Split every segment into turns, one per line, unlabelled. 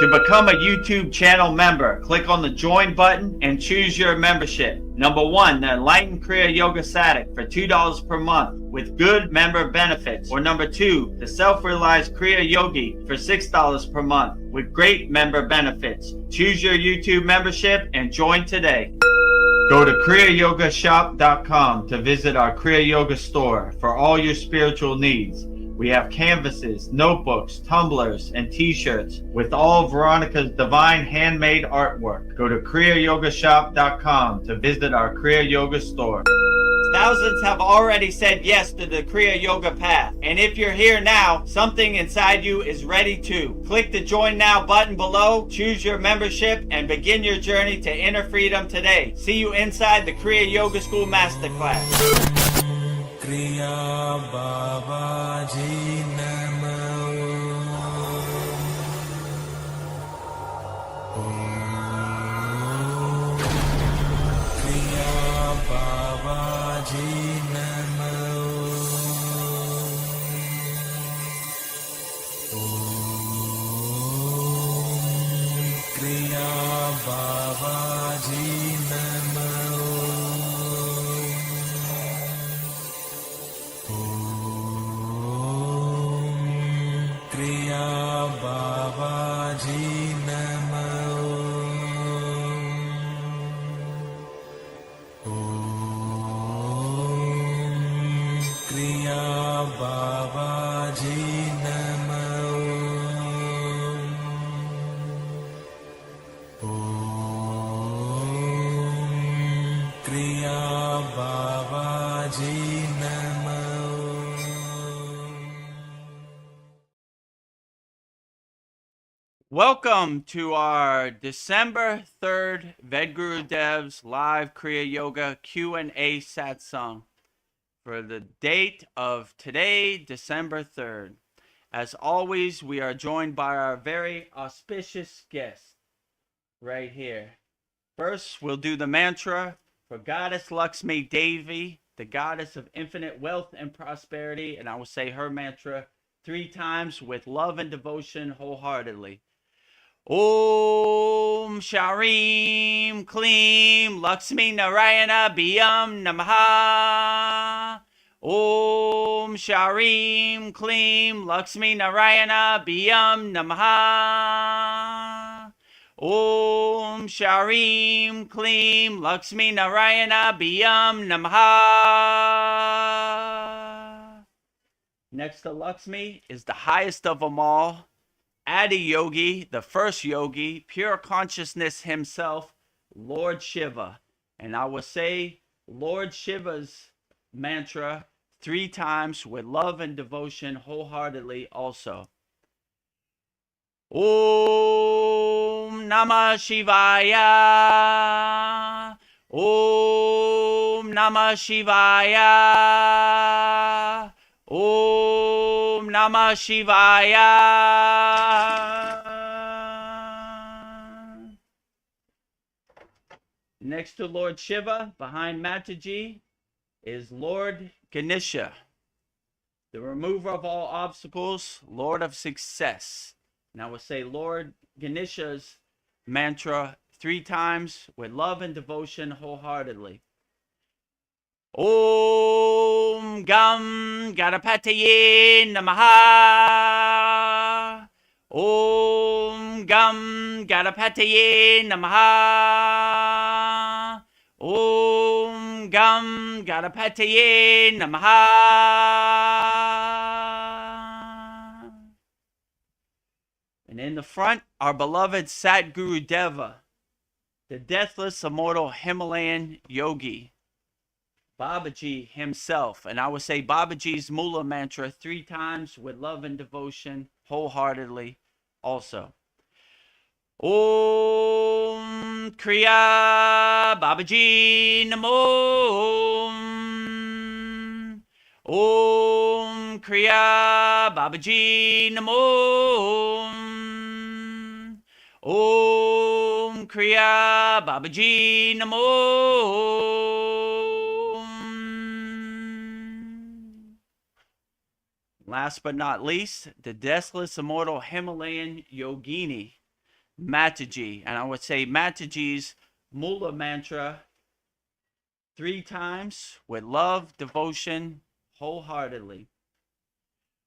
To become a YouTube channel member, click on the join button and choose your membership. Number 1, the Enlightened Kriya Yoga Satic for $2 per month with good member benefits. Or number 2, the Self-Realized Kriya Yogi for $6 per month with great member benefits. Choose your YouTube membership and join today. Go to KriyaYogaShop.com to visit our Kriya Yoga store for all your spiritual needs. We have canvases, notebooks, tumblers, and t-shirts with all Veronica's divine handmade artwork. Go to KriyaYogaShop.com to visit our Kriya Yoga store. Thousands have already said yes to the Kriya Yoga path. And if you're here now, something inside you is ready too. Click the Join Now button below, choose your membership, and begin your journey to inner freedom today. See you inside the Kriya Yoga School Masterclass.
Kriya Babaji Namo. Kriya Babaji Namo. Kriya Babaji Namo. Kriya Babaji Namo. Kriya Babaji Namo. Kriya Babaji Namo.
Welcome to our December 3rd Vedgurudev's live Kriya Yoga Q&A Satsang for the date of today, December 3rd. As always, we are joined by our very auspicious guest right here. First, we'll do the mantra for Goddess Lakshmi Devi, the goddess of infinite wealth and prosperity, and I will say her mantra 3 times with love and devotion wholeheartedly. Om Sharim Kleem Lakshmi Narayana Biyam Namaha. Om Sharim Kleem Lakshmi Narayana Biyam Namaha. Om Sharim Kleem Lakshmi Narayana Biyam Namaha. Next to Lakshmi is the highest of them all, Adi Yogi, the first yogi, pure consciousness himself, Lord Shiva. And I will say Lord Shiva's mantra 3 times with love and devotion wholeheartedly also. Om Namah Shivaya. Om Namah Shivaya. Om Namah Shivaya. Next to Lord Shiva, behind Mataji, is Lord Ganesha, the remover of all obstacles, Lord of success. And I will say Lord Ganesha's mantra 3 times with love and devotion wholeheartedly. Om Gam Ganapataye Namaha. Om Gam Ganapataye Namaha. Om Gam Ganapataye Namaha. And in the front, our beloved Satgurudeva, the deathless, immortal Himalayan yogi, Babaji himself. And I would say Babaji's Mula mantra 3 times with love and devotion wholeheartedly also. Om Kriya Babaji Namo. Om Kriya Babaji Namo. Om Kriya Babaji Namo. Last but not least, the deathless immortal Himalayan yogini, Mataji. And I would say Mataji's Mula mantra 3 times with love, devotion, wholeheartedly.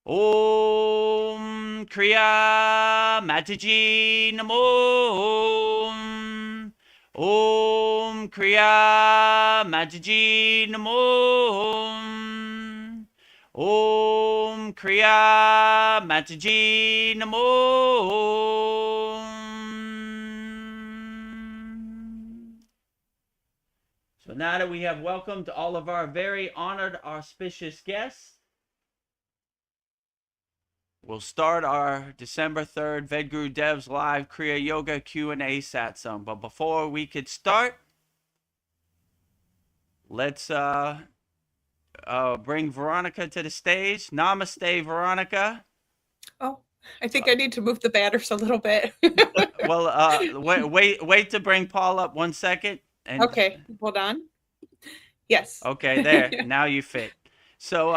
Om Kriya Mataji Namo. Om Kriya Mataji Namo. Om Kriya Mataji Namo. So now that we have welcomed all of our very honored, auspicious guests, we'll start our December 3rd Vedgurudev's live Kriya Yoga Q&A Satsang. But before we could start, let's bring Veronica to the stage. Namaste, Veronica.
Oh, I think I need to move the banners a little bit.
Well, wait to bring Paul up 1 second. And,
okay, hold on. Yes.
Okay, there. Now you fit. So,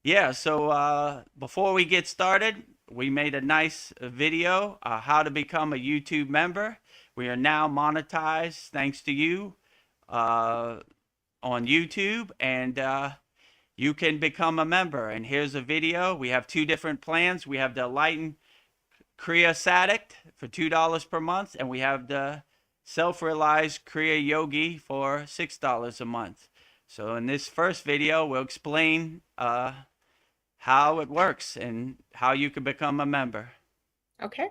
yeah, so before we get started, we made a nice video, how to become a YouTube member. We are now monetized thanks to you on YouTube, and you can become a member. And here's a video. We have 2 different plans. We have the Enlightened Kriya Saddict for $2 per month, and we have the Self-Realized Kriya Yogi for $6 a month. So in this first video, we'll explain how it works and how you can become a member.
Okay.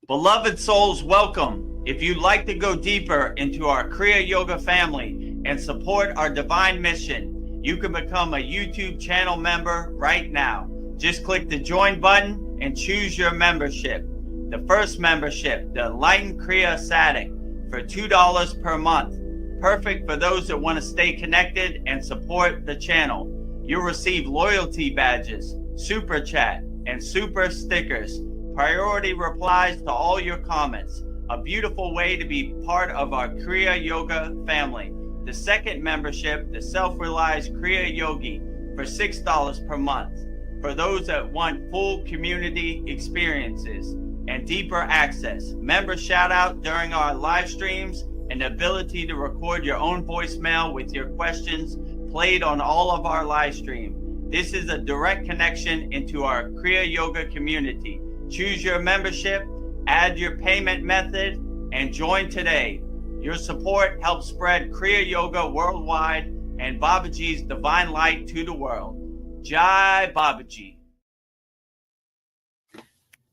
Beloved souls, welcome. If you'd like to go deeper into our Kriya Yoga family and support our divine mission, you can become a YouTube channel member right now. Just click the join button and choose your membership. The first membership, the Enlightened Kriya Saddict, for $2 per month. Perfect for those that want to stay connected and support the channel. You'll receive loyalty badges, super chat, and super stickers. Priority replies to all your comments. A beautiful way to be part of our Kriya Yoga family. The second membership, the Self-Realized Kriya Yogi, for $6 per month. For those that want full community experiences and deeper access, member shout out during our live streams, and the ability to record your own voicemail with your questions played on all of our live stream. This is a direct connection into our Kriya Yoga community. Choose your membership, add your payment method, and join today. Your support helps spread Kriya Yoga worldwide and Babaji's divine light to the world. Jai Babaji.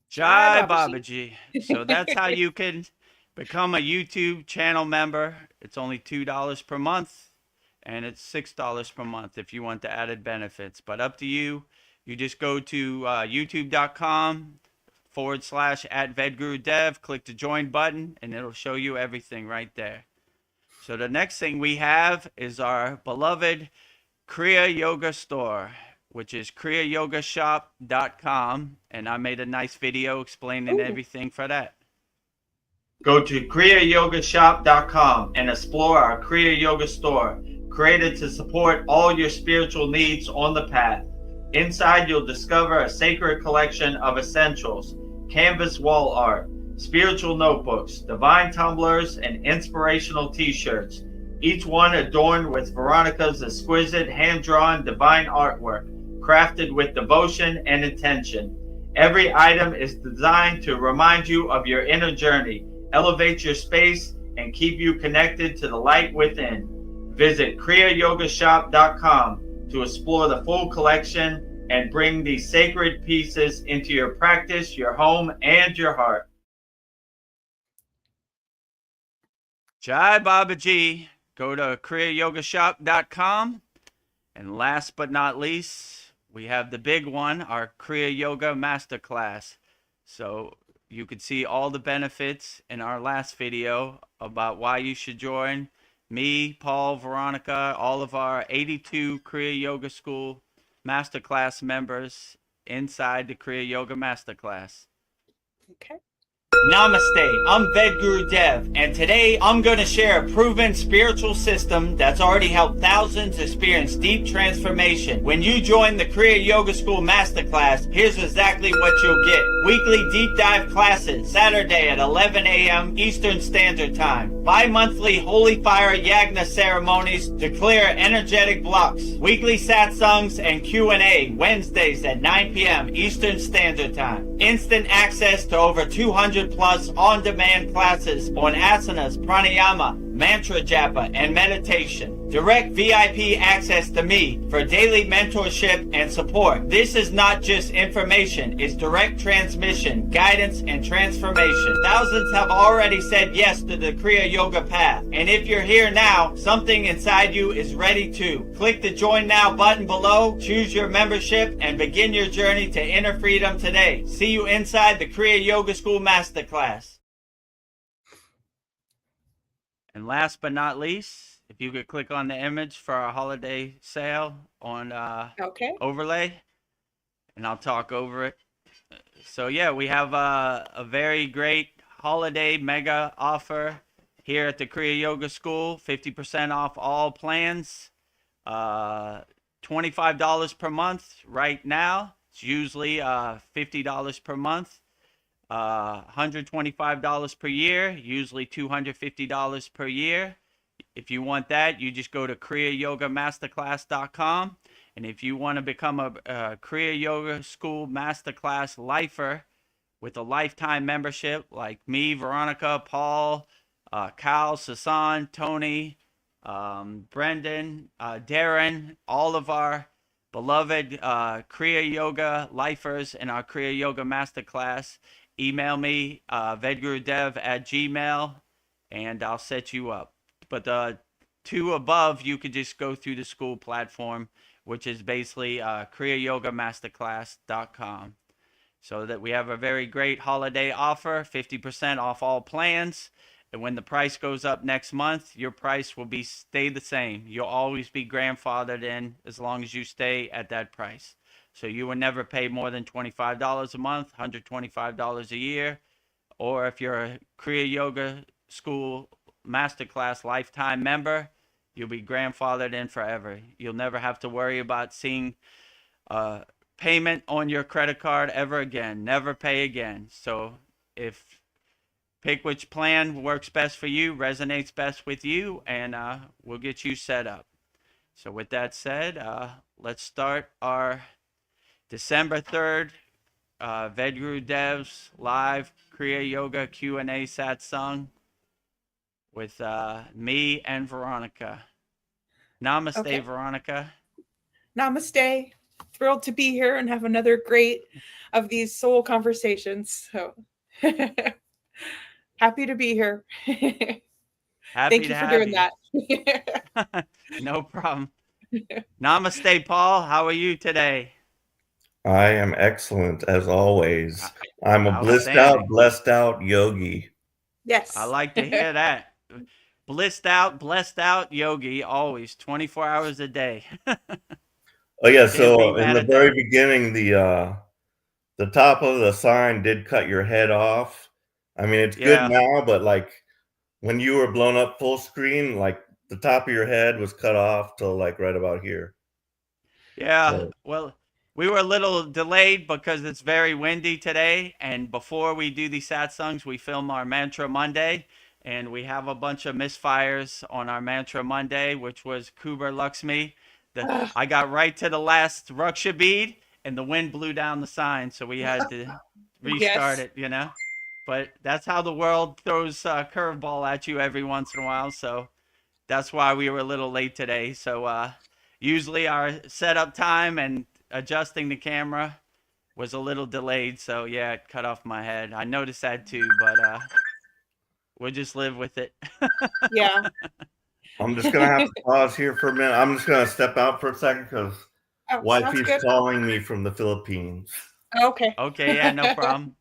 Jai Babaji. So that's how you can become a YouTube channel member. It's only $2 per month, and it's $6 per month if you want the added benefits. But up to you. You just go to youtube.com/@Vedagurudev, click the join button, and it'll show you everything right there. So the next thing we have is our beloved Kriya Yoga store, which is kriyayogashop.com, and I made a nice video explaining everything for that. Go to kriyayogashop.com and explore our Kriya Yoga store, created to support all your spiritual needs on the path. Inside, you'll discover a sacred collection of essentials, canvas wall art, spiritual notebooks, divine tumblers, and inspirational t-shirts, each one adorned with Veronica's exquisite hand-drawn divine artwork, crafted with devotion and intention. Every item is designed to remind you of your inner journey, elevate your space, and keep you connected to the light within. Visit kriyayogashop.com to explore the full collection and bring these sacred pieces into your practice, your home, and your heart. Jai Babaji. Go to kriyayogashop.com. And last but not least, we have the big one, our Kriya Yoga Masterclass. So you could see all the benefits in our last video about why you should join me, Paul, Veronica, all of our 82 Kriya Yoga School Masterclass members inside the Kriya Yoga Masterclass.
Okay.
Namaste, I'm Vedagurudev, and today I'm going to share a proven spiritual system that's already helped thousands experience deep transformation. When you join the Kriya Yoga School Masterclass, here's exactly what you'll get. Weekly deep dive classes, Saturday at 11 a.m. Eastern Standard Time. Bi-monthly Holy Fire Yagna ceremonies to clear energetic blocks. Weekly Satsangs and Q&A, Wednesdays at 9 p.m. Eastern Standard Time. Instant access to over 200 plus on-demand classes on asanas, pranayama, mantra japa, and meditation. Direct VIP access to me for daily mentorship and support. This is not just information, it's direct transmission, guidance, and transformation. Thousands have already said yes to the Kriya Yoga path. And if you're here now, something inside you is ready to. Click the Join Now button below, choose your membership, and begin your journey to inner freedom today. See you inside the Kriya Yoga School Masterclass. And last but not least, if you could click on the image for our holiday sale on
Okay.
overlay, and I'll talk over it. So yeah, we have a very great holiday mega offer here at the Kriya Yoga School. 50% off all plans. $25 per month right now. It's usually $50 per month. $125 per year, usually $250 per year. If you want that, you just go to KriyaYogaMasterclass.com. And if you want to become a Kriya Yoga School Masterclass lifer with a lifetime membership like me, Veronica, Paul, Cal, Sasan, Tony, Brendan, Darren, all of our beloved Kriya Yoga lifers in our Kriya Yoga Masterclass, email me, vedgurudev@gmail, and I'll set you up. But the two above, you could just go through the school platform, which is basically KriyaYogaMasterclass.com. So that we have a very great holiday offer, 50% off all plans. And when the price goes up next month, your price will stay the same. You'll always be grandfathered in as long as you stay at that price. So you will never pay more than $25 a month, $125 a year. Or if you're a Kriya Yoga School Masterclass lifetime member, you'll be grandfathered in forever. You'll never have to worry about seeing payment on your credit card ever again. Never pay again. So pick which plan works best for you, resonates best with you, and we'll get you set up. So with that said, let's start our December 3rd Vedgurudev's live Kriya Yoga Q&A Satsang with me and Veronica. Namaste,
Okay.
Veronica.
Namaste. Thrilled to be here and have another great of these soul conversations. So happy to be here.
Happy
Thank you
to
for
have
doing
you.
that.
No problem. Namaste, Paul. How are you today?
I am excellent as always. I'm a
Outstanding.
blessed out yogi.
Yes.
I like to hear that. Blessed out yogi, always 24 hours a day.
Oh yeah,
Can't
so
be
in
mad
the
at
very
that.
beginning, the top of the sign did cut your head off. I mean, it's good
Yeah.
now, but like when you were blown up full screen, like the top of your head was cut off till like right about here.
Yeah.
So,
Well, we were a little delayed because it's very windy today. And before we do these satsangs, we film our Mantra Monday. And we have a bunch of misfires on our Mantra Monday, which was Kuber Lakshmi. I got right to the last Raksha bead, and the wind blew down the sign. So we had to restart
Yes.
it. But that's how the world throws a curveball at you every once in a while. So that's why we were a little late today. So usually our setup time and adjusting the camera was a little delayed. So yeah, it cut off my head. I noticed that too, but we'll just live with it.
Yeah.
I'm just gonna have to pause here for a minute. I'm just gonna step out for a second because
Oh, sounds
wifey's
good.
calling me from the Philippines.
Okay.
Okay, yeah, no problem.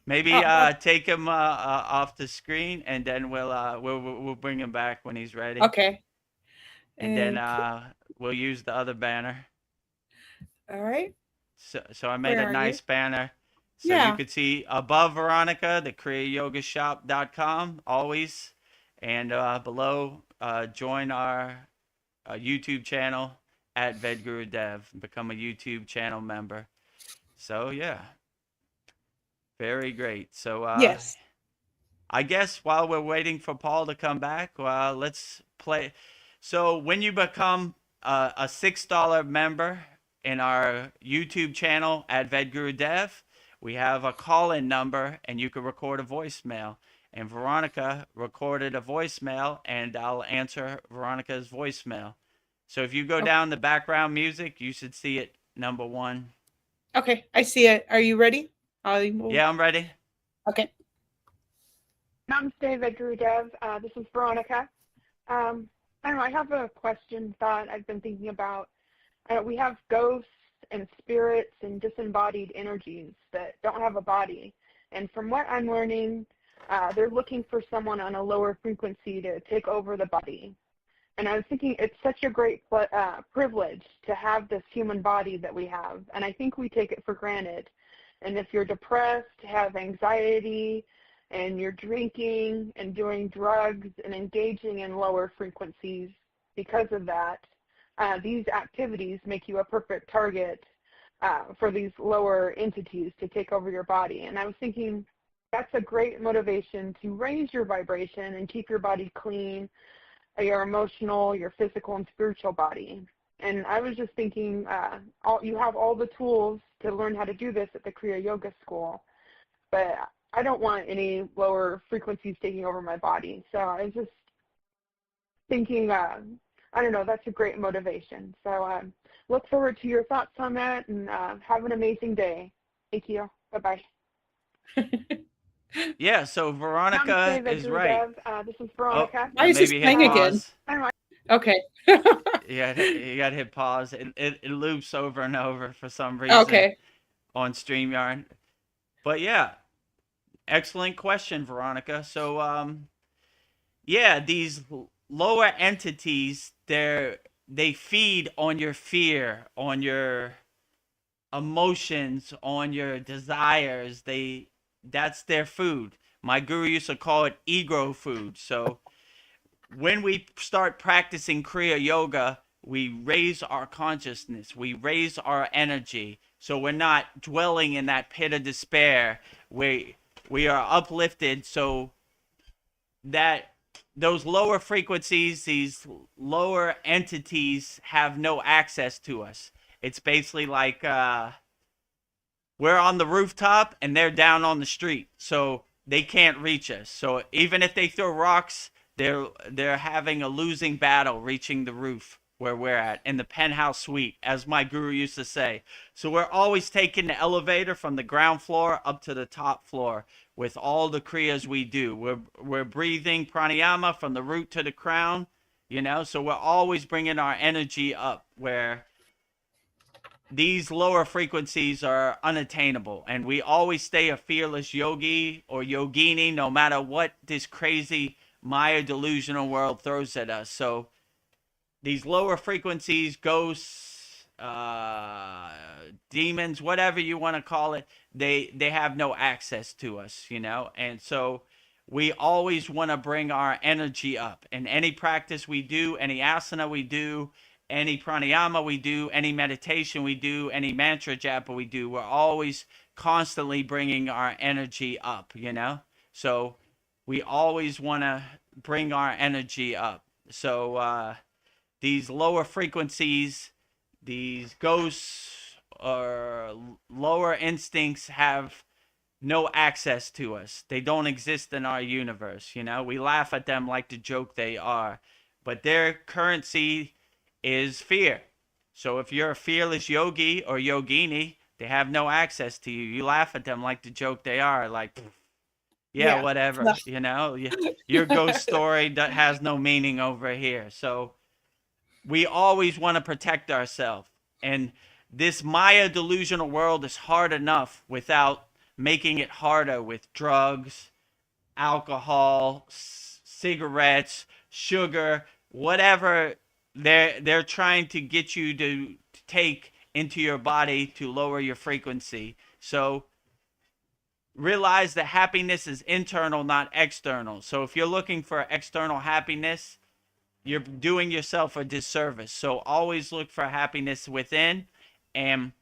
Maybe take him off the screen, and then we'll bring him back when he's ready.
Okay.
And then we'll use the other banner.
All right.
So I made
Where
a
are
nice
you?
banner. So you
Yeah.
could see above Veronica, the KriyaYogaShop.com always. And below, join our YouTube channel at Vedagurudev. Become a YouTube channel member. So yeah, very great. So
Yes.
I guess while we're waiting for Paul to come back, let's play. So when you become a $6 member in our YouTube channel at Vedagurudev, we have a call-in number, and you can record a voicemail. And Veronica recorded a voicemail, and I'll answer Veronica's voicemail. So if you go
Okay.
down the background music, you should see it, number one.
Okay, I see it. Are you ready?
Yeah, I'm ready.
Okay.
Namaste, Vedagurudev. This is Veronica. I don't know, I have a question, thought I've been thinking about. We have ghosts and spirits and disembodied energies that don't have a body. And from what I'm learning, they're looking for someone on a lower frequency to take over the body. And I was thinking it's such a great privilege to have this human body that we have. And I think we take it for granted. And if you're depressed, have anxiety, and you're drinking and doing drugs and engaging in lower frequencies because of that, these activities make you a perfect target for these lower entities to take over your body. And I was thinking that's a great motivation to raise your vibration and keep your body clean, your emotional, your physical, and spiritual body. And I was just thinking, you have all the tools to learn how to do this at the Kriya Yoga School, but I don't want any lower frequencies taking over my body. So I was just thinking, I don't know, that's a great motivation. So look forward to your thoughts on that, and have an amazing day. Thank you. Bye-bye.
Yeah, so Veronica
Namaste,
is right.
Vedagurudev. This is Veronica.
Why is this
Maybe hit
playing again?
pause.
I don't know.
Okay.
You got to hit pause. It loops over and over for some reason
Okay.
on StreamYard. But yeah, excellent question, Veronica. So yeah, these lower entities, they feed on your fear, on your emotions, on your desires. That's their food. My guru used to call it ego food. So when we start practicing Kriya Yoga, we raise our consciousness, we raise our energy. So we're not dwelling in that pit of despair. We are uplifted so that those lower frequencies, these lower entities have no access to us. It's basically like we're on the rooftop and they're down on the street, so they can't reach us. So even if they throw rocks, they're having a losing battle reaching the roof where we're at in the penthouse suite, as my guru used to say. So we're always taking the elevator from the ground floor up to the top floor with all the kriyas we do. We're breathing pranayama from the root to the crown, so we're always bringing our energy up where these lower frequencies are unattainable, and we always stay a fearless yogi or yogini no matter what this crazy Maya delusional world throws at us. So these lower frequencies, ghosts, demons, whatever you want to call it, they have no access to us, and so we always want to bring our energy up in any practice we do, any asana we do, any pranayama we do, any meditation we do, any mantra japa we do. We're always constantly bringing our energy up, so we always want to bring our energy up. So these lower frequencies, these ghosts or lower instincts have no access to us. They don't exist in our universe. We laugh at them like the joke they are, but their currency is fear. So if you're a fearless yogi or yogini, they have no access to you. You laugh at them like the joke they are, like, yeah. Whatever, your ghost story that has no meaning over here. So we always want to protect ourselves. And this Maya delusional world is hard enough without making it harder with drugs, alcohol, cigarettes, sugar, whatever they're trying to get you to take into your body to lower your frequency. So realize that happiness is internal, not external. So if you're looking for external happiness, you're doing yourself a disservice. So always look for happiness within, and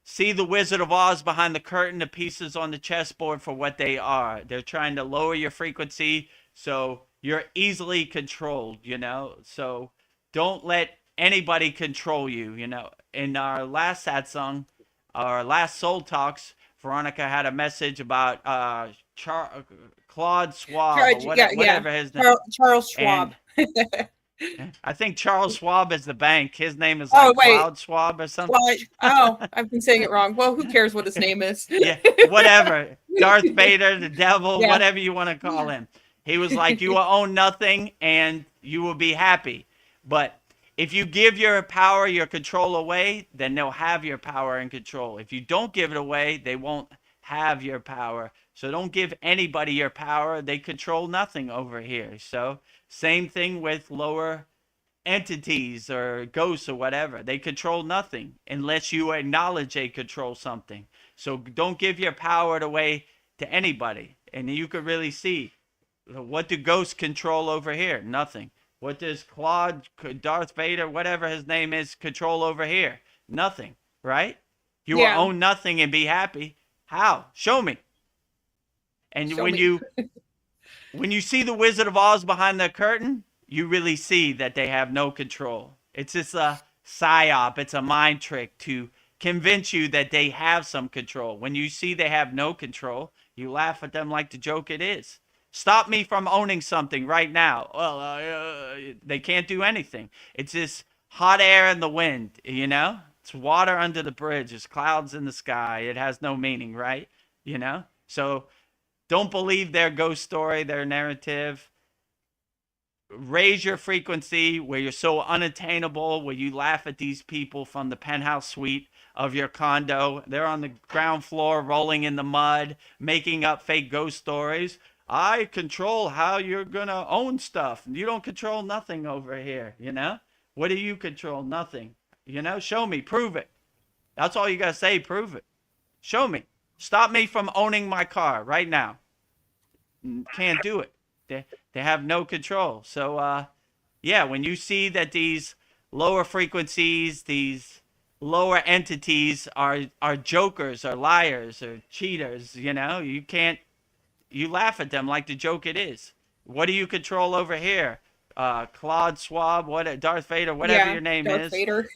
see the Wizard of Oz behind the curtain, the pieces on the chessboard for what they are. They're trying to lower your frequency so you're easily controlled, you know? So don't let anybody control you, you know? In our last satsang, our last soul talks, Veronica had a message about Claude Schwab, or whatever his name.
Charles Schwab.
And I think Charles Schwab is the bank. His name is
Oh,
like
wait.
Cloud Schwab or something.
Oh, I've been saying it wrong. Well, who cares what his name is?
Yeah, whatever. Darth Vader, the devil,
Yeah.
whatever you want to call him. He was like, you will own nothing and you will be happy. But if you give your power, your control away, then they'll have your power and control. If you don't give it away, they won't have your power. So don't give anybody your power. They control nothing over here. So same thing with lower entities or ghosts or whatever. They control nothing unless you acknowledge they control something. So don't give your power away to anybody. And you could really see, what do ghosts control over here? Nothing. What does Claude, Darth Vader, whatever his name is, control over here? Nothing, right? You will own nothing and be happy. How? Show me. And when you see the Wizard of Oz behind the curtain, you really see that they have no control. It's just a psyop. It's a mind trick to convince you that they have some control. When you see they have no control, you laugh at them like the joke it is. Stop me from owning something right now. Well, they can't do anything. It's just hot air in the wind, you know? It's water under the bridge. There's clouds in the sky. It has no meaning, right? You know? So don't believe their ghost story, their narrative. Raise your frequency where you're so unattainable, where you laugh at these people from the penthouse suite of your condo. They're on the ground floor rolling in the mud, making up fake ghost stories. I control how you're going to own stuff. You don't control nothing over here, you know? What do you control? Nothing. You know, show me, prove it. That's all you got to say, prove it. Show me. Stop me from owning my car right now. Can't do it. They have no control. So, yeah, when you see that these lower frequencies, these lower entities are jokers or liars or cheaters, you know, you laugh at them like the joke it is. What do you control over here? Claude Schwab, Darth Vader, whatever your name
Darth
is.
Vader.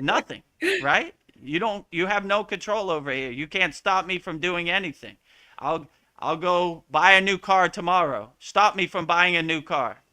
Nothing, right? You have no control over here. You can't stop me from doing anything. I'll go buy a new car tomorrow. Stop me from buying a new car.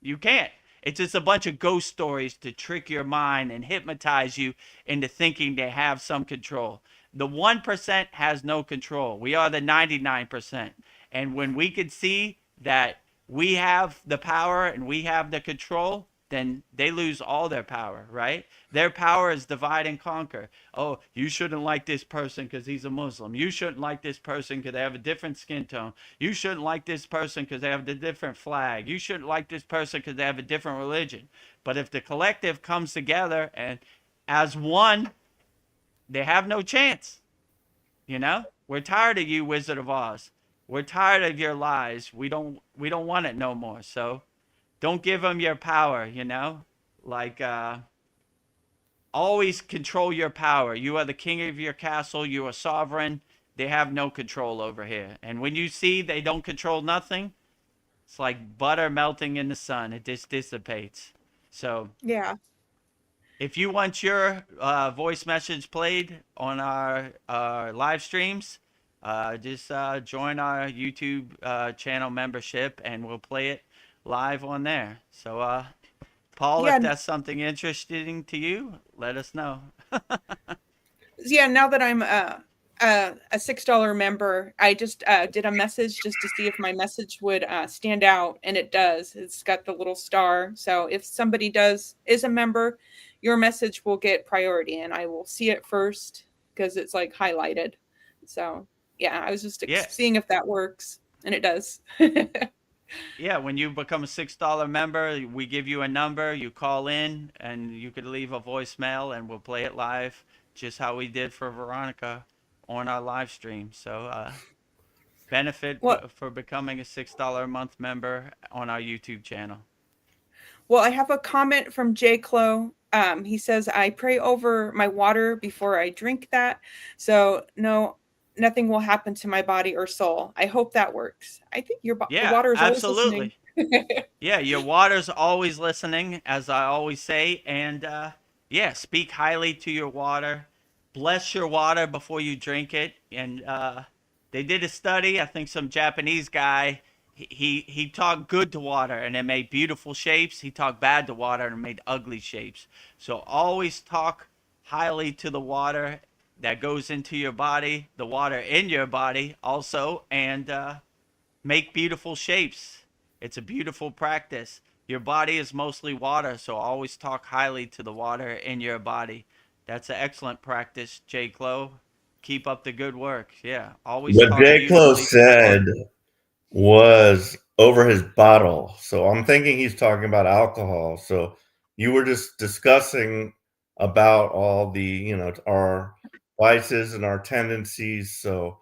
You can't. It's just a bunch of ghost stories to trick your mind and hypnotize you into thinking they have some control. The 1% has no control. We are the 99%. And when we could see that we have the power and we have the control, then they lose all their power, right? Their power is divide and conquer. Oh, you shouldn't like this person because he's a Muslim. You shouldn't like this person because they have a different skin tone. You shouldn't like this person because they have a different flag. You shouldn't like this person because they have a different religion. But if the collective comes together and as one, they have no chance. You know? We're tired of you, Wizard of Oz. We're tired of your lies. We don't want it no more. So don't give them your power, you know? Like, always control your power. You are the king of your castle. You are sovereign. They have no control over here. And when you see they don't control nothing, it's like butter melting in the sun. It just dissipates. So
Yeah.
if you want your voice message played on our live streams, just join our YouTube channel membership and we'll play it live on there. So, Paul,
Yeah.
if that's something interesting to you, let us know.
Yeah, now that I'm a $6 member, I just did a message just to see if my message would stand out, and it does. It's got the little star. So if somebody is a member, your message will get priority, and I will see it first because it's like highlighted. So yeah, I was just seeing if that works, and it does.
Yeah, when you become a $6 member, we give you a number, you call in, and you could leave a voicemail, and we'll play it live, just how we did for Veronica on our live stream. So benefit
Well,
for becoming a $6 a month member on our YouTube channel.
well, I have a comment from J. Clo. He says, I pray over my water before I drink that. So no, nothing will happen to my body or soul. I hope that works. I think the
Yeah,
water is always listening.
absolutely. Yeah, your water's always listening, as I always say. And yeah, speak highly to your water. Bless your water before you drink it. And they did a study, I think some Japanese guy, he talked good to water and it made beautiful shapes. He talked bad to water and it made ugly shapes. So always talk highly to the water that goes into your body, the water in your body also, and make beautiful shapes. It's a beautiful practice. Your body is mostly water, so always talk highly to the water in your body. That's an excellent practice, J. Clo. Keep up the good work. Yeah, always
What
talk
J. Clo
beautifully to the
said
water.
was over his bottle. So I'm thinking he's talking about alcohol. So you were just discussing about all the, our vices and our tendencies. So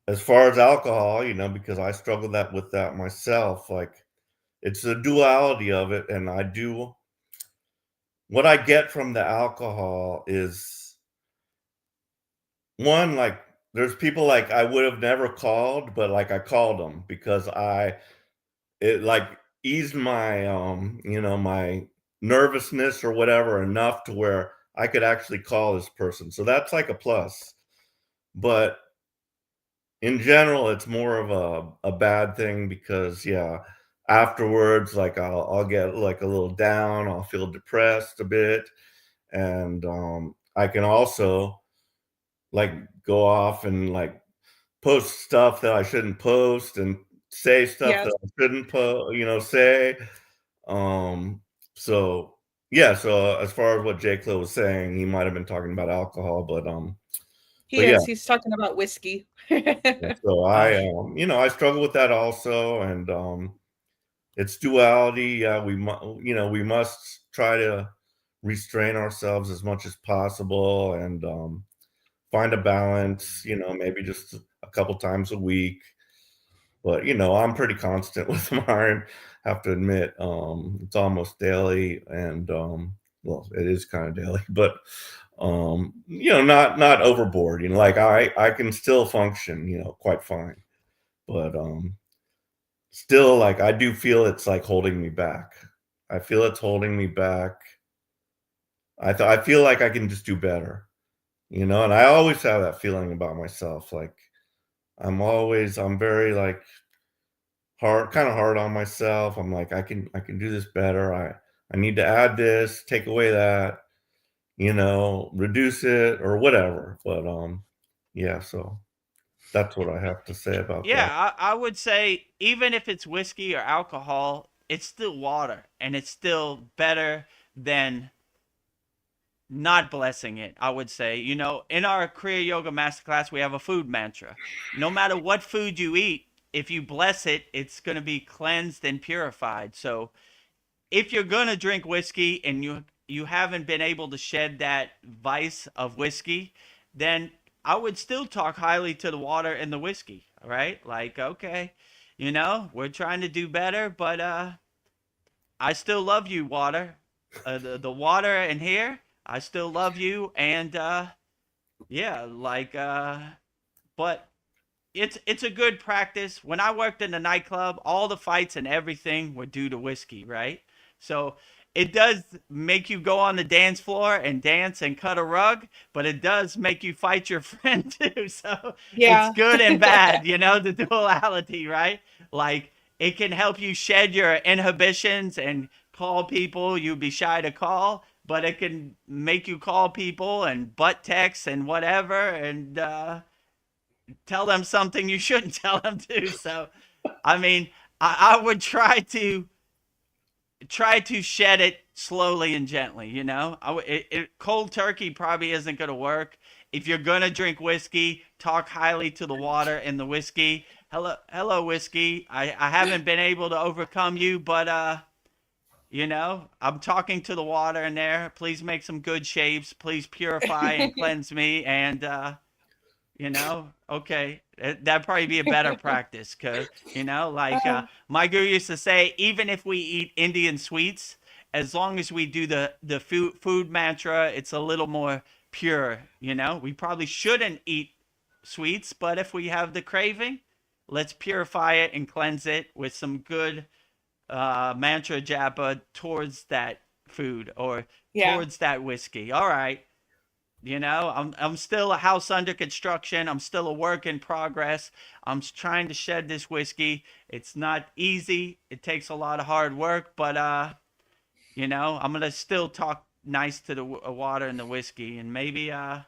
as far as alcohol, because I struggle with that myself, like it's the duality of it. And what I get from the alcohol is one, like there's people like I would have never called, but like I called them because it like eased my my nervousness or whatever enough to where I could actually call this person. So that's like a plus. But in general, it's more of a bad thing because yeah, afterwards, like I'll get like a little down, I'll feel depressed a bit. And I can also like go off and like post stuff that I shouldn't post and say stuff
Yes.
that I shouldn't say. Um, so yeah, so as far as what J. Clo was saying, he might have been talking about alcohol,
He
but yeah.
is. He's talking about whiskey.
So
Uh,
I struggle with that also, and it's duality. We must try to restrain ourselves as much as possible and find a balance. Maybe just a couple times a week. But I'm pretty constant with mine. Have to admit, it's almost daily, and well, it is kind of daily, but not overboard. Like I can still function, quite fine, but still, like I do feel it's like holding me back. I feel it's holding me back. I feel like I can just do better, and I always have that feeling about myself. Like I'm very like kind of hard on myself. I'm like, I can do this better. I need to add this, take away that, reduce it or whatever. But yeah, so that's what I have to say about that.
yeah, I would say even if it's whiskey or alcohol, it's still water, and it's still better than not blessing it. I would say, in our Kriya Yoga Masterclass, we have a food mantra. No matter what food you eat, if you bless it, it's going to be cleansed and purified. So if you're gonna drink whiskey and you haven't been able to shed that vice of whiskey, then I would still talk highly to the water and the whiskey. All right, like okay, we're trying to do better, but I still love you, water. The water in here, I still love you, and yeah, like but it's a good practice. When I worked in the nightclub, all the fights and everything were due to whiskey, right? So it does make you go on the dance floor and dance and cut a rug, but it does make you fight your friend too. So it's
Yeah.
good and bad, the duality, right? Like it can help you shed your inhibitions and call people you'd be shy to call, but it can make you call people and butt text and whatever and tell them something you shouldn't tell them to. So, I mean, I would try to shed it slowly and gently. Cold turkey probably isn't going to work. If you're gonna drink whiskey, talk highly to the water and the whiskey. Hello, whiskey. I haven't been able to overcome you, but I'm talking to the water in there. Please make some good shapes. Please purify and cleanse me, and You know, okay, that'd probably be a better practice, cause you know, like my guru used to say, even if we eat Indian sweets, as long as we do the food mantra, it's a little more pure. You know, we probably shouldn't eat sweets, but if we have the craving, let's purify it and cleanse it with some good mantra japa towards that food or
Yeah.
towards that whiskey. All right, you know, I'm still a house under construction. I'm still a work in progress. I'm trying to shed this whiskey. It's not easy. It takes a lot of hard work, but you know, I'm gonna still talk nice to the water and the whiskey, and maybe the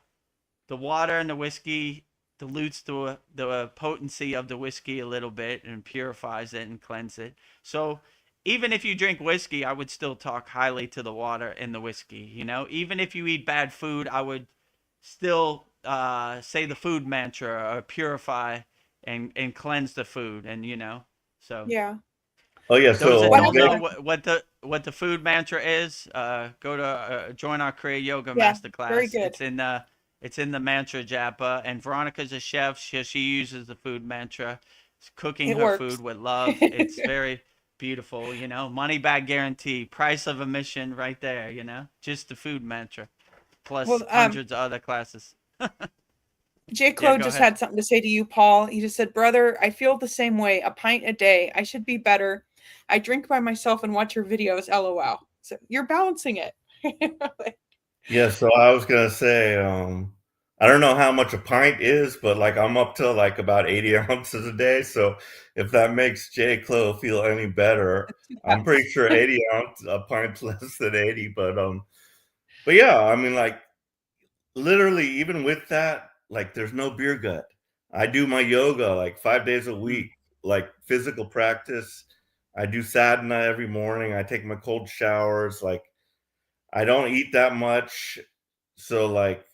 water and the whiskey dilutes the potency of the whiskey a little bit and purifies it and cleanses it. So even if you drink whiskey, I would still talk highly to the water and the whiskey. You know, even if you eat bad food, I would still say the food mantra or purify and cleanse the food. And you know, so
Yeah.
Oh yeah,
those
so
that
What
don't know
other?
what the food mantra is, go to join our Kriya Yoga
Yeah. Very
masterclass.
good.
It's in the mantra japa, and Veronica's a chef. She uses the food mantra, cooking
It
her food
works.
with love. It's very beautiful. You know, money back guarantee, price of admission right there. You know, just the food mantra, plus
Well,
hundreds of other classes.
J.
Yeah,
Clo
go
just
ahead.
had something to say to you, Paul. He just said, "Brother, I feel the same way. A pint a day. I should be better. I drink by myself and watch your videos. LOL." So you're balancing it.
yeah, so I was gonna say, I don't know how much a pint is, but like I'm up to like about 80 ounces a day. So if that makes J. Clo feel any better, I'm pretty sure 80 ounce a pint's less than 80. But yeah, I mean, like literally, even with that, like there's no beer gut. I do my yoga like 5 days a
Mm,
week, like physical practice. I do sadhana every morning. I take my cold showers. Like I don't eat that much. So like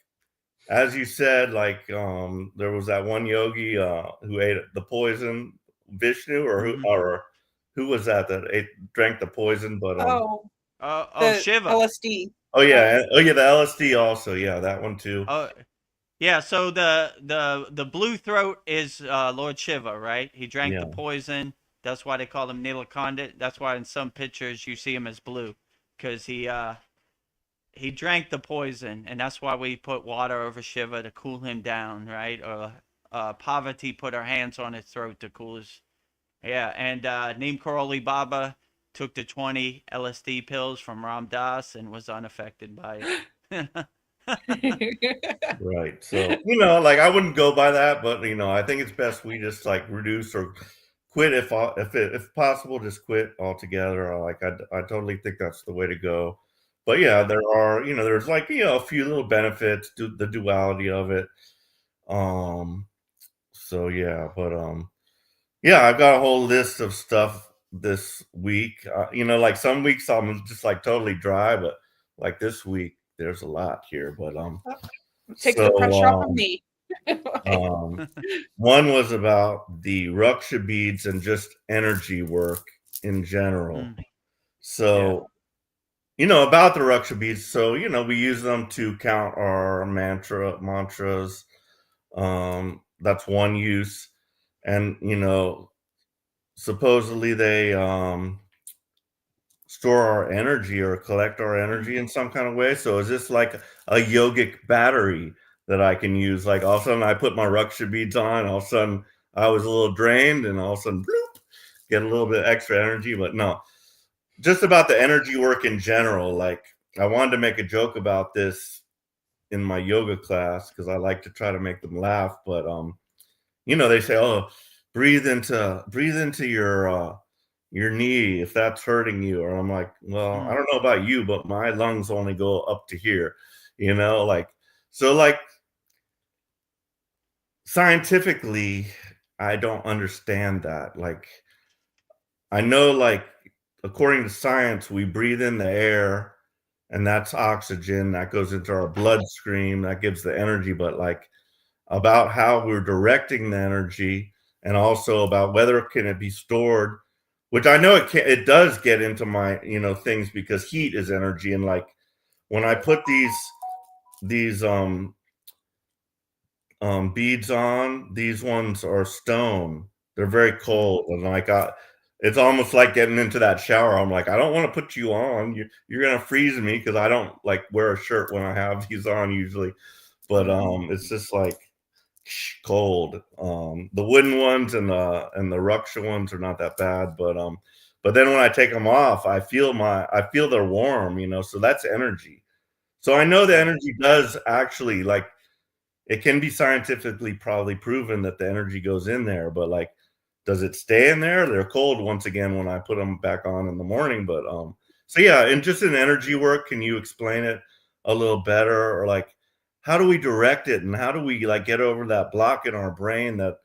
as you said, like there was that one yogi who ate the poison, Vishnu,
mm-hmm.
or who was that ate drank the poison, but
Oh,
Oh,
the
Shiva.
LSD.
oh yeah,
LSD.
oh yeah, the LSD also, yeah, that one too.
Oh, yeah, so the blue throat is Lord Shiva, right? He drank the
Yeah.
poison. That's why they call him Nilakanda. That's why in some pictures you see him as blue, because he drank the poison, and that's why we put water over Shiva to cool him down, right? Or Parvati put her hands on his throat to cool his. Yeah, and Neem Karoli Baba took the 20 LSD pills from Ram Dass and was unaffected by it.
Right. So, like I wouldn't go by that, but I think it's best we just like reduce or quit if possible, just quit altogether. Like I totally think that's the way to go. But yeah, there are, there's like, a few little benefits to the duality of it. Um, so yeah, but yeah, I've got a whole list of stuff this week. Like some weeks I'm just like totally dry, but like this week there's a lot here. But
Takes the pressure off
so
of me.
um, one was about the Raksha beads and just energy work in general.
Mm, yeah.
So, about the Raksha beads. So, we use them to count our mantras. That's one use. And, supposedly they store our energy or collect our
Mm.
energy in some kind of way. So is this like a yogic battery that I can use? Like all of a sudden I put my Raksha beads on, all of a sudden I was a little drained, and all of a sudden bloop, get a little bit extra energy. But no, just about the energy work in general. Like I wanted to make a joke about this in my yoga class because I like to try to make them laugh. But they say, oh, breathe into your knee if that's hurting you. Or I'm like, well, I
Mm.
don't know about you, but my lungs only go up to here, like, so like scientifically, I don't understand that. Like, I know, like, according to science, we breathe in the air and that's oxygen that goes into our bloodstream that gives the energy. But like, about how we're directing the energy, and also about whether can it be stored, which I know it does get into my things, because heat is energy. And like when I put these beads on. These ones are stone. They're very cold, and like it's almost like getting into that shower. I'm like, I don't want to put you on. You're gonna freeze me because I don't like wear a shirt when I have these on usually. But it's just like cold. The wooden ones and the Ruksha ones are not that bad, but then when I take them off, I feel they're warm, so that's energy. So I know the energy does actually, like, it can be scientifically probably proven that the energy goes in there, but like, does it stay in there? They're cold once again when I put them back on in the morning. But so yeah, and just in energy work, can you explain it a little better, or like, how do we direct it, and how do we like get over that block in our brain that,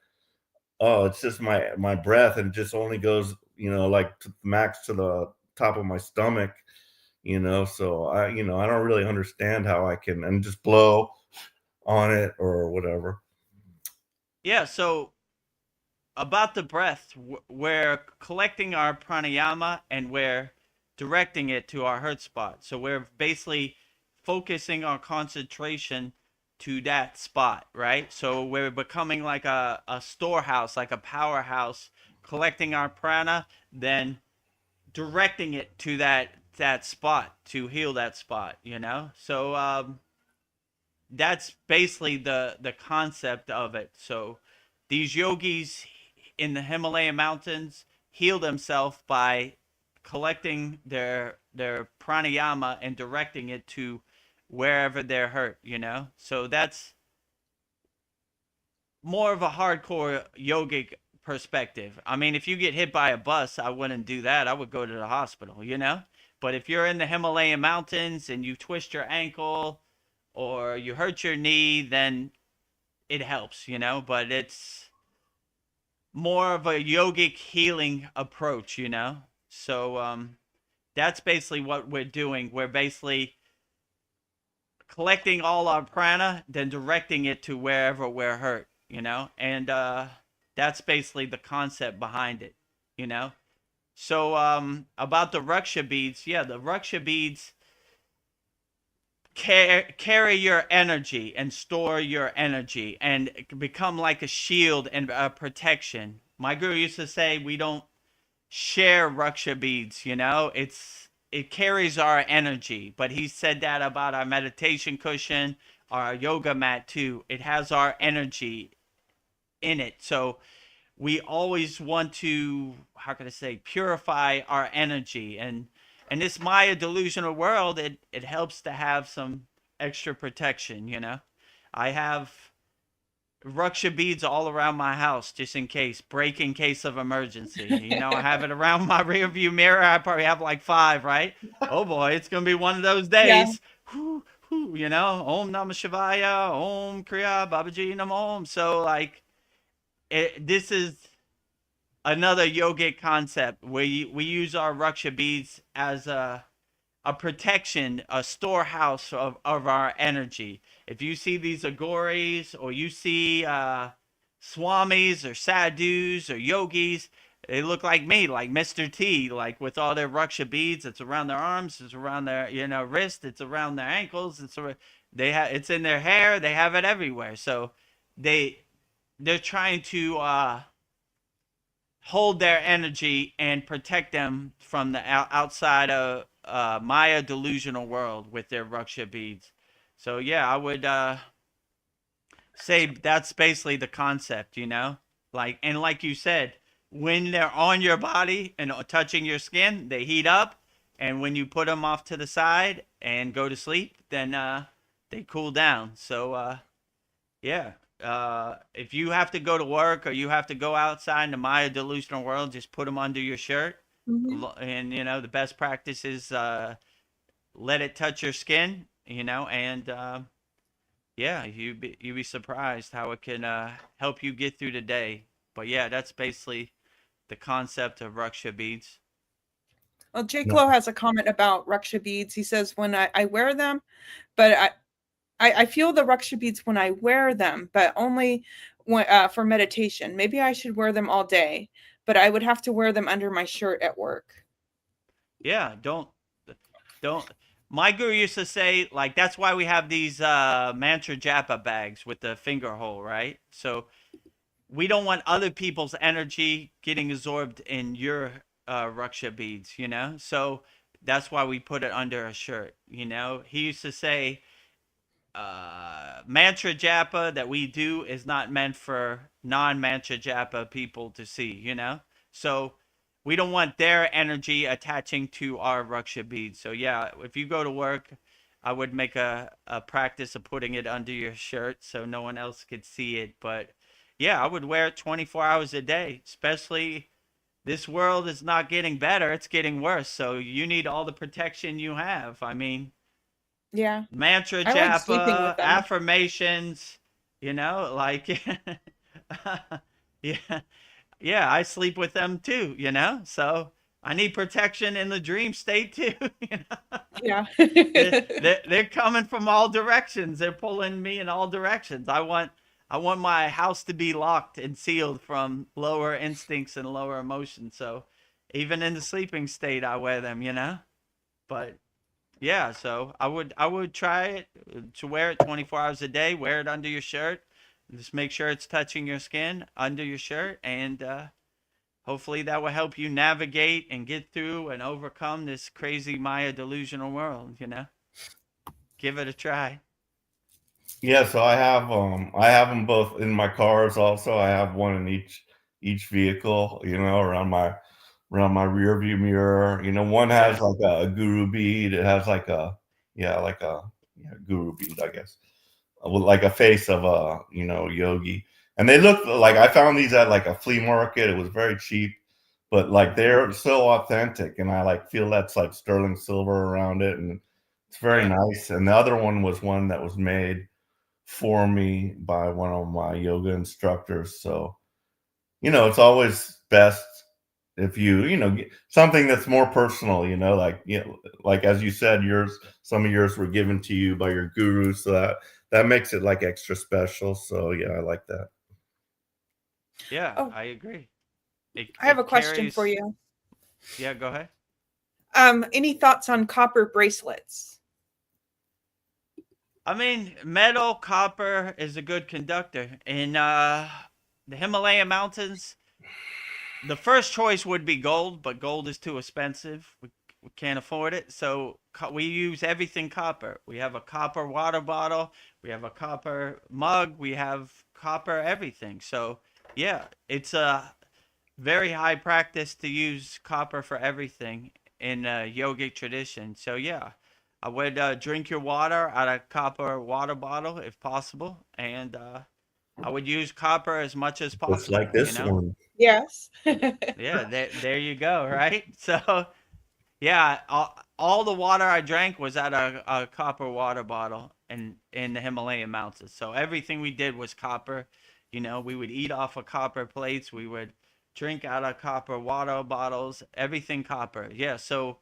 oh, it's just my breath, and it just only goes, like to max to the top of my stomach, so I don't really understand how I can, and just blow on it or whatever.
Yeah. So about the breath, we're collecting our pranayama and we're directing it to our hurt spot. So we're basically focusing our concentration to that spot, right? So we're becoming like a storehouse, like a powerhouse, collecting our prana, then directing it to that spot to heal that spot, So that's basically the concept of it. So these yogis in the Himalayan mountains heal themselves by collecting their pranayama and directing it to wherever they're hurt. So that's more of a hardcore yogic perspective. I mean, if you get hit by a bus, I wouldn't do that. I would go to the hospital. But if you're in the Himalayan mountains and you twist your ankle or you hurt your knee, then it helps. But it's more of a yogic healing approach. So that's basically what we're doing. We're basically collecting all our prana, then directing it to wherever we're hurt. And that's basically the concept behind it. So about the Ruksha beads, yeah, the Ruksha beads carry your energy and store your energy and become like a shield and a protection. My guru used to say we don't share Ruksha beads, it carries our energy. But he said that about our meditation cushion, our yoga mat too. It has our energy in it. So we always want to, how can I say, purify our energy. And this Maya delusional world, it helps to have some extra protection. I have Ruksha beads all around my house just in case, break in case of emergency. I have it around my rear view mirror. I probably have like 5, right? Oh boy, it's going to be one of those
Yeah.
days. Whew, whew, Om Namah Shivaya, Om Kriya, Babaji Namo Om. So like, this is another yogic concept where we use our Ruksha beads as a protection, a storehouse of our energy. If you see these agoris or you see swamis or sadhus or yogis, they look like me, like Mr. T, like with all their Ruksha beads. It's around their arms, it's around their wrist, it's around their ankles, it's in their hair. They have it everywhere. So they're trying to hold their energy and protect them from the outside of Maya delusional world with their Ruksha beads. So yeah, I would say that's basically the concept. Like you said, when they're on your body and touching your skin, they heat up, and when you put them off to the side and go to sleep, then they cool down. So yeah. If you have to go to work or you have to go outside in the Maya delusional world, just put them under your shirt. And the best practice is let it touch your skin. And yeah, you'd be surprised how it can help you get through the day. But yeah, that's basically the concept of Ruksha beads.
Well, Jake Lowe has a comment about Ruksha beads. He says, when I wear them, but I feel the Ruksha beads when I wear them, but only when, for meditation. Maybe I should wear them all day, but I would have to wear them under my shirt at work.
Yeah, don't. My guru used to say, like, that's why we have these mantra japa bags with the finger hole, right? So we don't want other people's energy getting absorbed in your Raksha beads, you know? So that's why we put it under a shirt, you know? He used to say, mantra japa that we do is not meant for non-mantra japa people to see, you know? So we don't want their energy attaching to our Raksha beads. So yeah, if you go to work, I would make a practice of putting it under your shirt so no one else could see it. But yeah, I would wear it 24 hours a day, especially this world is not getting better, it's getting worse. So you need all the protection you have. I mean,
Yeah.
mantra
I like sleeping with
japa,
them.
affirmations, you know, like yeah. Yeah, I sleep with them too, you know? So I need protection in the dream state too, you know?
Yeah.
They're coming from all directions. They're pulling me in all directions. I want my house to be locked and sealed from lower instincts and lower emotions. So even in the sleeping state I wear them, you know? But yeah, so I would try it to wear it 24 hours a day, wear it under your shirt. Just make sure it's touching your skin under your shirt, and hopefully that will help you navigate and get through and overcome this crazy Maya delusional world, you know? Give it a try.
Yeah, so I have them both in my cars also. I have one in each vehicle, you know, around my rear view mirror. You know, one has
Yeah.
like a guru bead. It has like a yeah, like a yeah, guru bead, I guess. With like a face of a, you know, yogi. And they look like I found these at like a flea market. It was very cheap, but like they're so authentic and I like feel that's like sterling silver around it and it's very
Yeah.
nice. And the other one was one that was made for me by one of my yoga instructors. So, you know, it's always best if you know, get something that's more personal, you know, like, you know, like as you said, some of yours were given to you by your guru. So that makes it like extra special. So yeah, I like that.
Yeah,
Oh,
I agree.
I have a
It
question for
carries.
you.
Yeah, go ahead.
Any thoughts on copper bracelets?
I mean, metal, copper is a good conductor. In the Himalaya mountains, the first choice would be gold, but gold is too expensive. We can't afford it. So we use everything copper. We have a copper water bottle. We have a copper mug. We have copper everything. So yeah, it's a very high practice to use copper for everything in a yogic tradition. So yeah, I would drink your water out of copper water bottle if possible, and I would use copper as much as
Just like
possible. You
this
know,
one.
Yes.
yeah, there you go, right? So yeah, all the water I drank was out of a copper water bottle in the Himalayan mountains. So everything we did was copper. You know, we would eat off of copper plates. We would drink out of copper water bottles. Everything copper. Yeah. So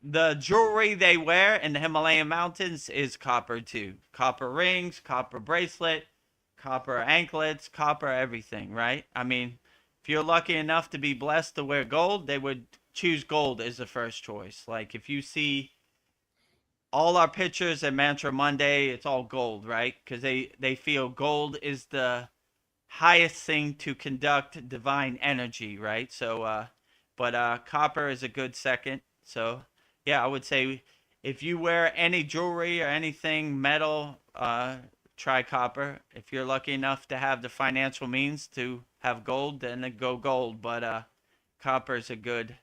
the jewelry they wear in the Himalayan mountains is copper too. Copper rings, copper bracelet, copper anklets, copper everything, right? I mean, if you're lucky enough to be blessed to wear gold, they would choose gold as the first choice. Like if you see all our pictures at Mantra Monday, it's all gold, right? Because they feel gold is the highest thing to conduct divine energy, right? So, but copper is a good second. So, yeah, I would say if you wear any jewelry or anything metal, try copper. If you're lucky enough to have the financial means to have gold, then go gold. But copper is a good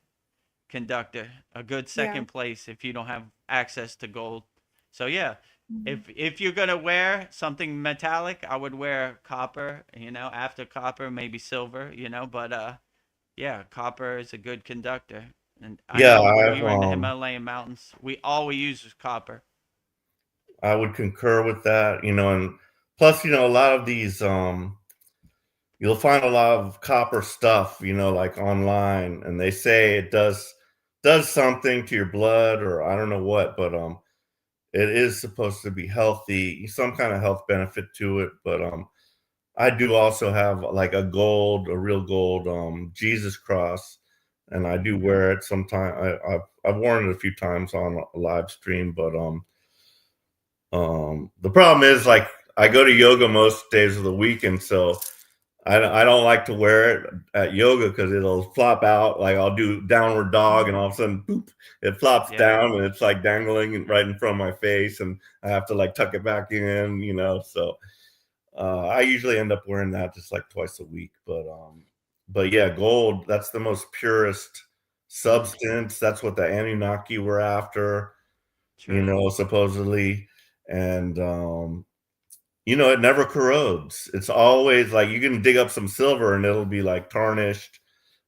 conductor, a good
Yeah.
second place if you don't have access to gold. So yeah,
Mhm.
if you're gonna wear something metallic, I would wear copper. You know, after copper, maybe silver. You know, but yeah, copper is a good conductor. And I
Yeah,
know when we were in the Himalayan mountains, we use was copper.
I would concur with that, you know, and plus, you know, a lot of these you'll find a lot of copper stuff, you know, like online, and they say it does something to your blood or I don't know what, but it is supposed to be healthy, some kind of health benefit to it. But I do also have like a real gold Jesus cross and I do wear it sometime. I've worn it a few times on a live stream, but the problem is, like, I go to yoga most days of the week, and so I don't like to wear it at yoga because it'll flop out. Like, I'll do downward dog, and all of a sudden, boop, it flops down, and it's like dangling right in front of my face, and I have to like tuck it back in, you know. So I usually end up wearing that just like twice a week. But yeah, gold, that's the most purest substance. That's what the Anunnaki were after, you know, supposedly. And you know, it never corrodes. It's always like, you can dig up some silver and it'll be like tarnished,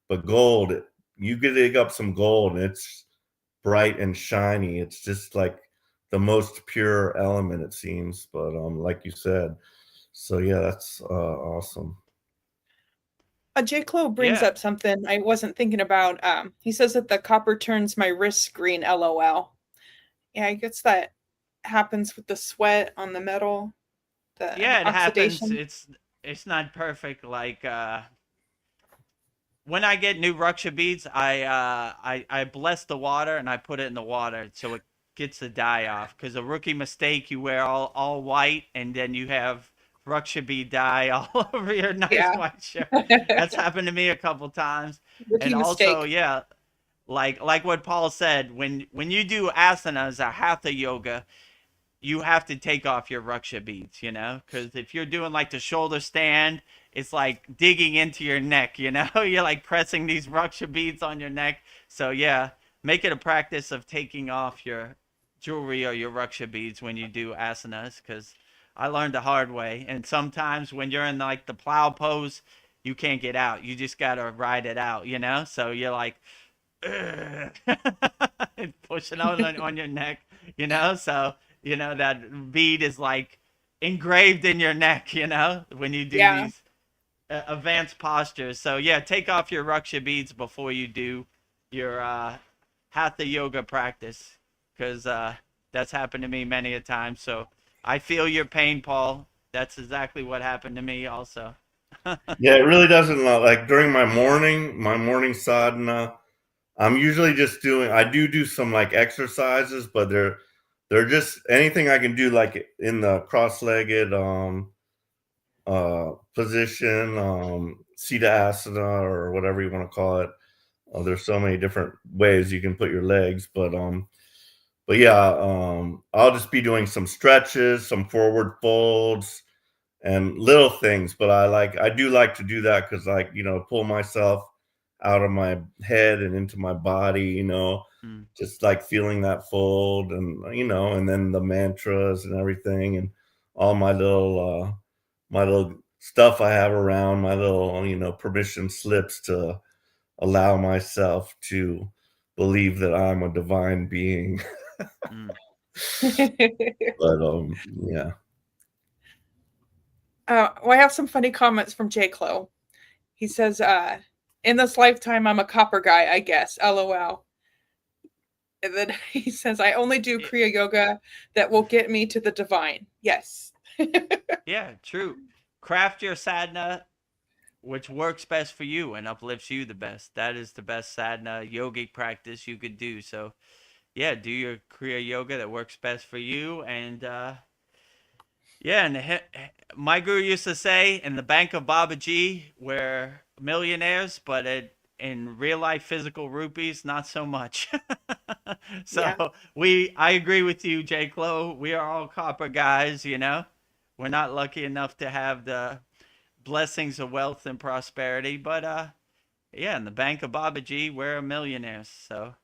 but gold, you can dig up some gold and it's bright and shiny. It's just like the most pure element, it seems. But like you said, so yeah, that's awesome.
J. Clo brings up something I wasn't thinking about. He says that the copper turns my wrists green, LOL. Yeah, I guess that happens with the sweat on the metal.
Yeah, it
oxidation.
happens. It's not perfect. Like when I get new Ruksha beads, I bless the water and I put it in the water so it gets the dye off. Because a rookie mistake, you wear all white and then you have Ruksha bead dye all over your nice white shirt. That's happened to me a couple times.
Rookie
and
mistake.
Also, yeah, like what Paul said, when you do asanas or hatha yoga, you have to take off your Ruksha beads, you know, because if you're doing like the shoulder stand, it's like digging into your neck, you know, you're like pressing these Ruksha beads on your neck. So yeah, make it a practice of taking off your jewelry or your Ruksha beads when you do asanas, because I learned the hard way. And sometimes when you're in like the plow pose, you can't get out. You just got to ride it out, you know? So you're like, pushing on your neck, you know? So, you know, that bead is like engraved in your neck, you know, when you do these advanced postures. So yeah, take off your Ruksha beads before you do your hatha yoga practice, because that's happened to me many a time. So I feel your pain, Paul. That's exactly what happened to me also.
Yeah, it really doesn't, like during my morning sadhana, I'm usually just doing, I do some like exercises, but they're just anything I can do, like in the cross-legged position, Sita asana or whatever you want to call it. There's so many different ways you can put your legs, but yeah, I'll just be doing some stretches, some forward folds, and little things. But I do like to do that because, like, you know, pull myself out of my head and into my body, you know, just like feeling that fold, and you know, and then the mantras and everything, and all my little stuff I have around, my little, you know, permission slips to allow myself to believe that I'm a divine being. But yeah.
Well, I have some funny comments from J. Clo. He says, in this lifetime, I'm a copper guy, I guess. LOL. And then he says, I only do Kriya yoga that will get me to the divine. Yes.
Yeah, true. Craft your sadhana which works best for you and uplifts you the best. That is the best sadhana yogic practice you could do. So yeah, do your Kriya yoga that works best for you. And yeah, and my guru used to say, in the bank of Babaji, we're millionaires, but in real life physical rupees, not so much. So I agree with you, J. Clo. We are all copper guys, you know. We're not lucky enough to have the blessings of wealth and prosperity, but yeah, in the bank of Babaji, we're millionaires. So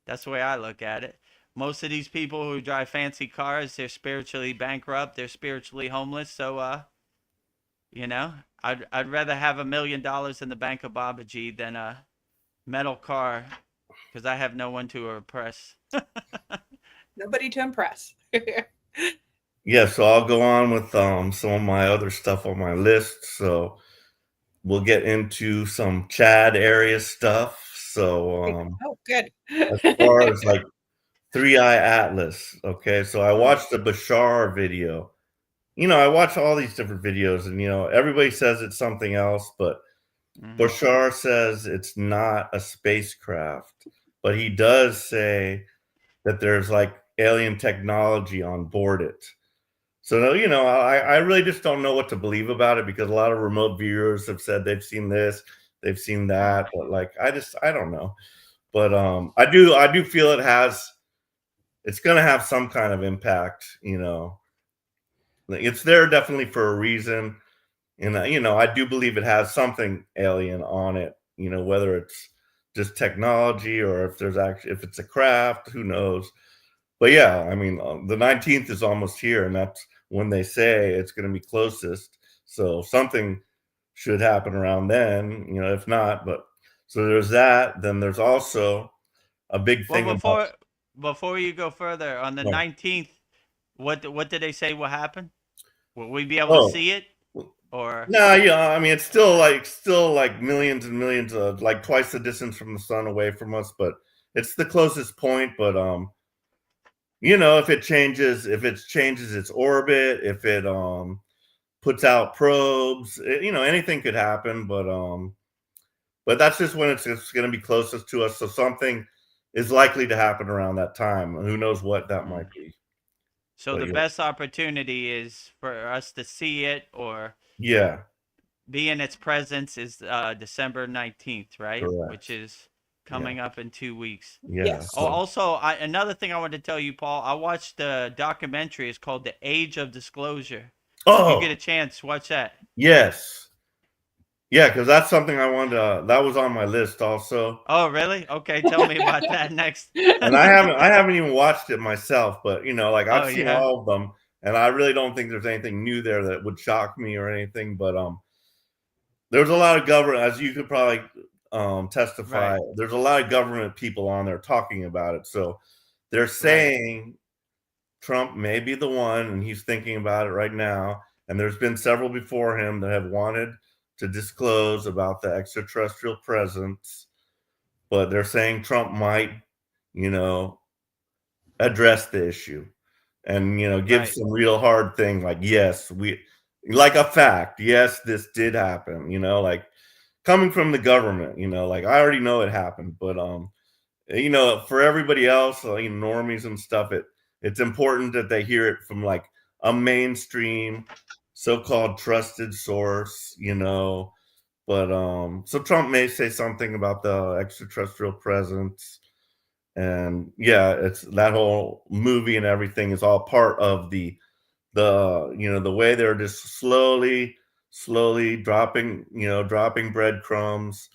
that's the way I look at it. Most of these people who drive fancy cars, they're spiritually bankrupt, they're spiritually homeless. So you know, I'd rather have $1 million in the bank of Babaji than a metal car, because I have no one to impress.
Nobody to impress.
Yeah, so I'll go on with some of my other stuff on my list. So we'll get into some Chad area stuff. So
good.
As far as like 3-Eye Atlas, okay, so I watched the Bashar video. You know, I watch all these different videos, and you know, everybody says it's something else, but Bashar says it's not a spacecraft, but he does say that there's like alien technology on board it. So, I really just don't know what to believe about it, because a lot of remote viewers have said they've seen this, they've seen that, but like, I don't know. But I do feel it's going to have some kind of impact. It's there definitely for a reason. And, I do believe it has something alien on it, whether it's just technology or if it's a craft, who knows? But yeah, I mean, the 19th is almost here, and that's when they say it's going to be closest. So something should happen around then, if not. But so there's that. Then there's also a big
Well,
thing about.
before you go further, on the
Oh,
19th, what did they say will happen? Will we be able to
oh,
see it, or?
no, yeah. I mean, it's still like millions and millions of, like, twice the distance from the sun away from us, but it's the closest point. But if it changes its orbit, if it puts out probes, anything could happen. But that's just when it's going to be closest to us. So something is likely to happen around that time. Who knows what that might be?
So
But
the best opportunity is for us to see it or
yeah,
be in its presence is December 19th, right? Which
correct.
is
Yeah,
coming up in 2 weeks.
yeah.
Yes.
Oh,
So,
also, another thing I wanted to tell you, Paul, I watched the documentary. It's called The Age of Disclosure. If you get
oh
a chance, watch that.
yes, yeah, because that's something I wanted. That was on my list also,
Oh, really? Okay, tell me about that next.
and I haven't even watched it myself. But like, I've
Oh,
seen
yeah.
all of them, and I really don't think there's anything new there that would shock me or anything. But there's a lot of government, as you could probably testify.
Right,
There's a lot of government people on there talking about it. So they're
right.
saying Trump may be the one, and he's thinking about it right now. And there's been several before him that have wanted to disclose about the extraterrestrial presence, but they're saying Trump might, you know, address the issue and give
Right.
some real hard thing, like, yes, like a fact, yes, this did happen, like coming from the government, like, I already know it happened. But for everybody else, normies and stuff, it's important that they hear it from like a mainstream so-called trusted source. But so Trump may say something about the extraterrestrial presence. And yeah, it's that whole movie and everything is all part of the way they're just slowly dropping breadcrumbs,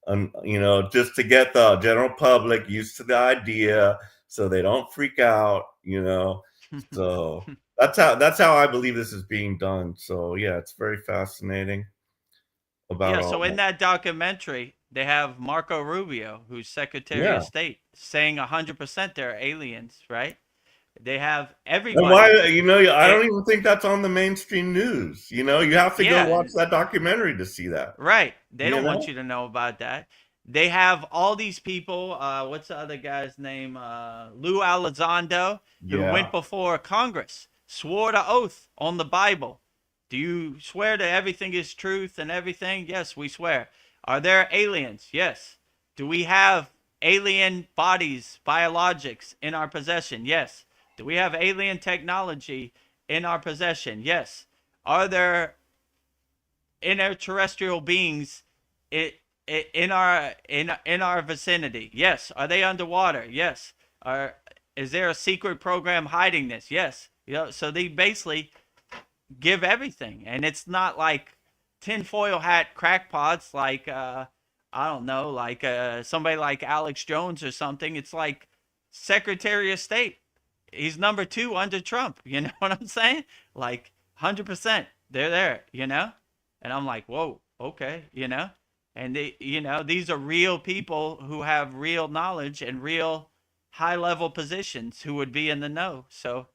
and just to get the general public used to the idea, so they don't freak out. So that's how I believe this is being done. So yeah, it's very fascinating about
Yeah,
all
so in
that.
that documentary, they have Marco Rubio, who's Secretary
Yeah.
of State, saying 100% they're aliens, right? They have
And why,
everybody.
I don't
It,
even think that's on the mainstream news. You have to go
yeah,
watch that documentary to see that.
right. They
You
don't want
know?
you to know about that. They have all these people. What's the other guy's name? Lou Elizondo, who
Yeah.
went before Congress, swore to oath on the Bible. Do you swear to everything is truth and everything? Yes, we swear. Are there aliens? Yes. Do we have alien bodies, biologics in our possession? Yes. Do we have alien technology in our possession? Yes. Are there interterrestrial beings in our vicinity? Yes. Are they underwater? Yes. Is there a secret program hiding this? Yes. So they basically give everything, and it's not like tinfoil hat crackpots like I don't know, like somebody like Alex Jones or something. It's like Secretary of State. He's number two under Trump. You know what I'm saying? Like 100%, they're there. And I'm like, whoa, okay. And these are real people who have real knowledge and real high level positions who would be in the know. So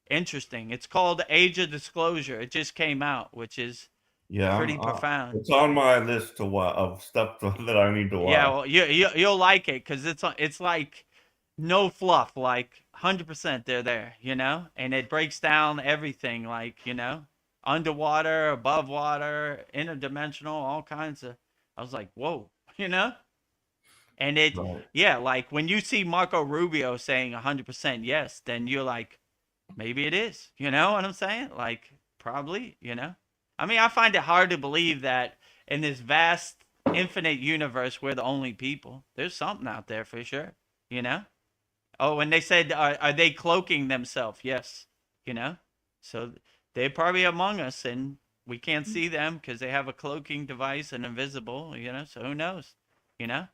interesting. It's called Age of Disclosure. It just came out, which is
Yeah,
pretty profound.
it's on my list of stuff that I need to
Yeah,
watch.
well, you'll like it because it's like no fluff, like 100% they're there, and it breaks down everything, like underwater, above water, interdimensional, all kinds of I was like, whoa, you know? And it,
Right.
yeah, like when you see Marco Rubio saying 100% yes, then you're like, maybe it is. You know what I'm saying? Like, probably, you know? I mean, I find it hard to believe that in this vast, infinite universe, we're the only people. There's something out there for sure, you know? Oh, and they said, are they cloaking themselves? Yes, you know? So they're probably among us, and we can't see them because they have a cloaking device and invisible, you know? So who knows, you know?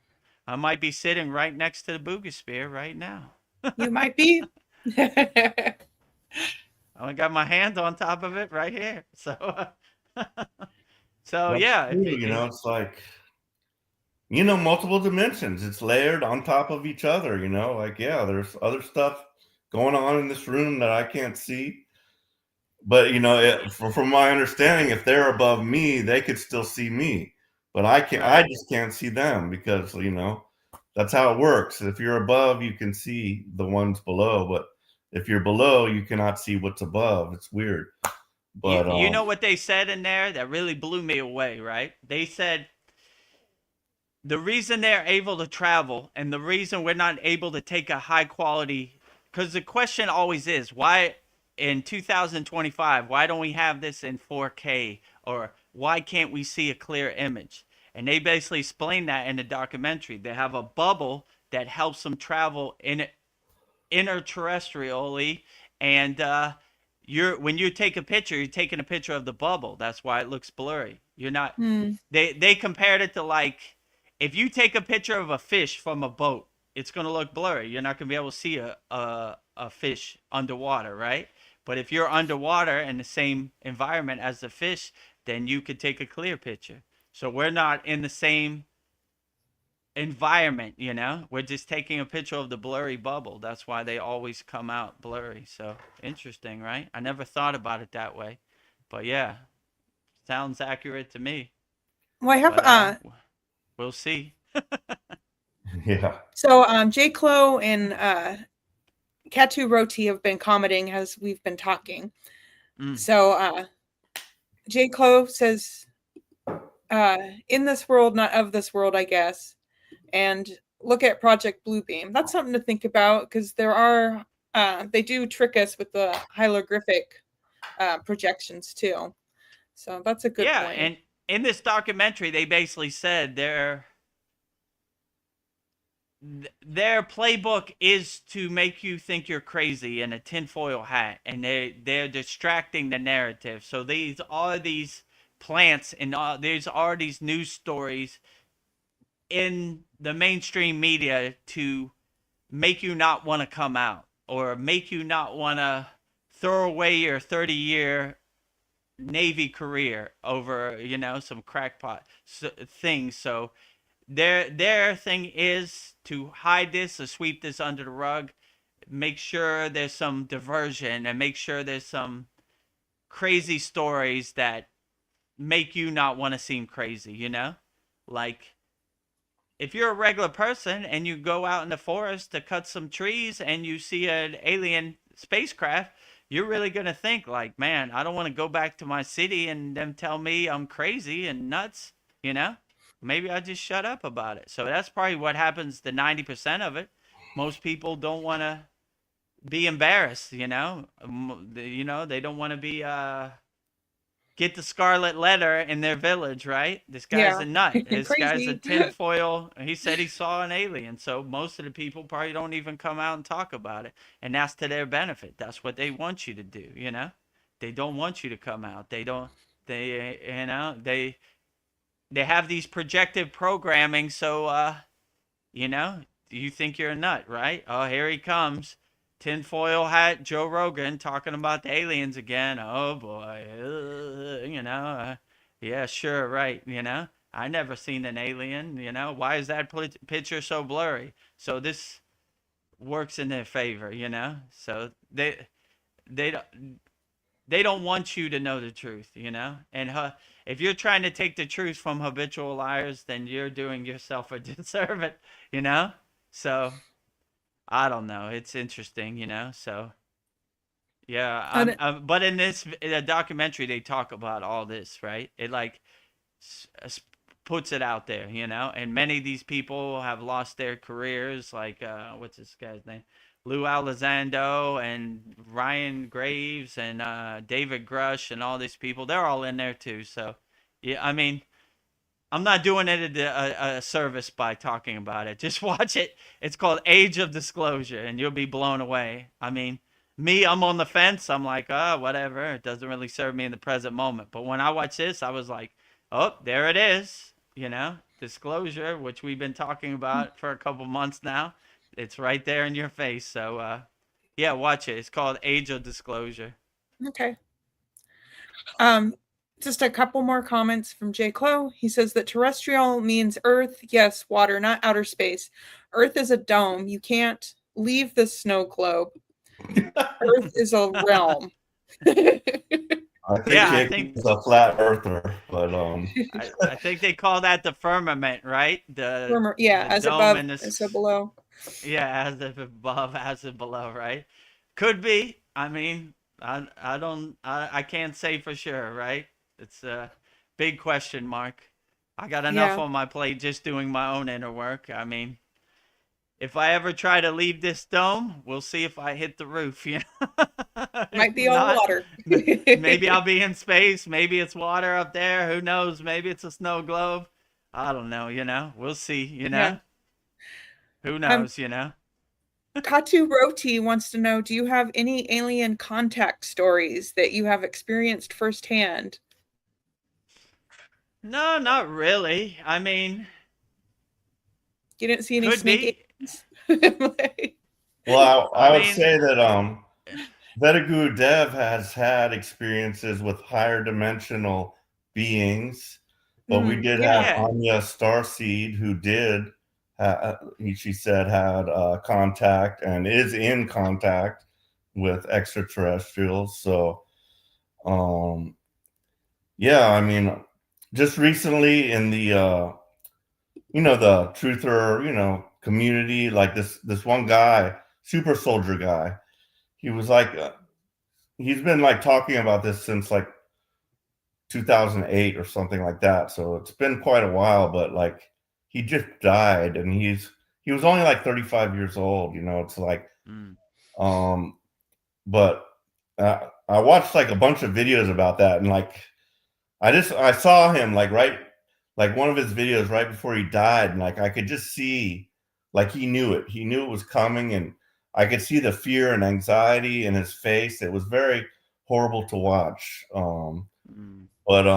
I might be sitting right next to the Boogosphere right now.
You might be.
I got my hand on top of it right here. So, so
That's
yeah,
true. It's like, multiple dimensions. It's layered on top of each other, like, yeah, there's other stuff going on in this room that I can't see. But, from my understanding, if they're above me, they could still see me. But I can't, I
right.
just can't see them because, that's how it works. If you're above, you can see the ones below. But if you're below, you cannot see what's above. It's weird.
You,
But,
you know what they said in there that really blew me away, right? They said the reason they're able to travel and the reason we're not able to take a high quality, because the question always is why in 2025 why don't we have this in 4K, or why can't we see a clear image? And they basically explain that in the documentary. They have a bubble that helps them travel in interterrestrially, and you're when you take a picture, you're taking a picture of the bubble. That's why it looks blurry. You're not.
Hmm.
They compared it to, like, if you take a picture of a fish from a boat, it's gonna look blurry. You're not gonna be able to see a fish underwater, right? But if you're underwater in the same environment as the fish, then you could take a clear picture. So we're not in the same environment, we're just taking a picture of the blurry bubble. That's why they always come out blurry. So interesting, right? I never thought about it that way, but yeah, sounds accurate to me.
Well, I have
But we'll see.
yeah.
so J. Clo and Katu Roti have been commenting as we've been talking.
Mm.
So J. Clo says, in this world, not of this world, I guess. And look at Project Bluebeam. That's something to think about because they do trick us with the hieroglyphic projections too. So that's a good
Yeah,
point.
and in this documentary, they basically said their playbook is to make you think you're crazy in a tinfoil hat, and they're distracting the narrative. So these are these plants, and there's are these news stories in the mainstream media to make you not want to come out, or make you not want to throw away your 30-year Navy career over, some crackpot things. So their thing is to hide this or sweep this under the rug, make sure there's some diversion, and make sure there's some crazy stories that make you not want to seem crazy, like if you're a regular person and you go out in the forest to cut some trees and you see an alien spacecraft, you're really going to think like, man, I don't want to go back to my city and them tell me I'm crazy and nuts, you know? Maybe I just shut up about it. So that's probably what happens to 90% of it. Most people don't want to be embarrassed, they don't want to be get the scarlet letter in their village, right? This guy's
Yeah.
a nut. This guy's a
Crazy.
tinfoil. He said he saw an alien. So most of the people probably don't even come out and talk about it. And that's to their benefit. That's what they want you to do, They don't want you to come out. They have these projective programming. So, you think you're a nut, right? Oh, here he comes. Tinfoil hat Joe Rogan talking about the aliens again. Oh boy, yeah, sure, right. I never seen an alien. Why is that picture so blurry? So this works in their favor. So they they don't want you to know the truth. And if you're trying to take the truth from habitual liars, then you're doing yourself a disservice. So I don't know. It's interesting, So yeah,
And
but in this documentary, they talk about all this, right? It like puts it out there, and many of these people have lost their careers, like what's this guy's name, Lou Elizondo and Ryan Graves and David Grush and all these people. They're all in there too. So yeah, I mean, I'm not doing it a service by talking about it. Just watch it. It's called Age of Disclosure, and you'll be blown away. I mean, me, I'm on the fence. I'm like, oh, whatever. It doesn't really serve me in the present moment. But when I watch this, I was like, oh, there it is. Disclosure, which we've been talking about for a couple months now. It's right there in your face. So, yeah, watch it. It's called Age of Disclosure.
Okay. Just a couple more comments from Jay Clow. He says that terrestrial means Earth, yes, water, not outer space. Earth is a dome. You can't leave the snow globe. Earth is a realm.
I think it's a flat earther, but
I think they call that the firmament, right?
As above, as below.
Yeah, as if above, as if below, right? Could be. I mean, I can't say for sure, right? It's a big question mark. I got enough on my plate just doing my own inner work. I mean, if I ever try to leave this dome, we'll see if I hit the roof.
Might be all water.
Maybe I'll be in space. Maybe it's water up there. Who knows? Maybe it's a snow globe. I don't know. We'll see.
Yeah.
Who knows?
Katu Roti wants to know: do you have any alien contact stories that you have experienced firsthand?
No, not really. I mean,
you didn't see any snake
aliens? Well, I would say that Vedagurudev has had experiences with higher dimensional beings, but we did have Anya Starseed, who did, she said, had contact and is in contact with extraterrestrials. So, yeah, I mean, just recently in the, the truther, community, like this one guy, super soldier guy, he was like, he's been like talking about this since like 2008 or something like that. So it's been quite a while, but like he just died, and he was only like 35 years old. It's like, but I watched like a bunch of videos about that, and like I saw him like one of his videos right before he died, and like I could just see, like he knew it was coming, and I could see the fear and anxiety in his face. It was very horrible to watch. But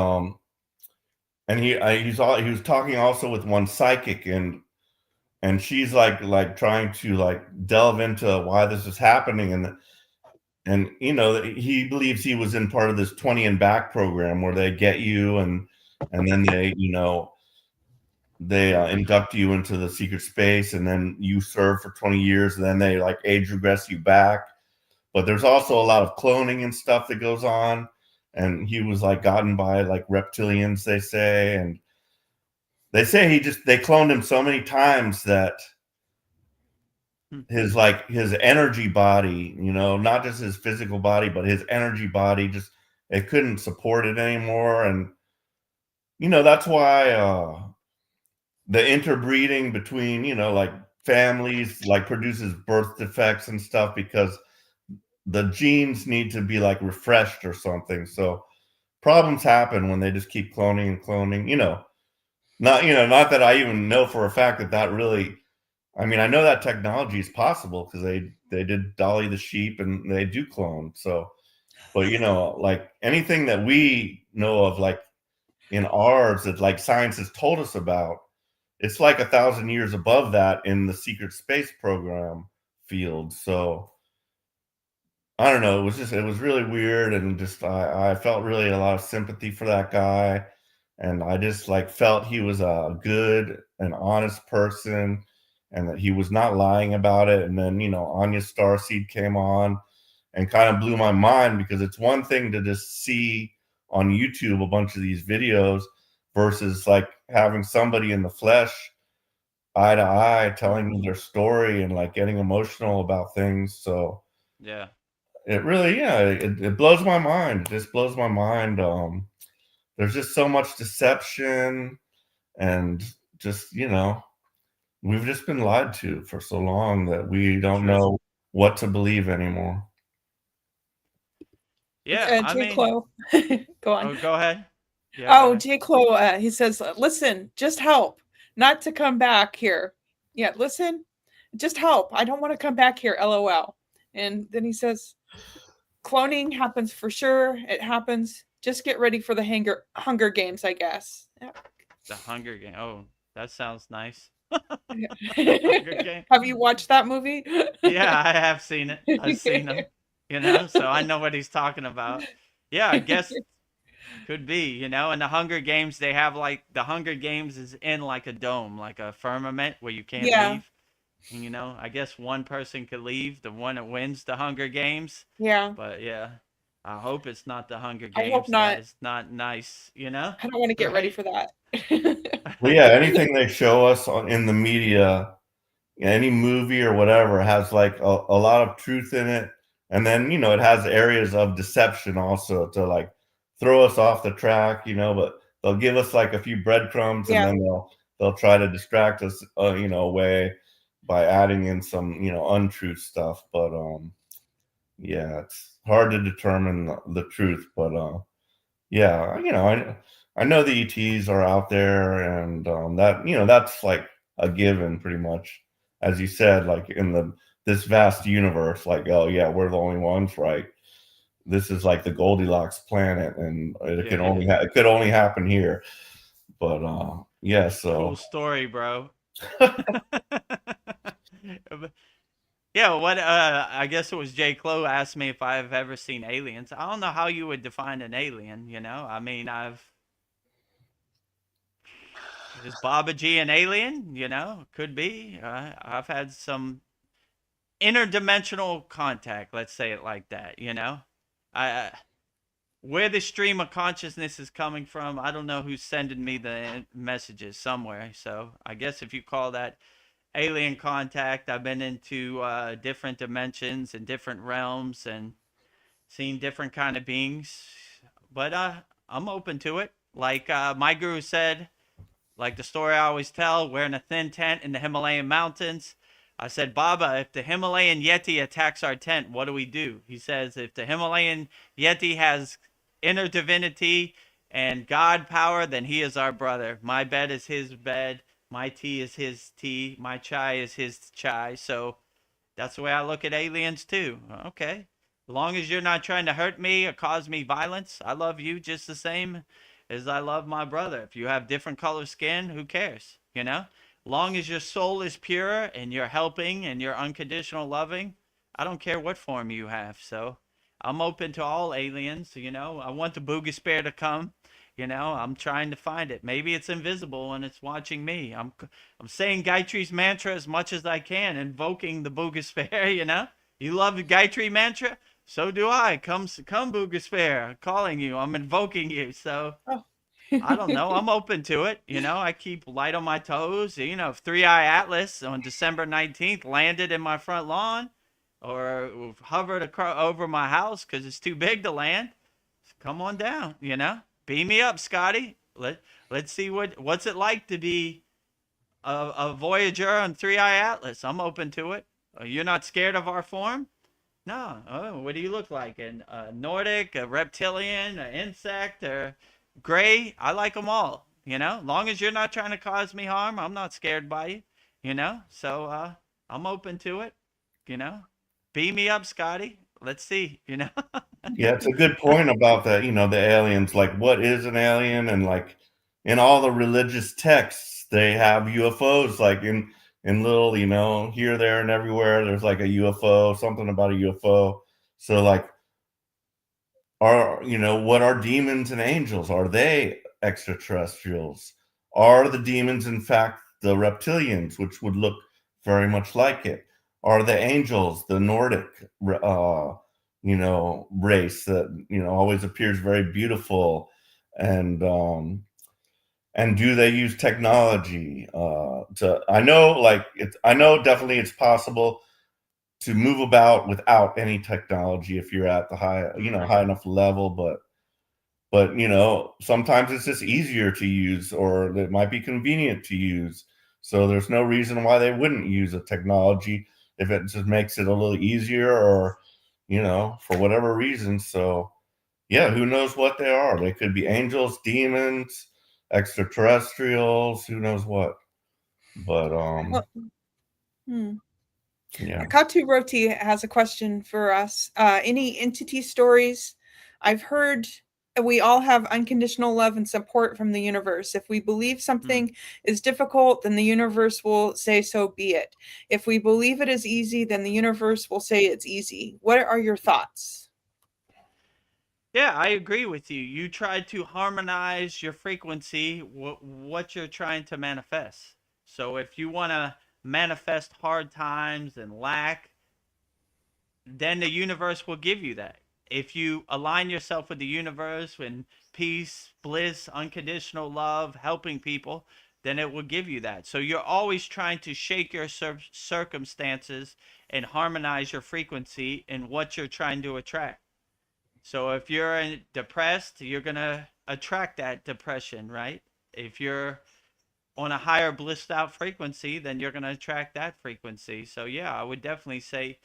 and he was talking also with one psychic, and she's like trying to like delve into why this is happening, and he believes he was in part of this 20 and back program where they get you and then they induct you into the secret space, and then you serve for 20 years, and then they like age regress you back. But there's also a lot of cloning and stuff that goes on, and he was like gotten by like reptilians, they say, and they say they cloned him so many times that his energy body, not just his physical body, but his energy body, just it couldn't support it anymore. And that's why the interbreeding between like families like produces birth defects and stuff, because the genes need to be like refreshed or something. So problems happen when they just keep cloning and cloning. Not that I even know for a fact that really, I mean, I know that technology is possible because they did Dolly the sheep and they do clone. So, but like anything that we know of, like in ours, that like science has told us about, it's like 1,000 years above that in the secret space program field. So I don't know. It was really weird, and just I felt really a lot of sympathy for that guy, and I just like felt he was a good and honest person, and that he was not lying about it. And then Anya Starseed came on and kind of blew my mind, because it's one thing to just see on YouTube a bunch of these videos versus like having somebody in the flesh, eye to eye, telling me their story and like getting emotional about things. So
yeah.
It really, it blows my mind. It just blows my mind. There's just so much deception, and just, we've just been lied to for so long that we don't
True.
know what to believe anymore.
Yeah, I
J.
mean,
Clo. Go on.
oh, go ahead. Yeah, go
Oh,
ahead.
J. Clo, he says, listen, just help, not to come back here. Yeah, listen, just help. I don't want to come back here, LOL. And then he says, cloning happens for sure. It happens. Just get ready for the Hunger Games, I guess. Yeah.
The Hunger Game. Oh, that sounds nice.
Yeah.
Hunger Game.
Have you watched that movie?
Yeah, I have seen it. I've seen them, so I know what he's talking about. Yeah, I guess could be, and the Hunger Games, they have like the Hunger Games is in like a dome, like a firmament where you can't
Yeah.
leave. And, I guess one person could leave, the one that wins the Hunger Games.
Yeah.
But yeah, I hope it's not the Hunger
I hope
Games.
not.
That is not nice,
I don't want to get ready for that.
Well, yeah, anything they show us in the media, any movie or whatever, has like a lot of truth in it, and then it has areas of deception also to like throw us off the track, but they'll give us like a few breadcrumbs, and
Yeah.
then they'll try to distract us, away by adding in some untruth stuff. But yeah, it's hard to determine the truth, but yeah, I know the ETs are out there, and that that's like a given, pretty much, as you said, like in this vast universe. Like, oh yeah, we're the only ones, right? This is like the Goldilocks planet, and it could only it could only happen here. But yeah, so
Cool story, bro. Yeah, what I guess it was Jay Clo asked me if I've ever seen aliens. I don't know how you would define an alien, I mean, is Baba G an alien? Could be. I've had some interdimensional contact, let's say it like that, I where the stream of consciousness is coming from, I don't know who's sending me the messages somewhere. So I guess if you call that alien contact, I've been into different dimensions and different realms and seen different kind of beings. But I'm open to it. Like my guru said, like the story I always tell, wearing a thin tent in the Himalayan mountains. I said, Baba, if the Himalayan Yeti attacks our tent, what do we do? He says, if the Himalayan Yeti has inner divinity and God power, then he is our brother. My bed is his bed. My tea is his tea. My chai is his chai. So that's the way I look at aliens too. Okay. As long as you're not trying to hurt me or cause me violence, I love you just the same as I love my brother. If you have different color skin, who cares? Long as your soul is pure and you're helping and you're unconditional loving, I don't care what form you have. So I'm open to all aliens. I want the Boogus Bear to come. I'm trying to find it. Maybe it's invisible and it's watching me. I'm saying Gayatri's mantra as much as I can, invoking the Boogus Bear. You love the Gayatri mantra, so do I. Come, Boogus Bear. I'm calling you. I'm invoking you. So.
Oh.
I don't know. I'm open to it. I keep light on my toes. If Three Eye Atlas on December 19th landed in my front lawn or hovered over my house because it's too big to land, come on down, Beam me up, Scotty. Let's see what's it like to be a Voyager on Three Eye Atlas. I'm open to it. You're not scared of our form? No. Oh, what do you look like? A Nordic, a reptilian, an insect, or gray? I like them all. Long as you're not trying to cause me harm, I'm not scared by you. So I'm open to it. Beam me up, Scotty. Let's see.
yeah, it's a good point about that. The aliens. Like, what is an alien? And like in all the religious texts, they have UFOs. Like in little, here, there, and everywhere. There's like a UFO, something about a UFO. So like, what are demons and angels? Are they extraterrestrials? Are the demons in fact the reptilians, which would look very much like it? Are the angels the Nordic race that always appears very beautiful, and do they use technology I know definitely it's possible to move about without any technology if you're at the high enough level, but but sometimes it's just easier to use, or it might be convenient to use. So there's no reason why they wouldn't use a technology if it just makes it a little easier, or for whatever reason. So yeah, who knows what they are? They could be angels, demons, extraterrestrials, who knows what. But
Well, hmm.
yeah.
Katu Roti has a question for us. Any entity stories? I've heard we all have unconditional love and support from the universe. If we believe something is difficult, then the universe will say, so be it. If we believe it is easy, then the universe will say it's easy. What are your thoughts?
Yeah, I agree with you. You try to harmonize your frequency, what you're trying to manifest. So if you want to manifest hard times and lack, then the universe will give you that. If you align yourself with the universe and peace, bliss, unconditional love, helping people, then it will give you that. So you're always trying to shake your circumstances and harmonize your frequency in what you're trying to attract. So if you're depressed, you're going to attract that depression, right? If you're on a higher blissed out frequency, then you're going to attract that frequency. So yeah, I would definitely say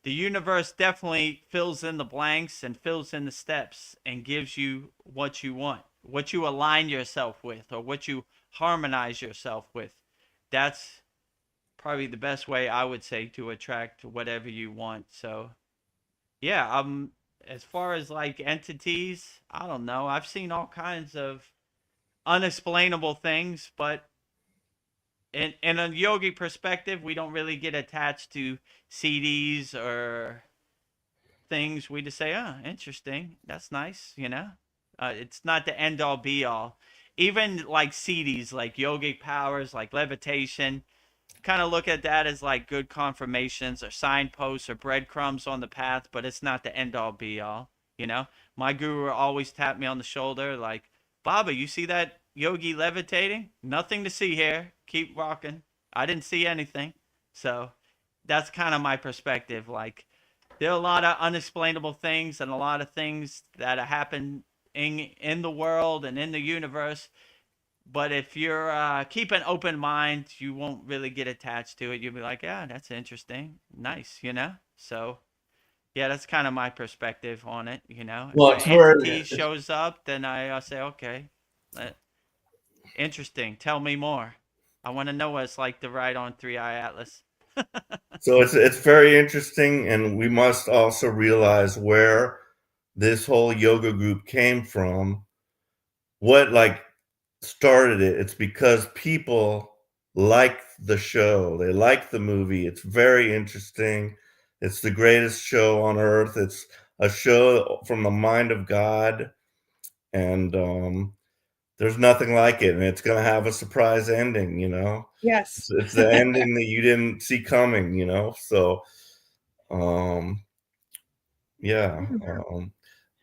the universe definitely fills in the blanks and fills in the steps and gives you what you want, what you align yourself with, or what you harmonize yourself with. That's probably the best way I would say to attract whatever you want. So yeah, as far as like entities, I don't know. I've seen all kinds of unexplainable things, but in a yogi perspective, we don't really get attached to CDs or things. We just say, "Oh, interesting. That's nice." It's not the end all be all. Even like CDs, like yogic powers, like levitation, kind of look at that as like good confirmations or signposts or breadcrumbs on the path, but it's not the end all be all. My guru always tapped me on the shoulder, like, Baba, you see that yogi levitating? Nothing to see here. Keep rocking. I didn't see anything. So that's kind of my perspective. Like, there are a lot of unexplainable things and a lot of things that happen in the world and in the universe, but if you're keep an open mind, you won't really get attached to it. You'll be like, yeah, that's interesting, nice. So yeah, that's kind of my perspective on it. If
Well,
an entity shows up, then I say, okay, uh, interesting. Tell me more. I want to know what it's like to ride on Three Eye Atlas.
so it's very interesting, and we must also realize where this whole yoga group came from. What started it? It's because people like the show. They like the movie. It's very interesting. It's the greatest show on earth. It's a show from the mind of God, and there's nothing like it. And it's going to have a surprise ending.
Yes.
It's the ending that you didn't see coming. So um, yeah.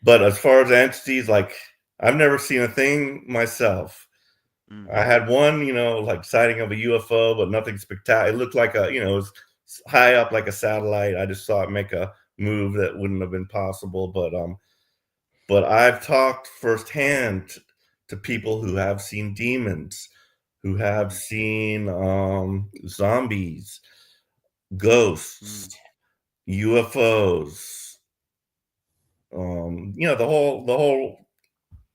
But as far as entities, I've never seen a thing myself. I had one, sighting of a UFO, but nothing spectacular. It looked like it was high up like a satellite. I just saw it make a move that wouldn't have been possible. But I've talked firsthand to people who have seen demons, who have seen zombies, ghosts, UFOs, the whole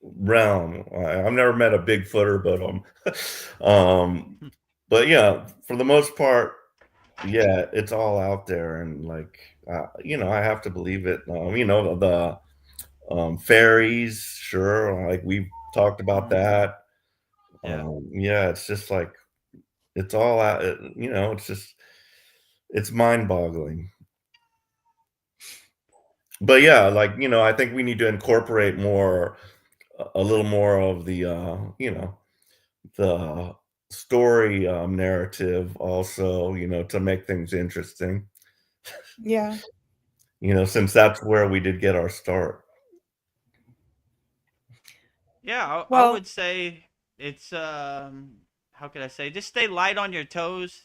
realm. I've never met a Bigfooter, but yeah, for the most part, yeah, it's all out there, and I have to believe it. The fairies, sure, we've talked about that.
Yeah.
Yeah, it's just it's all out. It's mind-boggling. But yeah, I think we need to incorporate a little more of the story narrative also, to make things interesting,
Yeah.
since that's where we did get our start.
Yeah, I
Well,
would say it's how could I say? Just stay light on your toes.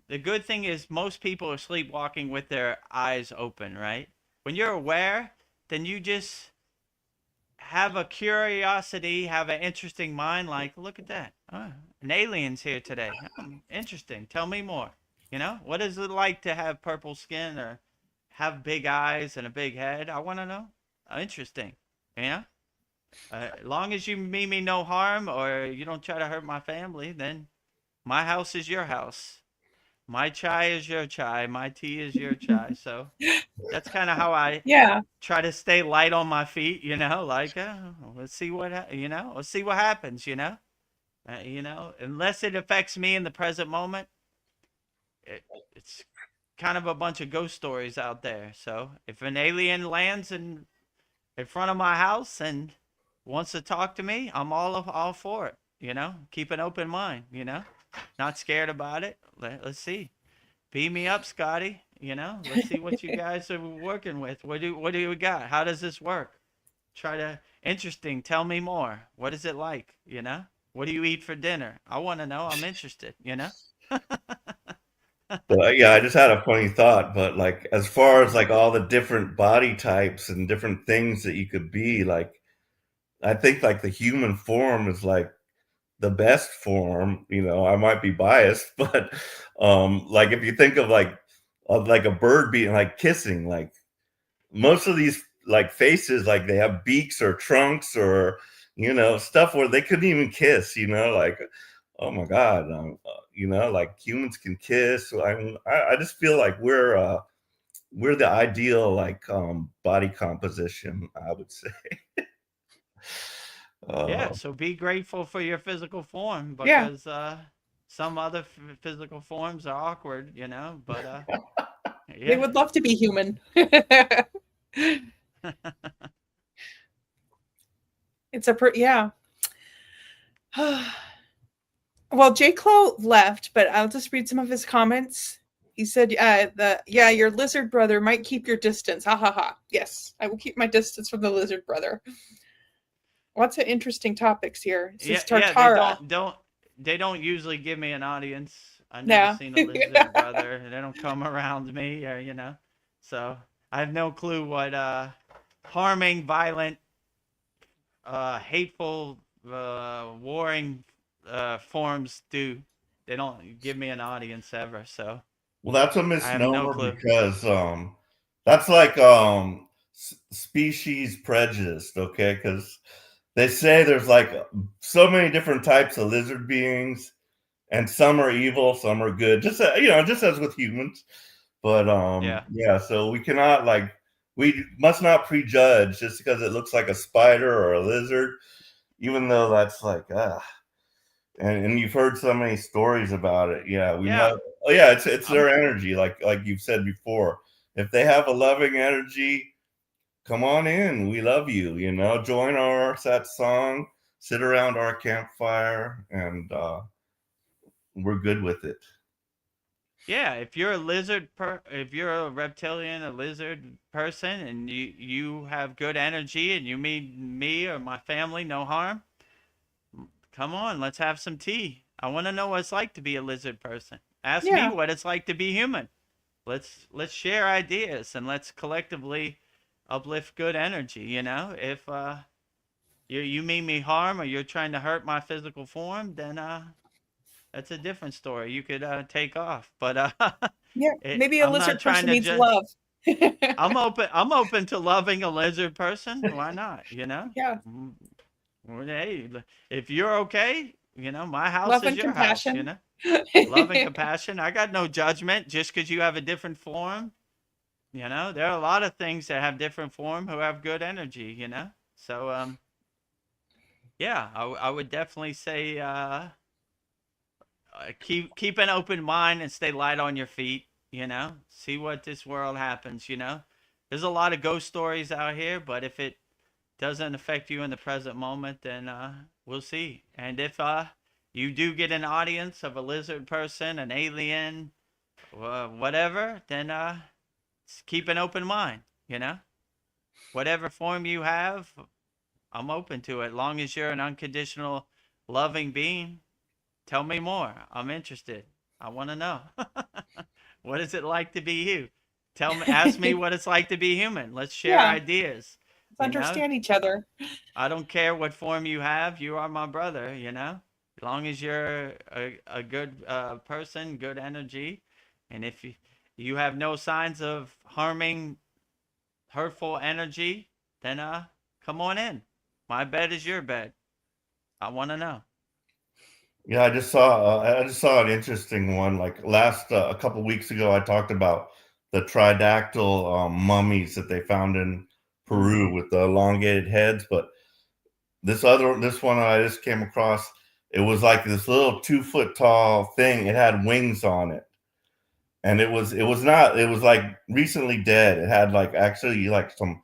The good thing is most people are sleepwalking with their eyes open, right? When you're aware, then you just have a curiosity, have an interesting mind. Like, look at that. An alien's here today. Interesting. Tell me more. What is it like to have purple skin or have big eyes and a big head? I want to know. Interesting. As long as you mean me no harm or you don't try to hurt my family, then my house is your house. My chai is your chai. My tea is your chai. So that's kind of how I
Yeah.
try to stay light on my feet, like, let's see let's see what happens, unless it affects me in the present moment. It's kind of a bunch of ghost stories out there. So if an alien lands in front of my house and wants to talk to me, I'm all for it. Keep an open mind. Not scared about it. Let's see. Beam me up, Scotty. Let's see what you guys are working with. What do we got? How does this work? Interesting. Tell me more. What is it like? What do you eat for dinner? I want to know. I'm interested.
But yeah, I just had a funny thought, but like as far as like all the different body types and different things that you could be, like I think like the human form is like the best form. I might be biased, but like if you think of like a bird being like kissing, like most of these like faces, like they have beaks or trunks or stuff where they couldn't even kiss, like oh my god, like humans can kiss. I just feel like we're the ideal like body composition, I would say.
Yeah. So be grateful for your physical form
Yeah.
because some other physical forms are awkward, but
They
yeah.
would love to be human. It's yeah. Well, J. Clo left, but I'll just read some of his comments. He said, your lizard brother might keep your distance. Ha ha ha. Yes, I will keep my distance from the lizard brother. Lots of interesting topics here. This is Tartara.
They don't usually give me an audience. I've
No.
never seen a lizard brother. They don't come around me, or so I have no clue what harming, violent, hateful, warring forms do. They don't give me an audience ever. So
Well, that's a
I have no
misnomer
clue.
because that's like species prejudice, okay? Because they say there's like so many different types of lizard beings, and some are evil, some are good. Just just as with humans. But yeah, so we must not prejudge just because it looks like a spider or a lizard, even though that's like and you've heard so many stories about it. Yeah, oh yeah, it's their energy, like you've said before. If they have a loving energy, come on in. We love you. Join our Satsang, sit around our campfire, and we're good with it.
Yeah, if you're if you're a reptilian, a lizard person, and you have good energy, and you mean me or my family no harm, come on, let's have some tea. I want to know what it's like to be a lizard person. Ask me what it's like to be human. Let's share ideas and let's collectively uplift good energy. If you mean me harm or you're trying to hurt my physical form, then that's a different story. You could take off, but
maybe a lizard person needs love.
I'm open to loving a lizard person. Why not?
Yeah.
Hey, if you're okay, my house
Love
is
and
your
compassion.
house. Love and compassion. I got no judgment just because you have a different form. There are a lot of things that have different form who have good energy. So yeah, I would definitely say keep an open mind and stay light on your feet. See what this world happens. There's a lot of ghost stories out here, but if it doesn't affect you in the present moment, then we'll see. And if you do get an audience of a lizard person, an alien, whatever, then keep an open mind. Whatever form you have, I'm open to it. Long as you're an unconditional, loving being, tell me more. I'm interested. I want to know. What is it like to be you? Ask me what it's like to be human. Let's share ideas.
Let's understand each other.
I don't care what form you have. You are my brother, as long as you're a good person, good energy. And if you have no signs of harming, hurtful energy, then come on in. My bed is your bed. I want to know.
Yeah, I just saw an interesting one. Like last a couple weeks ago, I talked about the tridactyl mummies that they found in Peru with the elongated heads. But this one I just came across, it was like this little 2 foot tall thing. It had wings on it, and it was not. It was like recently dead. It had like actually like some.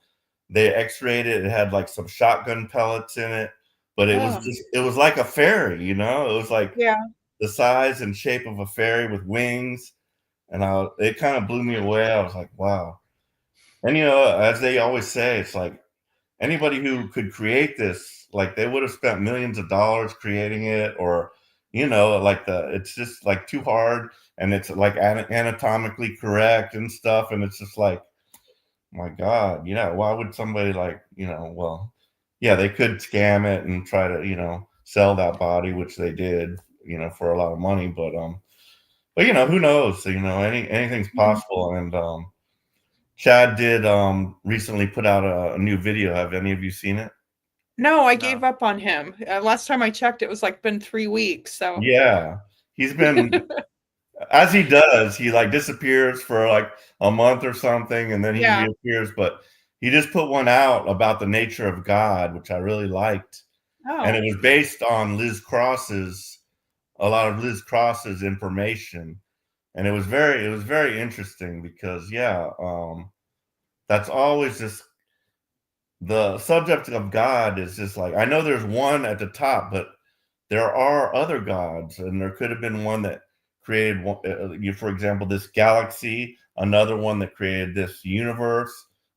They X-rayed it. It had like some shotgun pellets in it, but
Oh,
it was like a fairy. It was like
yeah.
the size and shape of a fairy with wings, and it kind of blew me away. I was like, wow. And as they always say, it's like anybody who could create this, like they would have spent millions of dollars creating it, or like it's just like too hard, and it's like anatomically correct and stuff, and it's just like, my God, why would somebody like, well, yeah, they could scam it and try to, sell that body, which they did, for a lot of money, but who knows? Anything's
Mhm.
possible. And Chad did recently put out a new video. Have any of you seen it?
No, I
No.
gave up on him. Last time I checked, it was like been 3 weeks. So
Yeah, he's been, as he does, he like disappears for like a month or something, and then he
yeah.
reappears. But he just put one out about the nature of God, which I really liked, and it
Oh.
was based on a lot of Liz Cross's information, and it was very interesting because that's always just the subject of God is just like, I know there's one at the top, but there are other gods, and there could have been one that created one, for example, this galaxy, another one that created this universe,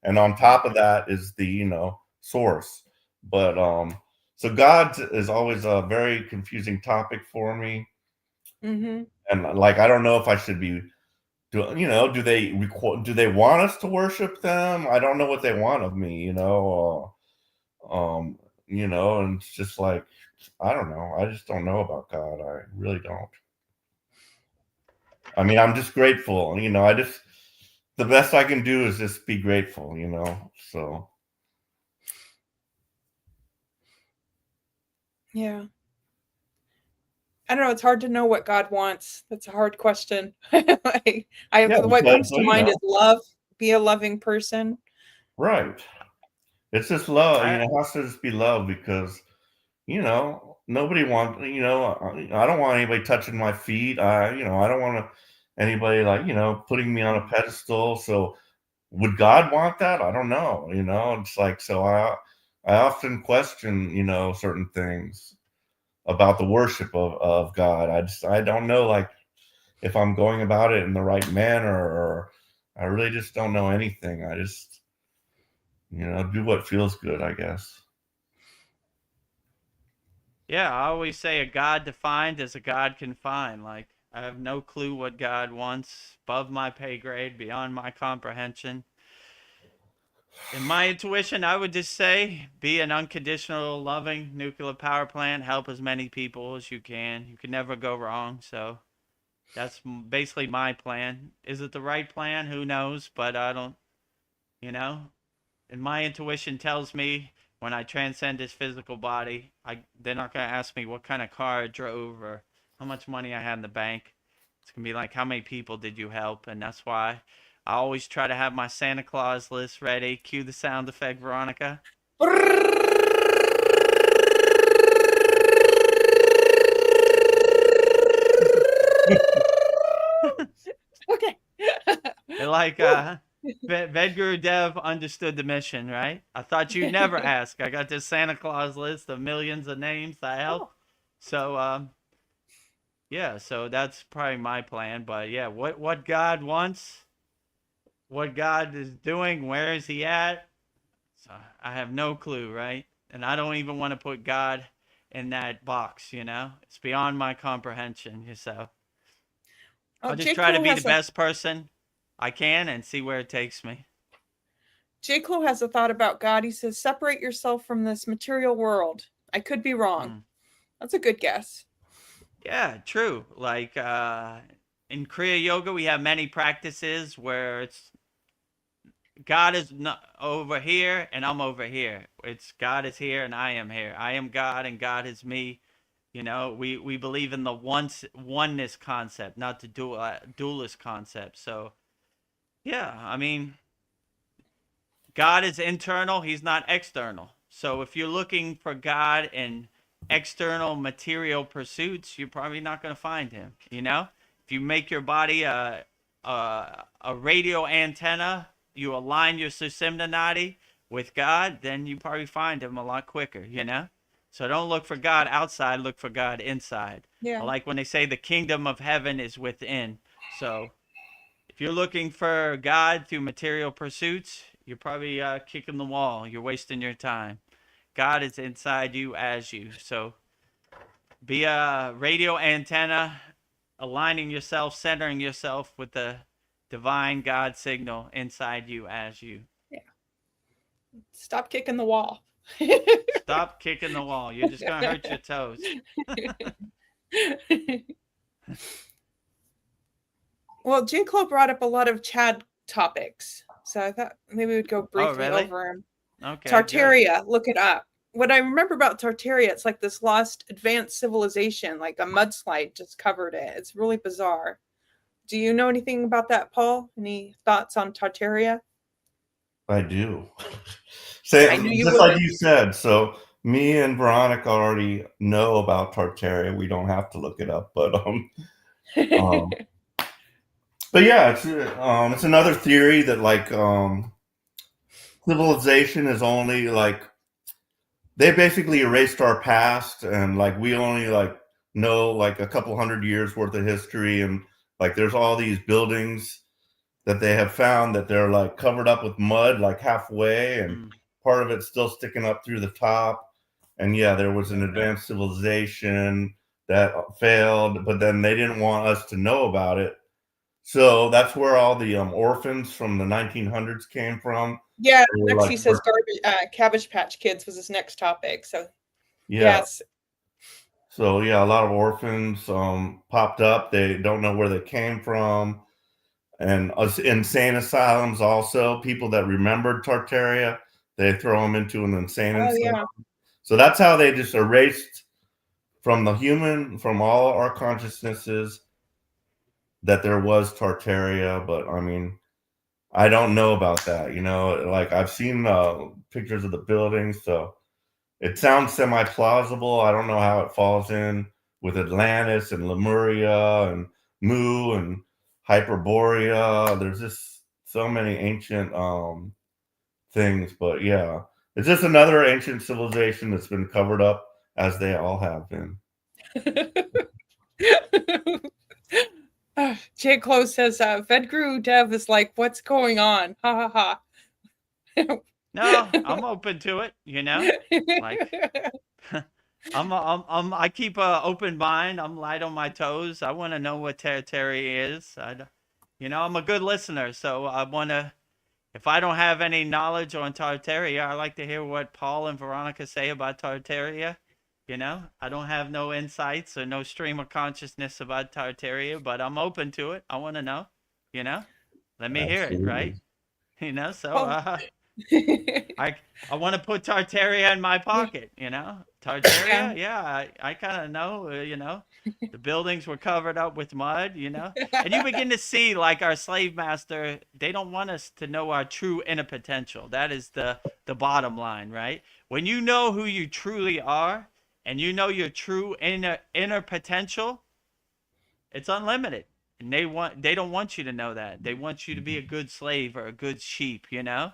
and on top of that is the source. But so God is always a very confusing topic for me,
Mm-hmm.
and like I don't know if I should be do they want us to worship them? I don't know what they want of me, and it's just like, I don't know. I just don't know about God. I really don't. I mean, I'm just grateful. The best I can do is just be grateful, So,
Yeah. I don't know. It's hard to know what God wants. That's a hard question.
yeah,
What
because,
comes to mind is love. Be a loving person.
right. It's just love,
I
it has to just be love because, nobody wants, I don't want anybody touching my feet. I don't want anybody like, putting me on a pedestal. So, would God want that? I don't know. It's like, so I often question, certain things about the worship of God. I don't know, like, if I'm going about it in the right manner, or I really just don't know anything. I just, do what feels good, I guess.
Yeah, I always say a God defined is a God confined. Like, I have no clue what God wants, above my pay grade, beyond my comprehension. In my intuition, I would just say be an unconditional, loving nuclear power plant, help as many people as you can. You can never go wrong. So that's basically my plan. Is it the right plan? Who knows? But I don't, you know, and my intuition tells me when I transcend this physical body, they're not gonna ask me what kind of car I drove or how much money I had in the bank. It's gonna be like how many people did you help, and that's why I always try to have my Santa Claus list ready. Cue the sound effect, Veronica.
Okay.
And like Vedagurudev understood the mission, right? I thought you'd never ask. I got this Santa Claus list of millions of names I help.
Oh.
So yeah, so that's probably my plan. But yeah, what God wants, what God is doing, where is He at? So I have no clue, right? And I don't even want to put God in that box. It's beyond my comprehension. So
Oh,
I'll just
J.
try to
Crew
be the
has a
best person I can and see where it takes me.
J. Clo has a thought about God. He says, separate yourself from this material world. I could be wrong. That's a good guess.
Yeah, true. Like in Kriya Yoga, we have many practices where it's God is not over here and I'm over here. It's God is here and I am here. I am God and God is me. You know, we believe in the oneness concept, not the dualist concept. So, yeah, I mean, God is internal, he's not external. So if you're looking for God in external material pursuits, you're probably not going to find him, you know? If you make your body a radio antenna, you align your Sushumna Nadi with God, then you probably find him a lot quicker, you know? So don't look for God outside, look for God inside.
Yeah.
I like when they say the kingdom of heaven is within. So if you're looking for God through material pursuits, you're probably kicking the wall. You're wasting your time. God is inside you as you. So be a radio antenna, aligning yourself, centering yourself with the divine God signal inside you as you.
Yeah. Stop kicking the wall.
Stop kicking the wall. You're just going to hurt your toes.
Well, J. Clo brought up a lot of Chad topics. So I thought maybe we'd go briefly
really?
over them.
Okay.
Tartaria, look it up. What I remember about Tartaria, it's like this lost advanced civilization, like a mudslide just covered it. It's really bizarre. Do you know anything about that, Paul? Any thoughts on Tartaria?
I do.
I knew you
Just
would.
like you said. So me and Veronica already know about Tartaria. We don't have to look it up, but but yeah, it's another theory that like civilization is only like they basically erased our past, and like we only like know like a couple hundred years worth of history, and like there's all these buildings that they have found that they're like covered up with mud like halfway, and part of it's still sticking up through the top. And yeah, there was an advanced civilization that failed, but then they didn't want us to know about it. So that's where all the orphans from the 1900s came from.
Yeah,
They were
next
like,
he says Cabbage Patch Kids was his next topic. So
yeah.
yes.
So yeah, a lot of orphans popped up. They don't know where they came from. And insane asylums also, people that remembered Tartaria, they throw them into an insane asylum.
Yeah.
So that's how they just erased from the human, from all our consciousnesses, that there was Tartaria. But I mean, I don't know about that. You know, like I've seen pictures of the buildings, so it sounds semi-plausible. I don't know how it falls in with Atlantis and Lemuria and Mu and Hyperborea. There's just so many ancient things, but yeah, it's just another ancient civilization that's been covered up, as they all have been.
J. Clo says Vedagurudev is like, what's going on? Ha ha ha.
No, I'm open to it, you know? Like I keep a open mind. I'm light on my toes. I want to know what territory is. You know, I'm a good listener, so I want to. If I don't have any knowledge on Tartaria, I like to hear what Paul and Veronica say about Tartaria. You know, I don't have no insights or no stream of consciousness about Tartaria, but I'm open to it. I want to know. You know, let me hear it, right? You know, so I want to put Tartaria in my pocket, you know. Tartaria, yeah, I kind of know, you know. The buildings were covered up with mud, you know. And you begin to see, like, our slave master, they don't want us to know our true inner potential. That is the bottom line, right? When you know who you truly are and you know your true inner potential, it's unlimited. And they don't want you to know that. They want you to be a good slave or a good sheep, you know.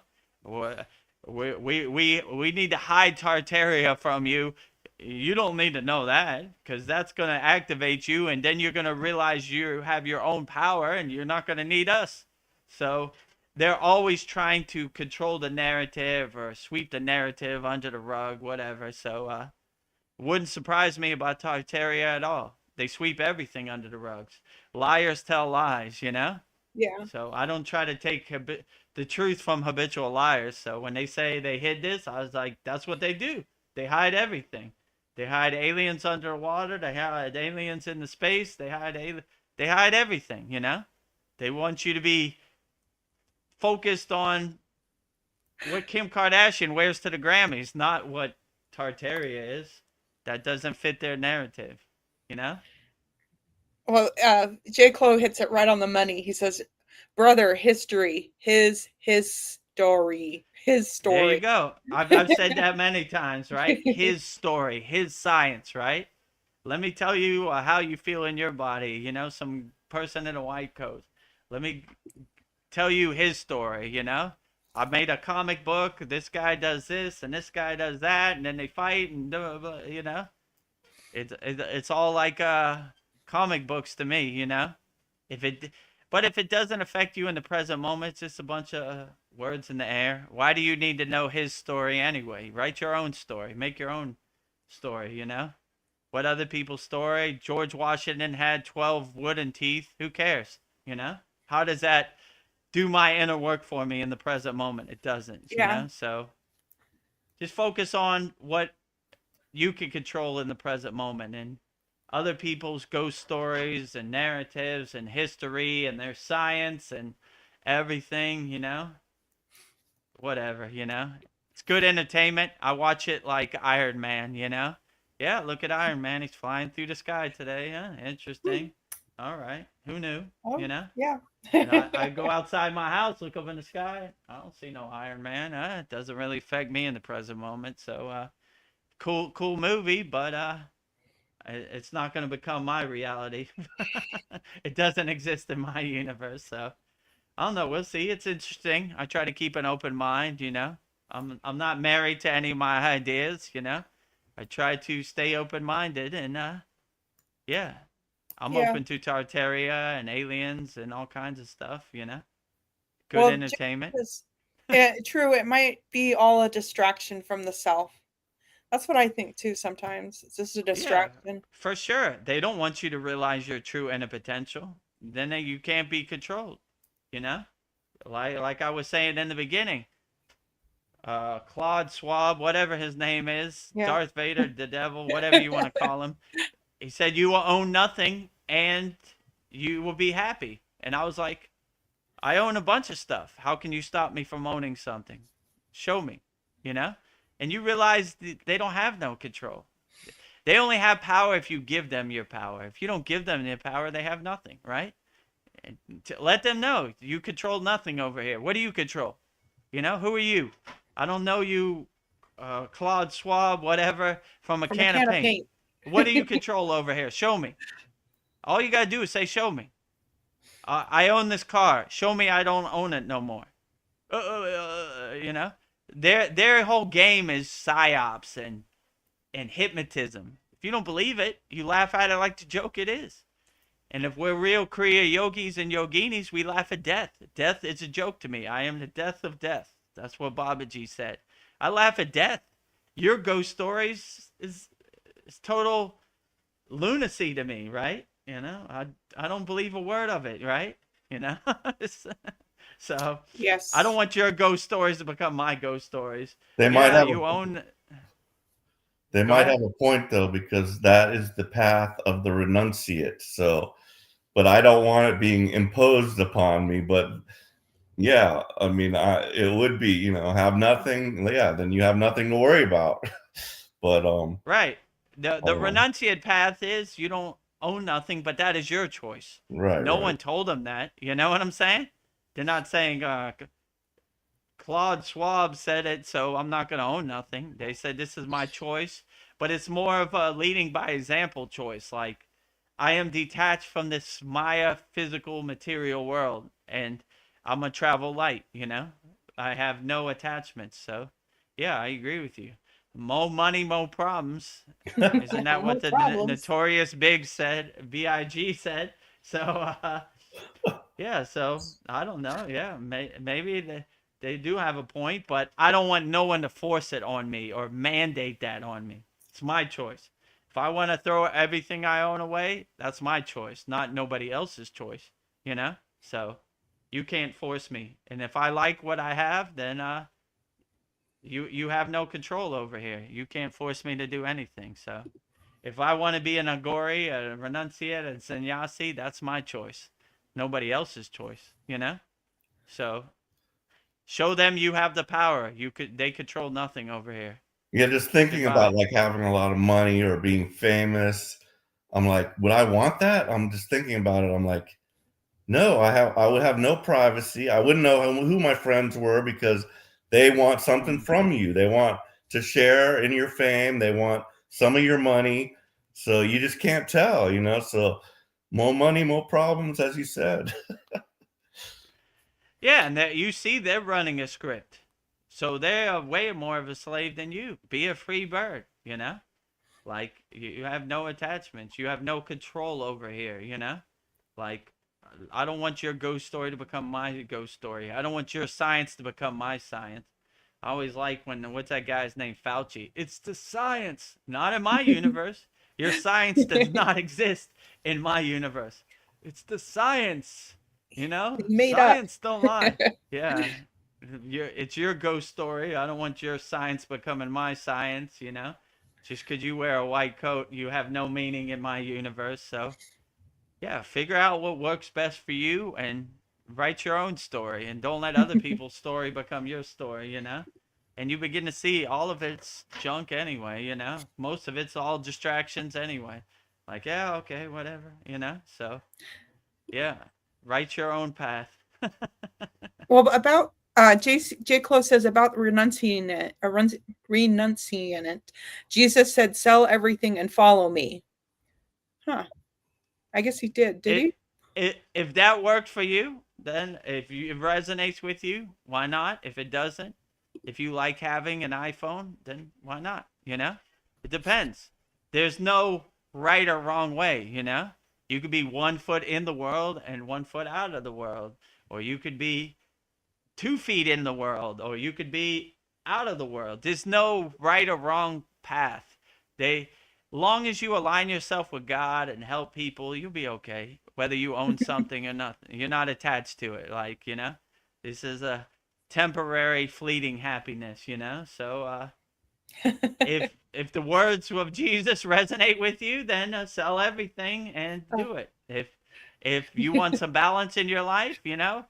We need to hide Tartaria from you. You don't need to know that, because that's going to activate you, and then you're going to realize you have your own power and you're not going to need us. So they're always trying to control the narrative or sweep the narrative under the rug, whatever. So it wouldn't surprise me about Tartaria at all. They sweep everything under the rugs. Liars tell lies, you know?
Yeah.
So I don't try to take the truth from habitual liars. So when they say they hid this, I was like, that's what they do. They hide everything. They hide aliens underwater. They hide aliens in the space. They hide everything. You know, they want you to be focused on what Kim Kardashian wears to the Grammys, not what Tartaria is. That doesn't fit their narrative. You know.
Well, J. Clo hits it right on the money. He says, "Brother, history, his story, his
There you
story."
go. I've said that many times, right? His story, his science, right? Let me tell you how you feel in your body. You know, some person in a white coat. Let me tell you his story. You know, I made a comic book. This guy does this, and this guy does that, and then they fight, and blah, blah, blah, you know, it's all like comic books to me. You know, if it, but if it doesn't affect you in the present moment, it's just a bunch of words in the air. Why do you need to know his story anyway? Write your own story. Make your own story. You know. What other people's story? George Washington had 12 wooden teeth. Who cares? You know? How does that do my inner work for me in the present moment? It doesn't, you
Yeah.
know? So just focus on what you can control in the present moment, and other people's ghost stories and narratives and history and their science and everything, you know? Whatever, you know? It's good entertainment. I watch it like Iron Man, you know? Yeah, look at Iron Man. He's flying through the sky today. Huh? Interesting. All right. Who knew? You
Oh,
know?
yeah.
And I go outside my house, look up in the sky. I don't see no Iron Man. It doesn't really affect me in the present moment. So, cool movie, but it's not going to become my reality. It doesn't exist in my universe. So, I don't know. We'll see. It's interesting. I try to keep an open mind, you know. I'm not married to any of my ideas, you know. I try to stay open minded, and yeah, I'm
Yeah.
open to Tartaria and aliens and all kinds of stuff, you know. Good
Well,
entertainment.
yeah, true. It might be all a distraction from the self. That's what I think too. Sometimes it's just a
Yeah,
distraction.
for sure. They don't want you to realize your true inner potential. Then you can't be controlled, you know. Like I was saying in the beginning, Claude Schwab, whatever his name is,
Yeah.
Darth Vader, the devil, whatever you want to call him. He said, "You will own nothing and you will be happy." And I was like, I own a bunch of stuff. How can you stop me from owning something? Show me, you know? And you realize they don't have no control. They only have power if you give them your power. If you don't give them their power, they have nothing, right? And let them know you control nothing over here. What do you control? You know, who are you? I don't know you, Claude Schwab, whatever, from a
From a
can of
can of
paint.
paint.
What do you control over here? Show me. All you gotta do is say, "Show me." I own this car. Show me I don't own it no more. You know, their whole game is psyops and hypnotism. If you don't believe it, you laugh at it like the joke it is. And if we're real Kriya yogis and yoginis, we laugh at death. Death is a joke to me. I am the death of death. That's what Babaji said. I laugh at death. Your ghost stories is total lunacy to me, right? You know, I don't believe a word of it, right? You know, so I don't
Yes.
want your ghost stories to become my ghost stories.
They might
Yeah,
have
you
a
own.
they
Go
might
ahead.
have a point though, because that is the path of the renunciate. So, but I don't want it being imposed upon me. But yeah, I mean, it would be, have nothing. Yeah, then you have nothing to worry about. But
Right. The
um,
renunciate path is you don't own nothing, but that is your choice.
right,
No
right.
one told them that. You know what I'm saying? They're not saying Claude Schwab said it, so I'm not going to own nothing. They said this is my choice, but it's more of a leading by example choice. Like I am detached from this Maya physical material world, and I'm gonna travel light. You know, I have no attachments. So, yeah, I agree with you. More money, more problems. Isn't that
No
what the
problems.
notorious Big said? Big said. So, yeah, so I don't know. Yeah, maybe they do have a point, but I don't want no one to force it on me or mandate that on me. It's my choice. If I want to throw everything I own away, that's my choice, not nobody else's choice, you know? So, You can't force me. And if I like what I have, then you have no control over here. You can't force me to do anything. So if I want to be an Agori, a renunciate, a sannyasi, that's my choice. Nobody else's choice, you know? So show them you have the power. They control nothing over here.
Yeah, just thinking
Goodbye.
about like having a lot of money or being famous. I'm like, would I want that? I'm just thinking about it. I'm like, no, I would have no privacy. I wouldn't know who my friends were because they want something from you. They want to share in your fame. They want some of your money. So you just can't tell, you know? So more money, more problems, as you said.
Yeah, and you see they're running a script. So they're way more of a slave than you. Be a free bird, you know? Like, you have no attachments. You have no control over here, you know? Like, I don't want your ghost story to become my ghost story. I don't want your science to become my science. I always like what's that guy's name? Fauci. It's the science, not in my universe. Your science does not exist in my universe. It's the science, you know?
Made up.
Science don't lie. Yeah. It's your ghost story. I don't want your science becoming my science, you know? Just because you wear a white coat, you have no meaning in my universe. So, yeah, figure out what works best for you and write your own story. And don't let other people's story become your story, you know? And you begin to see all of it's junk anyway, you know? Most of it's all distractions anyway. Like, yeah, okay, whatever, you know? So, yeah, write your own path.
Well, about J. Clo says about renunciating it, renunciating it. Jesus said, "Sell everything and follow me." Huh? I guess he did. Did he?
If that worked for you, then if it resonates with you, why not? If it doesn't, if you like having an iPhone, then why not? You know, it depends. There's no right or wrong way. You know, you could be 1 foot in the world and 1 foot out of the world, or you could be 2 feet in the world, or you could be out of the world. There's no right or wrong path. Long as you align yourself with God and help people, you'll be okay. Whether you own something or nothing, you're not attached to it. Like, you know, this is a temporary, fleeting happiness. You know, so if the words of Jesus resonate with you, then sell everything and do it. If you want some balance in your life, you know,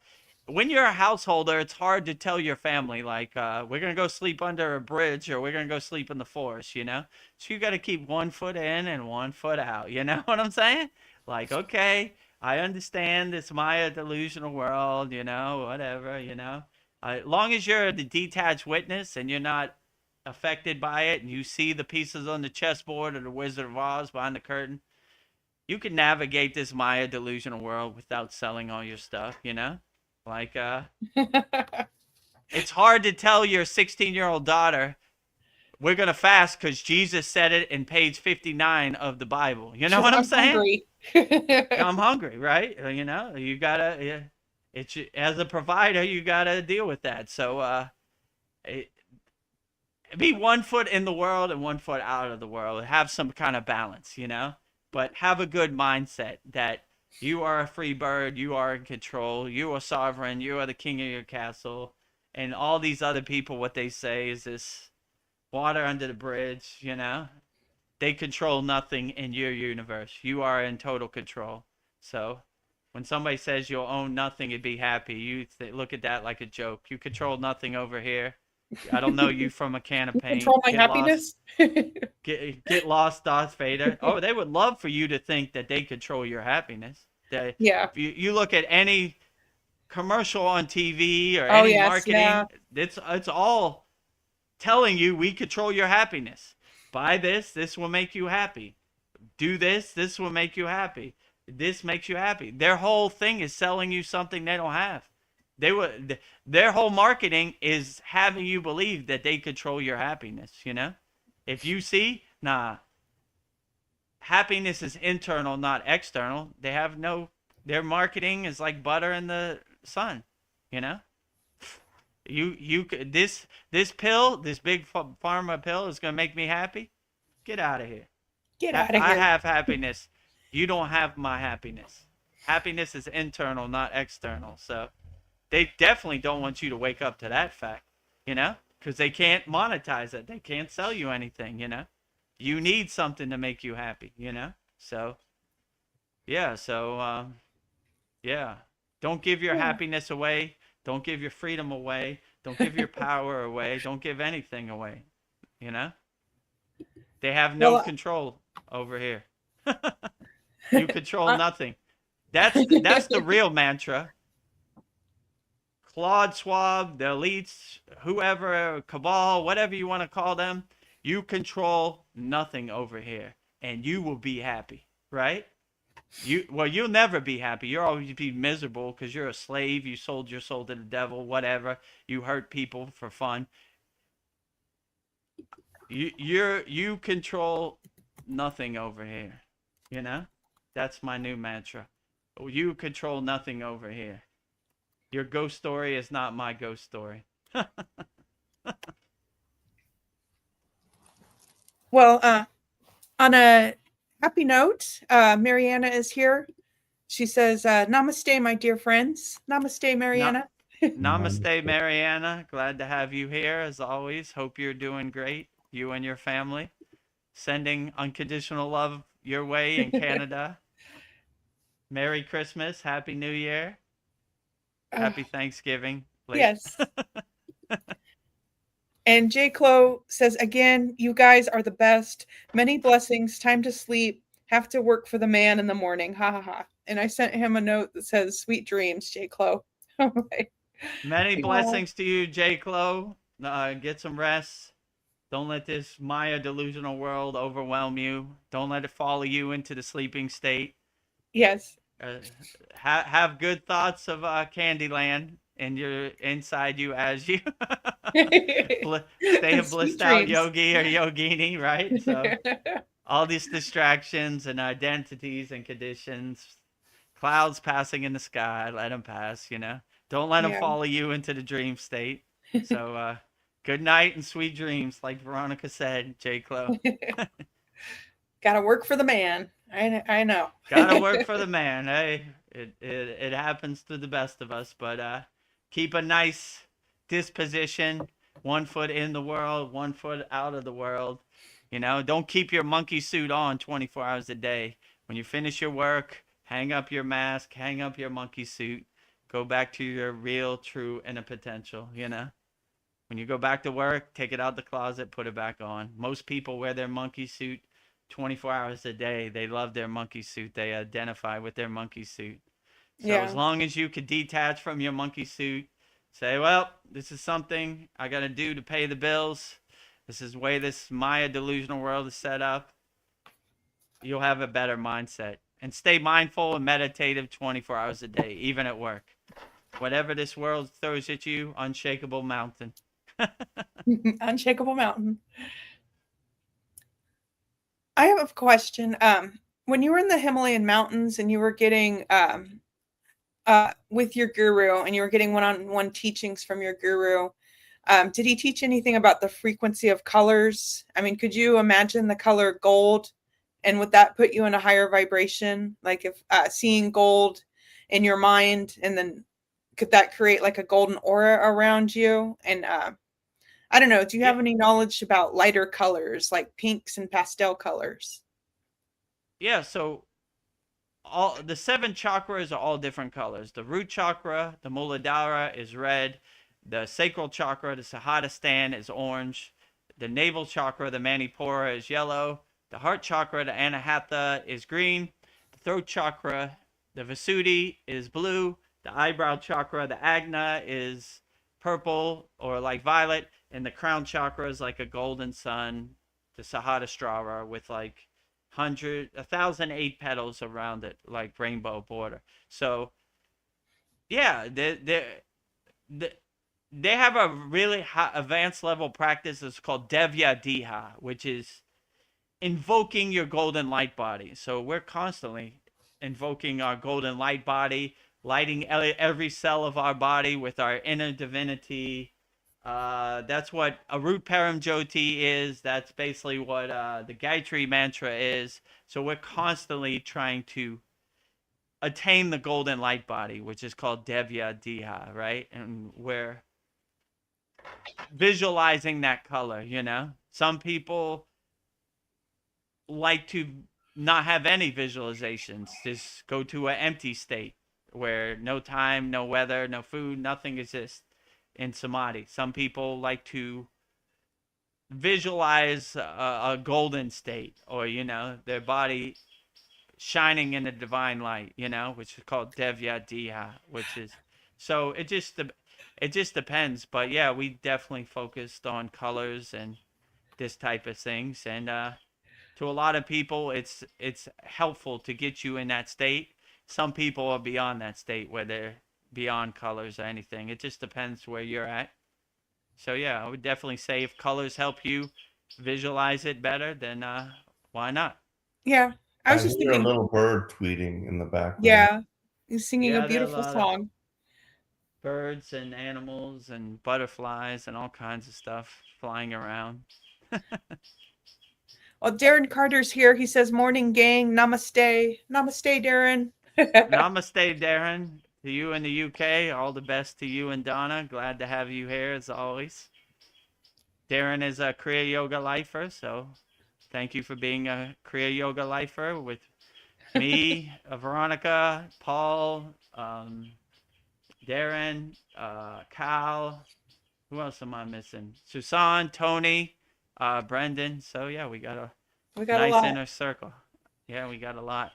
when you're a householder, it's hard to tell your family, like, we're going to go sleep under a bridge or we're going to go sleep in the forest, you know? So you got to keep 1 foot in and 1 foot out. You know what I'm saying? Like, okay, I understand it's my delusional world, you know, whatever, you know? As long as you're the detached witness and you're not affected by it and you see the pieces on the chessboard or the Wizard of Oz behind the curtain, you can navigate this Maya delusional world without selling all your stuff, you know? Like, it's hard to tell your 16-year-old daughter, we're going to fast because Jesus said it in page 59 of the Bible. You know what I'm saying?
Hungry.
I'm hungry, right? You know, you got to, it's as a provider, you got to deal with that. So, be 1 foot in the world and 1 foot out of the world. Have some kind of balance, you know? But have a good mindset that you are a free bird. You are in control. You are sovereign. You are the king of your castle. And all these other people, what they say is this water under the bridge, you know? They control nothing in your universe. You are in total control. So when somebody says you'll own nothing and be happy, you look at that like a joke. You control nothing over here. I don't know you from a can of paint.
Control my
Get
happiness.
get lost, Darth Vader. Oh, they would love for you to think that they control your happiness.
Yeah.
If you look at any commercial on TV or
Oh,
any
yes,
marketing,
yeah.
it's all telling you we control your happiness. Buy this, this will make you happy. Do this, this will make you happy. This makes you happy. Their whole thing is selling you something they don't have. Their whole marketing is having you believe that they control your happiness, you know? If you see, happiness is internal, not external. Their marketing is like butter in the sun, you know? This pill, this big pharma pill is going to make me happy. Get out of here.
Get out of
I
here.
have happiness. You don't have my happiness. Happiness is internal, not external. So they definitely don't want you to wake up to that fact, you know, because they can't monetize it. They can't sell you anything, you know. You need something to make you happy, you know. So yeah, yeah, don't give your
Yeah.
happiness away. Don't give your freedom away. Don't give your power away. Don't give anything away, you know. They have no
Well,
control over here. You control nothing. That's the real mantra. Claude Schwab, the elites, whoever, cabal, whatever you want to call them, you control nothing over here, and you will be happy, right? You'll never be happy. You'll always be miserable because you're a slave. You sold your soul to the devil, whatever. You hurt people for fun. You control nothing over here. You know? That's my new mantra. You control nothing over here. Your ghost story is not my ghost story.
well, on a happy note, Mariana is here. She says, "Namaste, my dear friends." Namaste,
Na-
Mariana.
Namaste, Mariana. Glad to have you here as always. Hope you're doing great, you and your family. Sending unconditional love your way in Canada. Merry Christmas, Happy New Year, Happy Thanksgiving.
Yes. And J. Clo says, again, you guys are the best. Many blessings. Time to sleep. Have to work for the man in the morning. Ha ha ha. And I sent him a note that says, sweet dreams, J. Clo.
Many blessings to you, J. Clo. Get some rest. Don't let this Maya delusional world overwhelm you. Don't let it follow you into the sleeping state.
Yes.
Have good thoughts of Candyland in your inside you as you stay a blissed out yogi or yogini, right? So all these distractions and identities and conditions, clouds passing in the sky, let them pass, you know. Don't let them follow you into the dream state. So good night and sweet dreams, like Veronica said, J. Clo.
Gotta work for the man. I know.
Gotta work for the man. Hey, it happens to the best of us, but keep a nice disposition. 1 foot in the world, 1 foot out of the world. You know, don't keep your monkey suit on 24 hours a day. When you finish your work, hang up your mask, hang up your monkey suit, go back to your real, true inner potential, you know? When you go back to work, take it out the closet, put it back on. Most people wear their monkey suit 24 hours a day. They love their monkey suit. They identify with their monkey suit. So as long as you could detach from your monkey suit, say, well, this is something I got to do to pay the bills. This is the way this Maya delusional world is set up. You'll have a better mindset. And stay mindful and meditative 24 hours a day, even at work. Whatever this world throws at you, unshakable mountain.
Unshakable mountain. I have a question. When you were in the Himalayan mountains and you were getting with your guru and you were getting one-on-one teachings from your guru, did he teach anything about the frequency of colors? I mean, could you imagine the color gold, and would that put you in a higher vibration? Like if seeing gold in your mind, and then could that create like a golden aura around you? And I don't know. Do you have any knowledge about lighter colors like pinks and pastel colors?
Yeah, so all the 7 chakras are all different colors. The root chakra, the Muladhara, is red. The sacral chakra, the Sahadhisthana, is orange. The navel chakra, the Manipura, is yellow. The heart chakra, the Anahata, is green. The throat chakra, the Visuddhi, is blue. The eyebrow chakra, the Agna, is purple or like violet. And the crown chakra is like a golden sun, the Sahadhisthana, with like 1,008 petals around it, like rainbow border. So, yeah, they have a really high, advanced level practice. It's called Devya Diha, which is invoking your golden light body. So we're constantly invoking our golden light body, lighting every cell of our body with our inner divinity. That's what Arut Param Jyoti is. That's basically what the Gayatri mantra is. So we're constantly trying to attain the golden light body, which is called Devya Diha, right? And we're visualizing that color, you know? Some people like to not have any visualizations, just go to an empty state where no time, no weather, no food, nothing exists in samadhi. Some people like to visualize a golden state, or, you know, their body shining in the divine light, you know, which is called Devya Diha, which is, so it just depends. But yeah, we definitely focused on colors and this type of things. And to a lot of people, it's helpful to get you in that state. Some people are beyond that state where they're beyond colors or anything. It just depends where you're at. So yeah, I would definitely say if colors help you visualize it better, then why not?
Yeah. I
I
was just
hear a
thinking,
little bird tweeting in the background.
yeah, he's singing a
Yeah, there are a
beautiful
lot of
song.
birds and animals and butterflies and all kinds of stuff flying around.
Well, Darren Carter's here. He says, "Morning, gang. Namaste. Namaste, Darren."
Namaste, Darren. To you in the UK, all the best to you and Donna. Glad to have you here as always. Darren is a Kriya Yoga lifer, so thank you for being a Kriya Yoga lifer with me, Veronica, Paul, Darren, Cal. Who else am I missing? Susan, Tony, Brendan. So yeah, we got a
We got a
nice
lot.
inner circle. Yeah, we got a lot.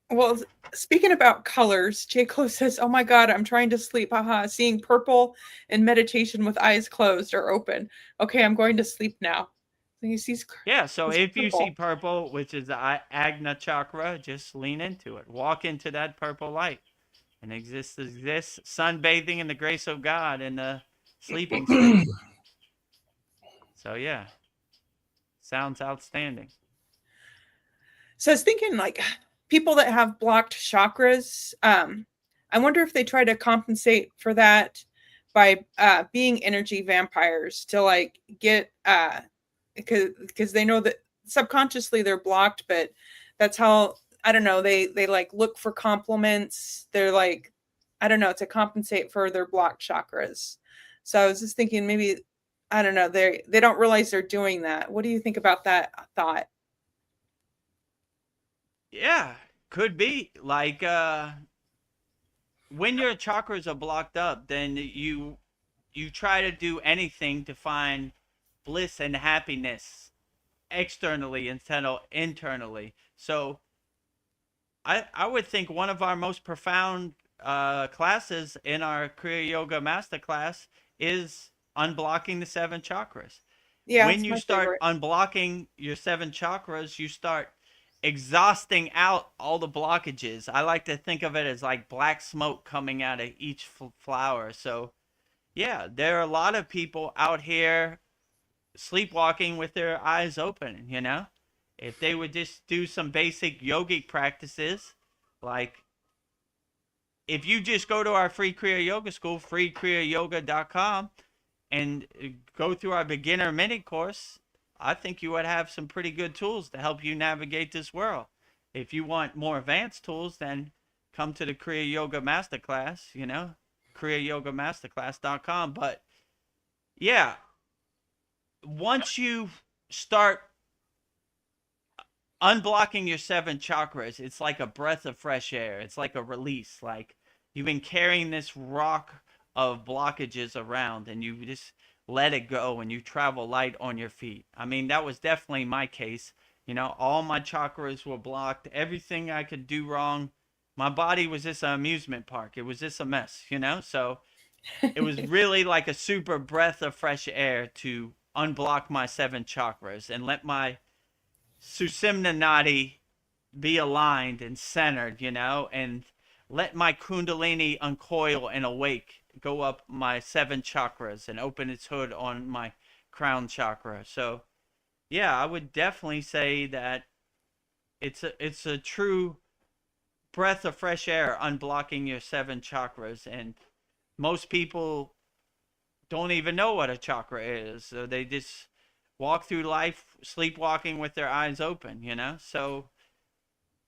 Well, speaking about colors, J. Clo says, "Oh my God, I'm trying to sleep. Haha, seeing purple in meditation with eyes closed or open. Okay, I'm going to sleep now." So he sees
Yeah, so
sees
if you see
purple.
purple, which is the Agna chakra, just lean into it. Walk into that purple light and exist sunbathing in the grace of God in the sleeping state. So yeah, sounds outstanding.
So I was thinking, like, people that have blocked chakras, I wonder if they try to compensate for that by being energy vampires to like get because they know that subconsciously they're blocked, but that's how, I don't know, they like look for compliments. They're like, I don't know, to compensate for their blocked chakras. So I was just thinking, maybe, I don't know, they don't realize they're doing that. What do you think about that thought?
Yeah, could be. Like when your chakras are blocked up, then you try to do anything to find bliss and happiness externally instead of internally. So I would think one of our most profound classes in our Kriya Yoga Masterclass is unblocking the seven chakras.
Yeah,
When
it's
you
my
start
favorite.
unblocking your seven chakras, you start exhausting out all the blockages. I like to think of it as like black smoke coming out of each flower. So, yeah, there are a lot of people out here sleepwalking with their eyes open, you know? If they would just do some basic yogic practices, like if you just go to our free Kriya Yoga school, freekriyayoga.com, and go through our beginner mini course, I think you would have some pretty good tools to help you navigate this world. If you want more advanced tools, then come to the Kriya Yoga Masterclass, you know, kriyayogamasterclass.com. But yeah, once you start unblocking your seven chakras, it's like a breath of fresh air. It's like a release. Like you've been carrying this rock of blockages around and you just let it go and you travel light on your feet. I mean, that was definitely my case. You know, all my chakras were blocked. Everything I could do wrong. My body was just an amusement park. It was just a mess, you know? So it was really like a super breath of fresh air to unblock my seven chakras and let my Susimna Nadi be aligned and centered, you know, and let my Kundalini uncoil and awake, go up my seven chakras and open its hood on my crown chakra. So, yeah, I would definitely say that it's a true breath of fresh air unblocking your seven chakras, and most people don't even know what a chakra is. So they just walk through life sleepwalking with their eyes open, you know? So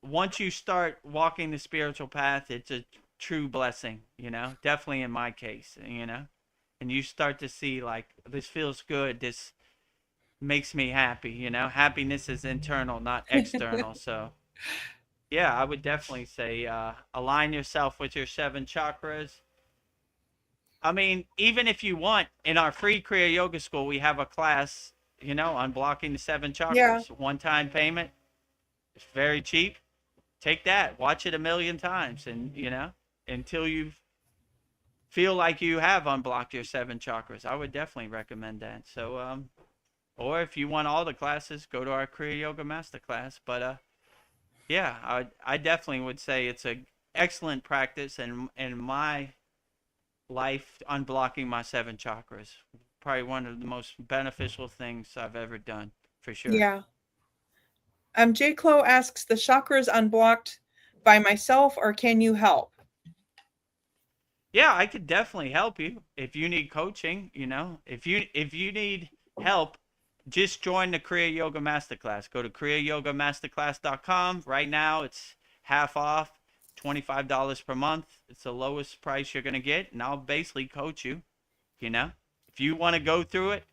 once you start walking the spiritual path, it's a true blessing, definitely in my case, and you start to see like, this feels good. This makes me happy, happiness is internal, not external. So yeah, I would definitely say, align yourself with your 7 chakras. I mean, even if you want, in our free Kriya Yoga School, we have a class, on blocking the 7 chakras.
Yeah.
One-time payment. It's very cheap. Take that. Watch it a million times, and until you feel like you have unblocked your 7 chakras. I would definitely recommend that. So, or if you want all the classes, go to our Kriya Yoga Masterclass. But yeah, I definitely would say it's a excellent practice, and in my life, unblocking my 7 chakras, probably one of the most beneficial things I've ever done, for sure.
Yeah. J. Clo asks, the chakras unblocked by myself, or can you help?
Yeah, I could definitely help you if you need coaching. If you need help, just join the Kriya Yoga Masterclass. Go to KriyaYogaMasterclass.com. Right now, it's half off, $25 per month. It's the lowest price you're gonna get, and I'll basically coach you. If you want to go through it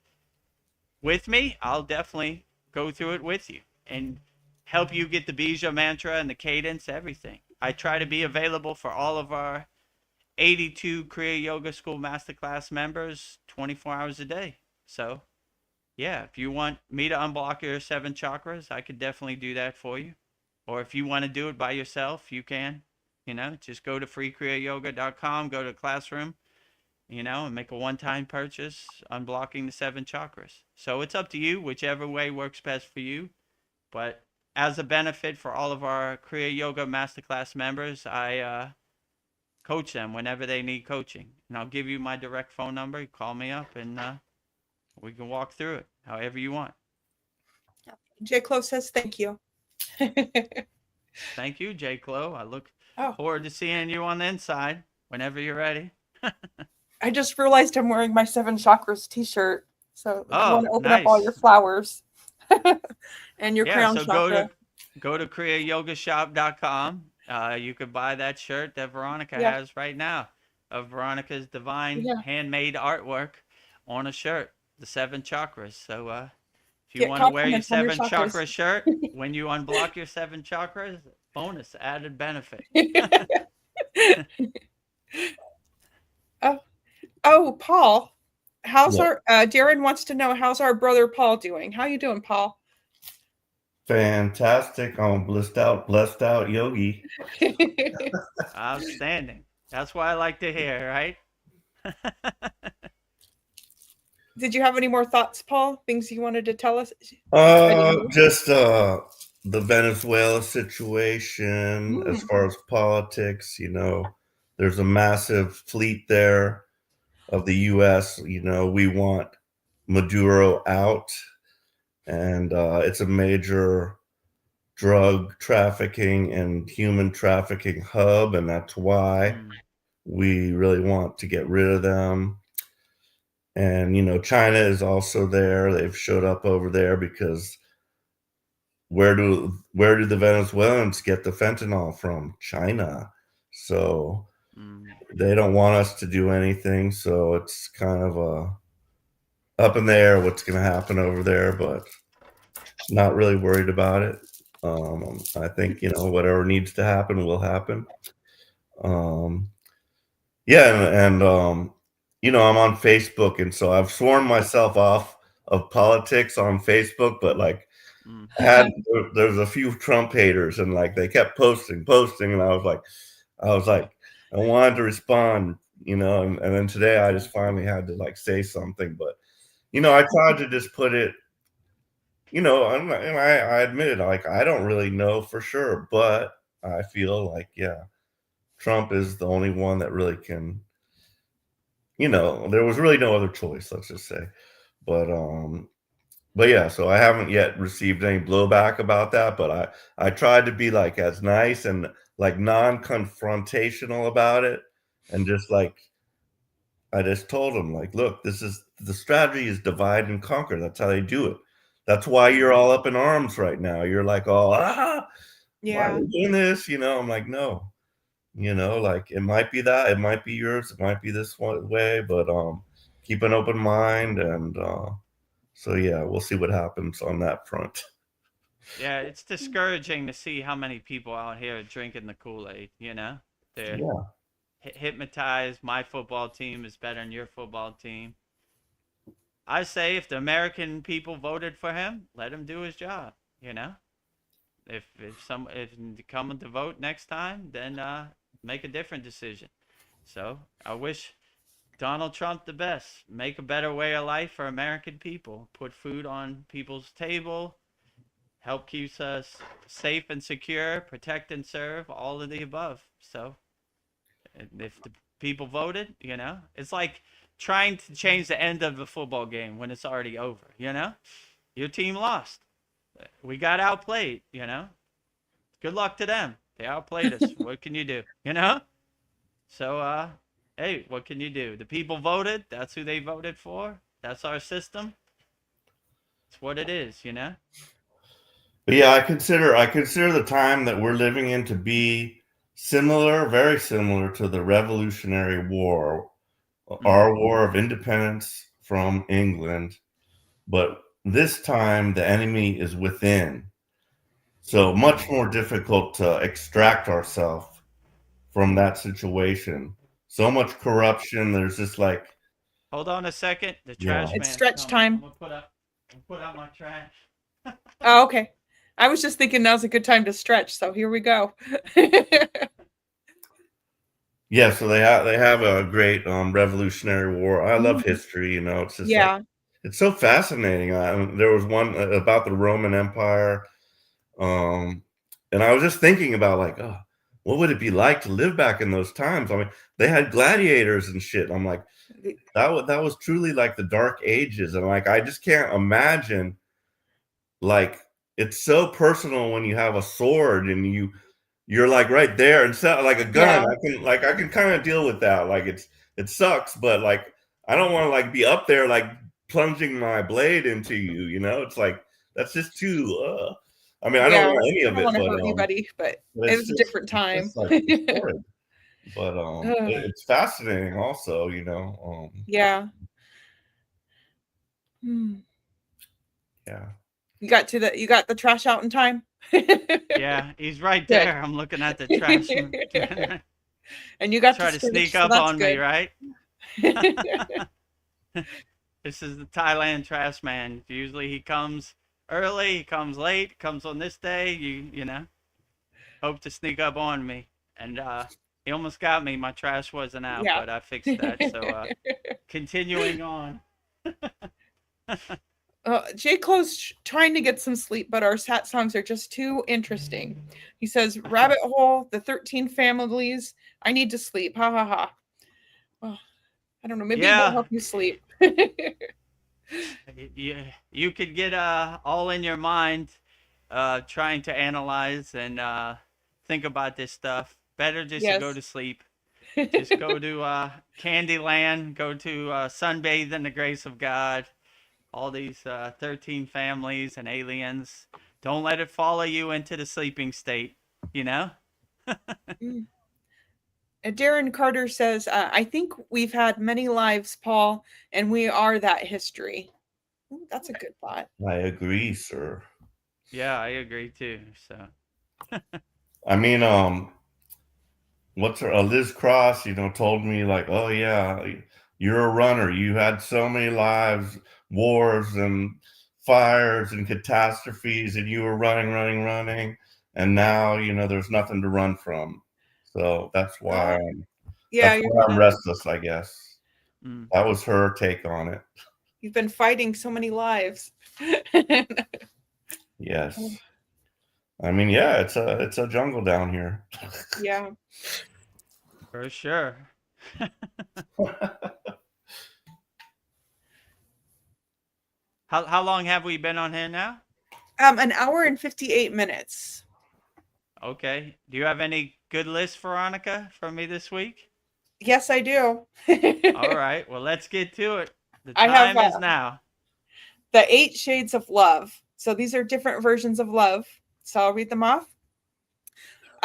with me, I'll definitely go through it with you and help you get the Bija mantra and the cadence, everything. I try to be available for all of our 82 Kriya Yoga School Masterclass members 24 hours a day. So, yeah, if you want me to unblock your 7 chakras, I could definitely do that for you. Or if you want to do it by yourself, you can. Just go to freekriyayoga.com, go to classroom, and make a one-time purchase, unblocking the 7 chakras. So it's up to you, whichever way works best for you. But as a benefit for all of our Kriya Yoga Masterclass members, I coach them whenever they need coaching. And I'll give you my direct phone number. You call me up, and we can walk through it however you want.
J. Clo says thank you.
Thank you, J. Clo. I look
Oh,
forward to seeing you on the inside whenever you're ready.
I just realized I'm wearing my 7 chakras t-shirt. So if you
Oh,
want to open up all your
nice.
flowers and your
Yeah,
crown
so
chakra.
go to KriyaYogaShop.com. You could buy that shirt that Veronica
Yeah.
has right now, of Veronica's divine
Yeah.
handmade artwork on a shirt, the 7 chakras. So if you
Get
want to wear your
compliments on your
7 chakra
chakras.
shirt when you unblock your 7 chakras, bonus added benefit.
Oh, Paul, how's
Yeah.
our Darren wants to know, how's our brother Paul doing? How you doing, Paul?
Fantastic. I'm blessed out yogi.
Outstanding. That's what I like to hear, right?
Did you have any more thoughts, Paul? Things you wanted to tell us?
Just the Venezuela situation as far as politics, there's a massive fleet there of the US. We want Maduro out, and it's a major drug trafficking and human trafficking hub, and that's why we really want to get rid of them. And China is also there. They've showed up over there because where do the Venezuelans get the fentanyl from? China. So they don't want us to do anything. So it's kind of up in the air what's going to happen over there, but not really worried about it. I think whatever needs to happen will happen. Yeah, and I'm on Facebook, and so I've sworn myself off of politics on Facebook, but like there's a few Trump haters, and like they kept posting, and I was like, I wanted to respond, and then today I just finally had to like say something, but I tried to just put it, and I admitted, like, I don't really know for sure, but I feel like, yeah, Trump is the only one that really can, there was really no other choice, let's just say. But yeah, so I haven't yet received any blowback about that, but I tried to be like as nice and like non-confrontational about it, and just like I just told him, like, look, the strategy is divide and conquer. That's how they do it. That's why you're all up in arms right now. You're like, oh, Why are
Yeah.
we doing this? I'm like, no, like it might be that, it might be yours, it might be this one way, but keep an open mind. And so, yeah, we'll see what happens on that front.
Yeah, it's discouraging to see how many people out here are drinking the Kool-Aid, They're
Yeah.
hypnotized. My football team is better than your football team. I say if the American people voted for him, let him do his job, If come to vote next time, then make a different decision. So, I wish Donald Trump the best. Make a better way of life for American people. Put food on people's table. Help keeps us safe and secure. Protect and serve. All of the above. So, if the people voted, it's like trying to change the end of the football game when it's already over. Your team lost. We got outplayed. Good luck to them. They outplayed us. What can you do? So, hey, what can you do? The people voted. That's who they voted for. That's our system. It's what it is,
But yeah, I consider the time that we're living in to be similar, very similar to the Revolutionary War, our war of independence from England. But this time the enemy is within. So much more difficult to extract ourselves from that situation. So much corruption. There's just like,
Hold on a second. The
yeah.
trash
It's
man's
stretch
coming. I'm
time.
gonna put out my trash.
Oh, okay. I was just thinking now's a good time to stretch, so here we go.
Yeah, so they have a great Revolutionary War. I love history, it's just like
Yeah.
it's so fascinating. There was one about the Roman Empire, and I was just thinking about like, oh, what would it be like to live back in those times? I mean, they had gladiators and shit. I'm like, that was truly like the Dark Ages, and like I just can't imagine. Like it's so personal when you have a sword and you're like right there, and so like a gun.
Yeah.
I can kind of deal with that. Like it sucks, but like I don't want to like be up there like plunging my blade into you. It's like that's just too. I mean, I don't
Yeah.
want any
I
of
don't
it,
want to
but
hurt anybody, but
but
it
it's
was a different
it's
time.
just like it's horrid. But it's fascinating also.
Yeah. Hmm.
Yeah.
You got the trash out in time?
Yeah, he's right
Good.
there. I'm looking at the trash.
And you got
Try
the
to sneak
stretch, so
up
that's
on me,
good.
right? This is the Thailand trash man. Usually he comes early, he comes late, comes on this day. You hope to sneak up on me, and he almost got me. My trash wasn't out,
Yeah.
but I fixed that. So continuing on.
J. Clo's trying to get some sleep, but our sat songs are just too interesting. He says, "Rabbit hole, the 13 families. I need to sleep. Ha ha ha." Oh, I don't know. Maybe it will
Yeah,
help you sleep.
you could get all in your mind, trying to analyze and think about this stuff. Better just to go
Yes.
to sleep. Just go to Candyland. Go to sunbathe in the grace of God. All these 13 families and aliens. Don't let it follow you into the sleeping state.
Mm. Darren Carter says, "I think we've had many lives, Paul, and we are that history." Ooh, that's a good thought.
I agree, sir.
Yeah, I agree too. So
I mean, what's her Liz Cross, told me like, oh yeah, you're a runner. You had so many lives, wars and fires and catastrophes, and you were running, and now there's nothing to run from. So that's why
Yeah,
I'm restless, I guess.
mm.
That was her take on it.
you've been fighting so many lives.
Yes. I mean, yeah, it's a jungle down here.
Yeah.
For sure. How long have we been on here now?
An hour and 58 minutes.
Okay. Do you have any good lists, Veronica, for me this week?
Yes, I do.
All right. Well, let's get to it. The
I have,
time is now.
The 8 Shades of Love. So these are different versions of love. So I'll read them off.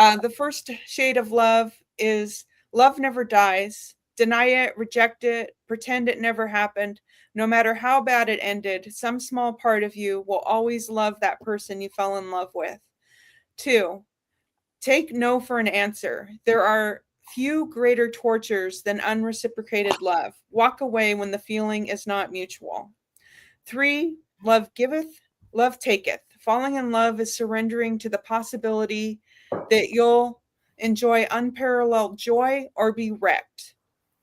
The first shade of love is love never dies. Deny it, reject it, pretend it never happened. No matter how bad it ended, some small part of you will always love that person you fell in love with. 2, take no for an answer. There are few greater tortures than unreciprocated love. Walk away when the feeling is not mutual. 3, love giveth, love taketh. Falling in love is surrendering to the possibility that you'll enjoy unparalleled joy or be wrecked.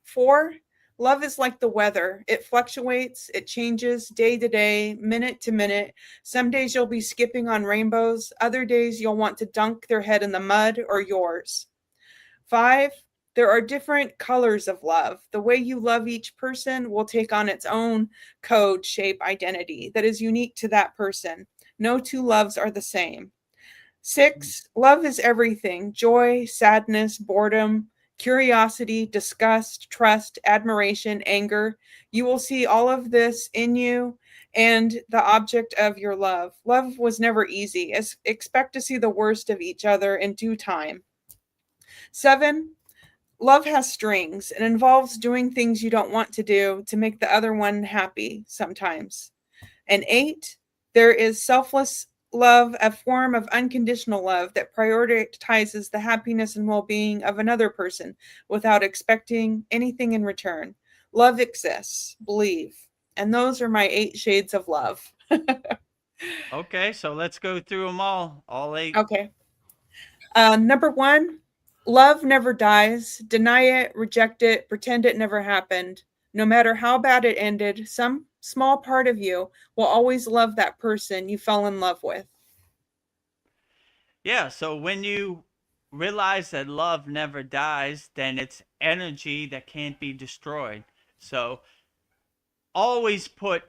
4, love is like the weather. It fluctuates, it changes day to day, minute to minute. Some days you'll be skipping on rainbows, other days you'll want to dunk their head in the mud or yours. 5, there are different colors of love. The way you love each person will take on its own code, shape, identity that is unique to that person. No two loves are the same. 6, love is everything: joy, sadness, boredom, curiosity, disgust, trust, admiration, anger. You will see all of this in you and the object of your love. Love was never easy. Expect to see the worst of each other in due time. 7, love has strings. It involves doing things you don't want to do to make the other one happy sometimes. And 8, there is selfless love, a form of unconditional love that prioritizes the happiness and well-being of another person without expecting anything in return. Love exists, believe. And those are my 8 shades of love.
Okay, so let's go through them all 8.
Okay. Number 1, love never dies. Deny it, reject it, pretend it never happened. No matter how bad it ended, some small part of you will always love that person you fell in love with.
Yeah, so when you realize that love never dies, then it's energy that can't be destroyed. So always put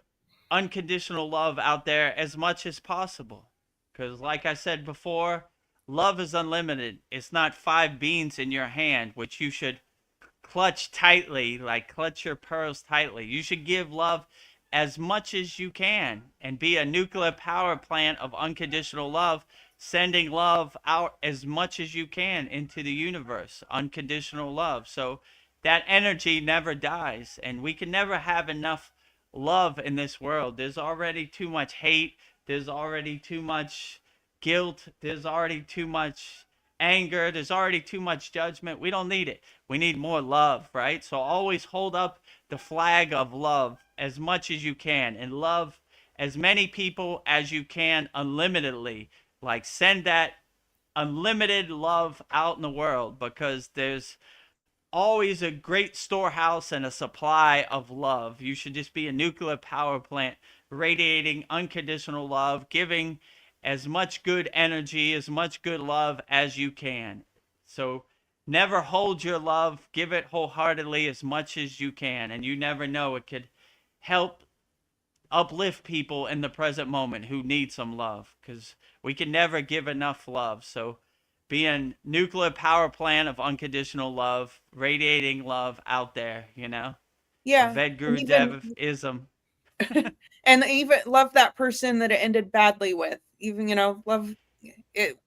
unconditional love out there as much as possible. Because, like I said before, love is unlimited. It's not 5 beans in your hand, which you should clutch tightly, like clutch your pearls tightly. You should give love as much as you can and be a nuclear power plant of unconditional love, sending love out as much as you can into the universe. Unconditional love. So that energy never dies, and we can never have enough love in this world. There's already too much hate. There's already too much guilt. There's already too much anger. There's already too much judgment. We don't need it. We need more love, right? So always hold up the flag of love as much as you can and love as many people as you can unlimitedly. Like, send that unlimited love out in the world, because there's always a great storehouse and a supply of love. You should just be a nuclear power plant radiating unconditional love, giving as much good energy, as much good love as you can. So never hold your love, give it wholeheartedly as much as you can. And you never know, it could help uplift people in the present moment who need some love, because we can never give enough love. So be a nuclear power plant of unconditional love, radiating love out there, you know?
Yeah.
Vedagurudev-ism.
And even love that person that it ended badly with. Even, love it,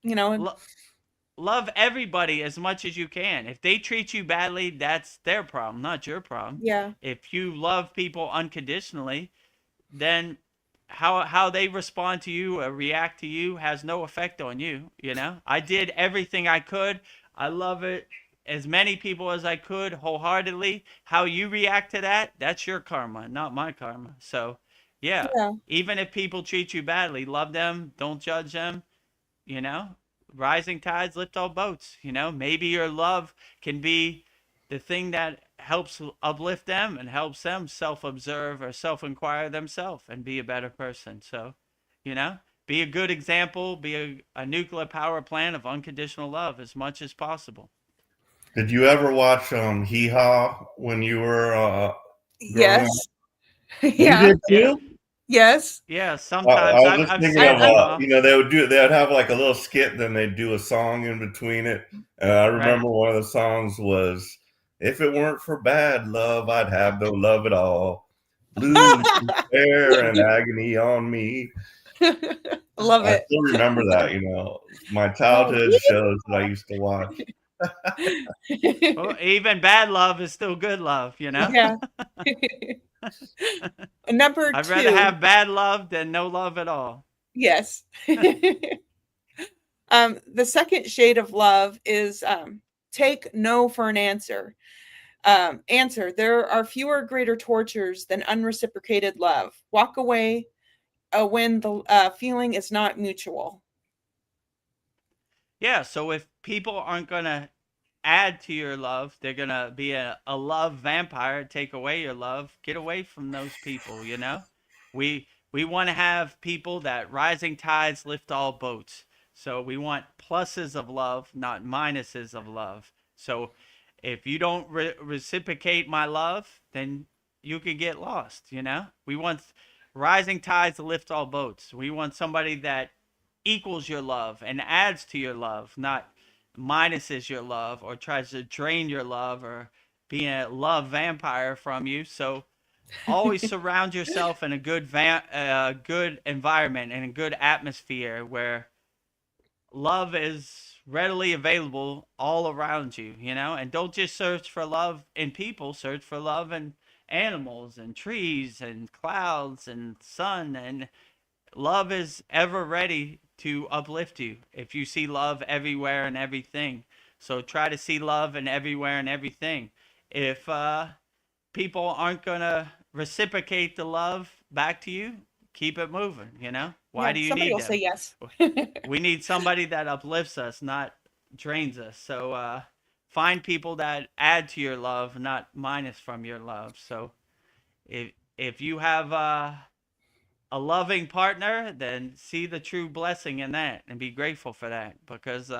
Love everybody as much as you can. If they treat you badly, that's their problem, not your problem.
Yeah.
If you love people unconditionally, then how they respond to you or react to you has no effect on you, you know? I did everything I could. I love it as many people as I could wholeheartedly. How you react to that, that's your karma, not my karma. So, yeah. Even if people treat you badly, love them, don't judge them, you know? Rising tides lift all boats, you know? Maybe your love can be the thing that helps uplift them and helps them self-observe or self-inquire themselves and be a better person. So, you know, be a good example, be a nuclear power plant of unconditional love as much as possible.
Did you ever watch Hee Haw when you were
Yes.
Yeah. You did too?
Yes.
Yeah, sometimes
I was just thinking of they would have like a little skit, then they'd do a song in between it. And I remember one of the songs was, "If it weren't for bad love, I'd have no love at all. Blues, despair, and agony on me."
Love
I
it.
still remember that, my
Oh,
childhood shows that I used to watch.
Well, even bad love is still good love, you know?
yeah. Number
I'd rather
2,
have bad love than no love at all.
yes. The second shade of love is take no for an answer. Answer: there are fewer greater tortures than unreciprocated love. Walk away when the feeling is not mutual.
Yeah, so if people aren't going to add to your love, they're going to be a love vampire, take away your love. Get away from those people, you know? We want to have people that rising tides lift all boats. So we want pluses of love, not minuses of love. So if you don't reciprocate my love, then you could get lost, you know? We want rising tides to lift all boats. We want somebody that equals your love and adds to your love, not minuses your love or tries to drain your love or be a love vampire from you. So always surround yourself in a good environment and a good atmosphere where love is readily available all around you, you know? And don't just search for love in people, search for love in animals and trees and clouds and sun. And love is ever ready to uplift you if you see love everywhere and everything. So try to see love in everywhere and everything. If people aren't going to reciprocate the love back to you, keep it moving, you know? Why
Yeah,
do you
somebody
need
will say
them?
yes.
We need somebody that uplifts us, not drains us. So find people that add to your love, not minus from your love. So if you have a loving partner, then see the true blessing in that and be grateful for that, because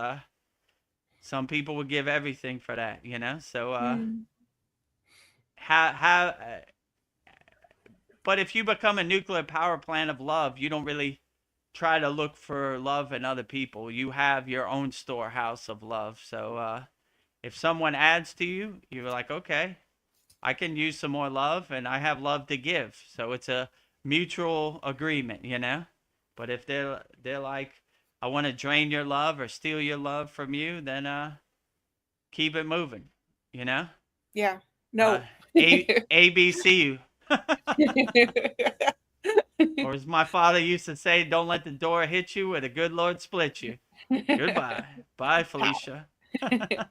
some people would give everything for that, you know? So
Mm,
how but if you become a nuclear power plant of love, you don't really try to look for love in other people. You have your own storehouse of love. So if someone adds to you, you're like, okay, I can use some more love and I have love to give. So it's a mutual agreement, you know? But if they're like, I want to drain your love or steal your love from you, then keep it moving, you know?
yeah.
Uh
No.
ABC. Or as my father used to say, don't let the door hit you or the good Lord split you. Goodbye. Bye,
Pow.
Felicia.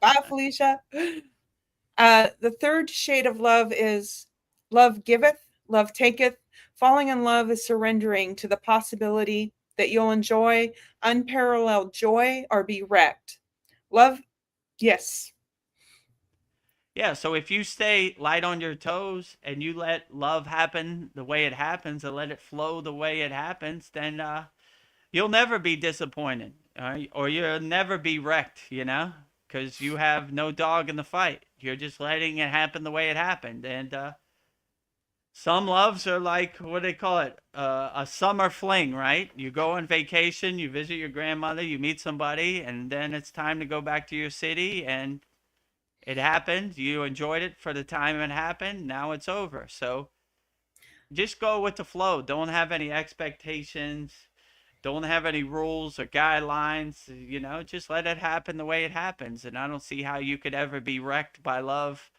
Bye, Felicia. The third shade of love is love giveth, love taketh. Falling in love is surrendering to the possibility that you'll enjoy unparalleled joy or be wrecked. Love, yes.
Yeah, so if you stay light on your toes and you let love happen the way it happens and let it flow the way it happens, then you'll never be disappointed, or you'll never be wrecked, you know, because you have no dog in the fight. You're just letting it happen the way it happened. And some loves are like, what do they call it? A summer fling, right? You go on vacation, you visit your grandmother, you meet somebody, and then it's time to go back to your city, and it happened. You enjoyed it for the time it happened. Now it's over. So just go with the flow. Don't have any expectations. Don't have any rules or guidelines. You know, just let it happen the way it happens. And I don't see how you could ever be wrecked by love.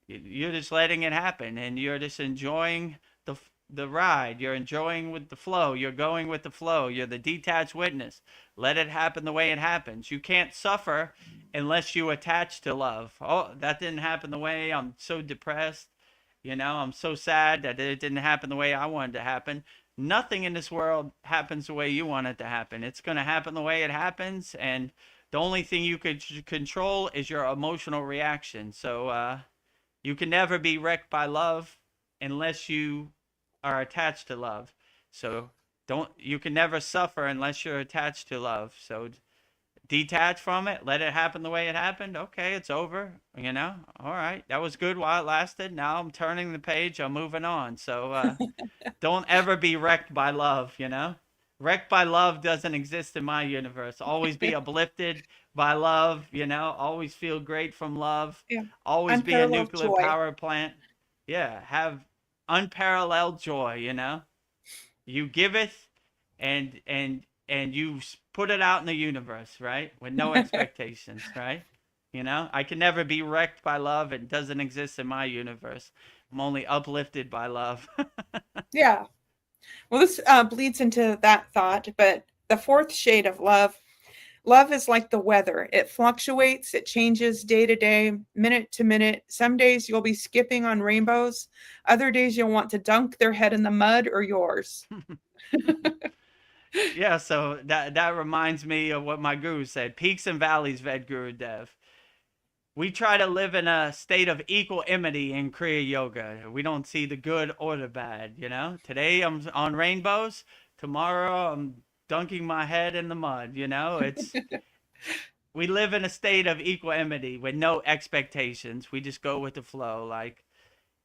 You're just letting it happen, and you're just enjoying the ride. You're enjoying with the flow. You're going with the flow. You're the detached witness. Let it happen the way it happens. You can't suffer unless you attach to love. Oh, that didn't happen the way. I'm so depressed. You know, I'm so sad that it didn't happen the way I wanted to happen. Nothing in this world happens the way you want it to happen. It's going to happen the way it happens, and the only thing you could control is your emotional reaction. So you can never be wrecked by love unless you are attached to love. So don't you can never suffer unless you're attached to love. So detach from it, let it happen the way it happened. Okay, it's over, you know. All right. That was good while it lasted. Now I'm turning the page, I'm moving on. So don't ever be wrecked by love, you know. Wrecked by love doesn't exist in my universe. Always be uplifted by love, you know. Always feel great from love.
Yeah.
Always be a
Unparalleled
nuclear
joy.
power plant. Yeah, have unparalleled joy, you know. You give it, and and you put it out in the universe, right? With no expectations, right? You know, I can never be wrecked by love. It doesn't exist in my universe. I'm only uplifted by love.
Yeah. Well, this bleeds into that thought, but the fourth shade of love, love is like the weather. It fluctuates, it changes day to day, minute to minute. Some days you'll be skipping on rainbows. Other days you'll want to dunk their head in the mud or yours.
Yeah, so that reminds me of what my guru said. Peaks and valleys, Vedagurudev. We try to live in a state of equanimity in Kriya Yoga. We don't see the good or the bad, you know? Today I'm on rainbows. Tomorrow I'm dunking my head in the mud, you know? We live in a state of equanimity with no expectations. We just go with the flow. Like,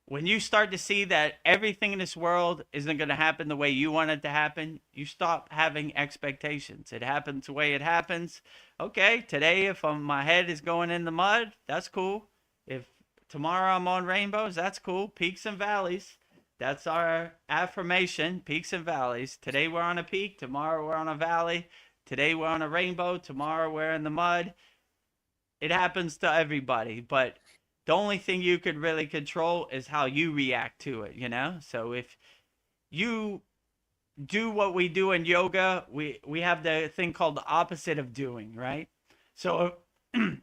when you start to see that everything in this world isn't going to happen the way you want it to happen, you stop having expectations. It happens the way it happens. Okay, today if my head is going in the mud, that's cool. If tomorrow I'm on rainbows, that's cool. Peaks and valleys. That's our affirmation, peaks and valleys. Today we're on a peak, tomorrow we're on a valley. Today we're on a rainbow, tomorrow we're in the mud. It happens to everybody, but the only thing you could really control is how you react to it, you know? So if you do what we do in yoga, we have the thing called the opposite of doing, right? So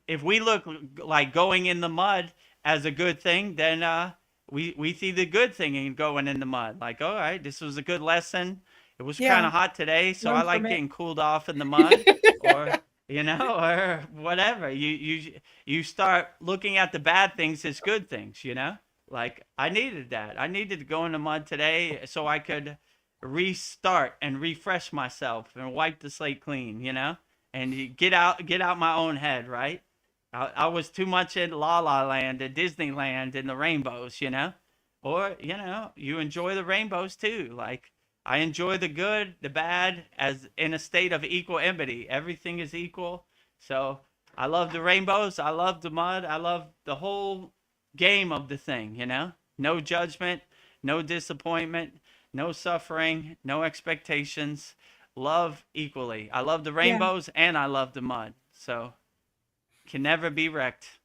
if we look like going in the mud as a good thing, then we see the good thing in going in the mud. Like, all right, this was a good lesson. It was kind
Yeah.
of hot today, so I
Learn
like
from it.
getting cooled off in the mud, or you know, or whatever. You start looking at the bad things as good things, you know? Like, I needed that. I needed to go in the mud today so I could restart and refresh myself and wipe the slate clean, you know? And you get out my own head, right? I was too much in La La Land and Disneyland and the rainbows, you know? Or, you know, you enjoy the rainbows too. Like, I enjoy the good, the bad, as in a state of equanimity. Everything is equal. So I love the rainbows. I love the mud. I love the whole game of the thing, you know? No judgment, no disappointment, no suffering, no expectations. Love equally. I love the
Yeah.
rainbows and I love the mud. So can never be wrecked.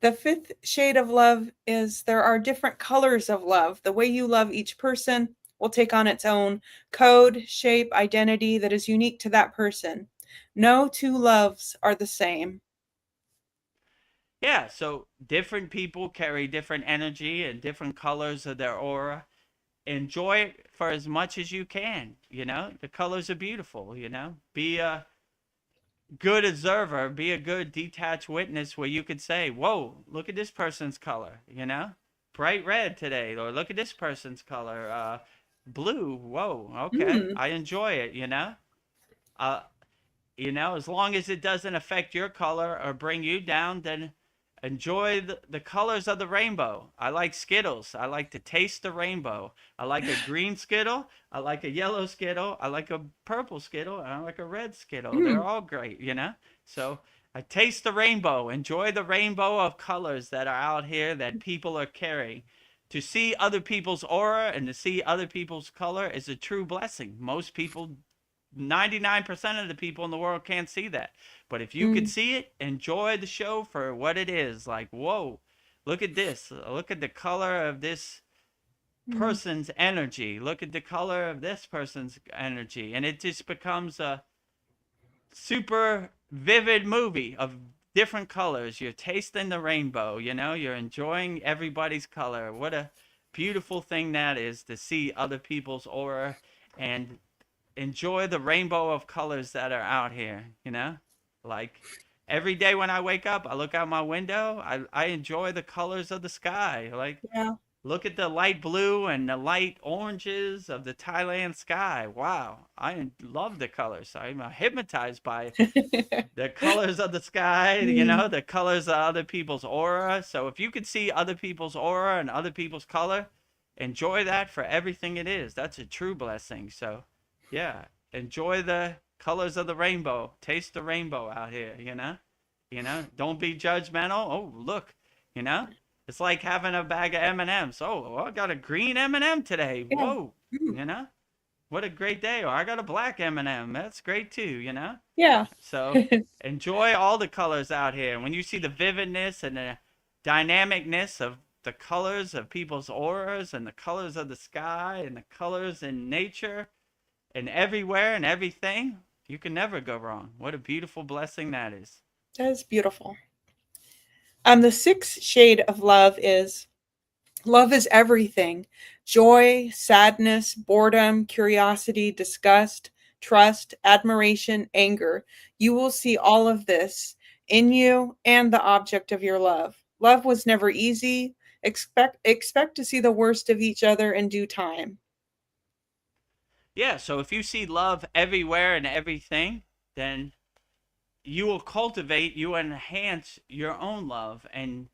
The fifth shade of love is there are different colors of love. The way you love each person will take on its own code, shape, identity that is unique to that person. No two loves are the same.
Yeah, so different people carry different energy and different colors of their aura. Enjoy it for as much as you can, you know? The colors are beautiful, you know? Be a good observer, be a good detached witness where you could say, whoa, look at this person's color, you know? Bright red today, or look at this person's color, blue, whoa, okay,
Mm.
I enjoy it, you know? Uh, you know, as long as it doesn't affect your color or bring you down, then enjoy the colors of the rainbow. I like Skittles. I like to taste the rainbow. I like a green Skittle. I like a yellow Skittle. I like a purple Skittle. And I like a red Skittle. They're
Mm.
all great, you know? So I taste the rainbow. Enjoy the rainbow of colors that are out here that people are carrying. To see other people's aura and to see other people's color is a true blessing. Most people, 99% of the people in the world can't see that. But if you could
Mm.
see it, enjoy the show for what it is. Like, whoa, look at this. Look at the color of this
Mm.
person's energy. Look at the color of this person's energy. And it just becomes a super vivid movie of different colors. You're tasting the rainbow, you know, you're enjoying everybody's color. What a beautiful thing that is to see other people's aura and enjoy the rainbow of colors that are out here, you know? Like every day when I wake up, I look out my window, I enjoy the colors of the sky. Like
Yeah.
look at the light blue and the light oranges of the Thailand sky. Wow, I love the colors. I'm hypnotized by the colors of the sky, you
Mm.
know, the colors of other people's aura. So if you could see other people's aura and other people's color, enjoy that for everything it is. That's a true blessing. So yeah, enjoy the colors of the rainbow. Taste the rainbow out here, you know? You know, don't be judgmental. Oh, look, you know? It's like having a bag of M&Ms. Oh, I got a green M&M today.
Yeah.
Whoa,
Mm.
you know? what a great day. Or I got a black M&M. That's great too,
Yeah.
So enjoy all the colors out here. When you see the vividness and the dynamicness of the colors of people's auras and the colors of the sky and the colors in nature and everywhere and everything, you can never go wrong. What a beautiful blessing that is.
That is beautiful. The sixth shade of love is everything. Joy, sadness, boredom, curiosity, disgust, trust, admiration, anger. You will see all of this in you and the object of your love. Love was never easy. Expect to see the worst of each other in due time.
Yeah, so if you see love everywhere and everything, then you will cultivate, you enhance your own love. And,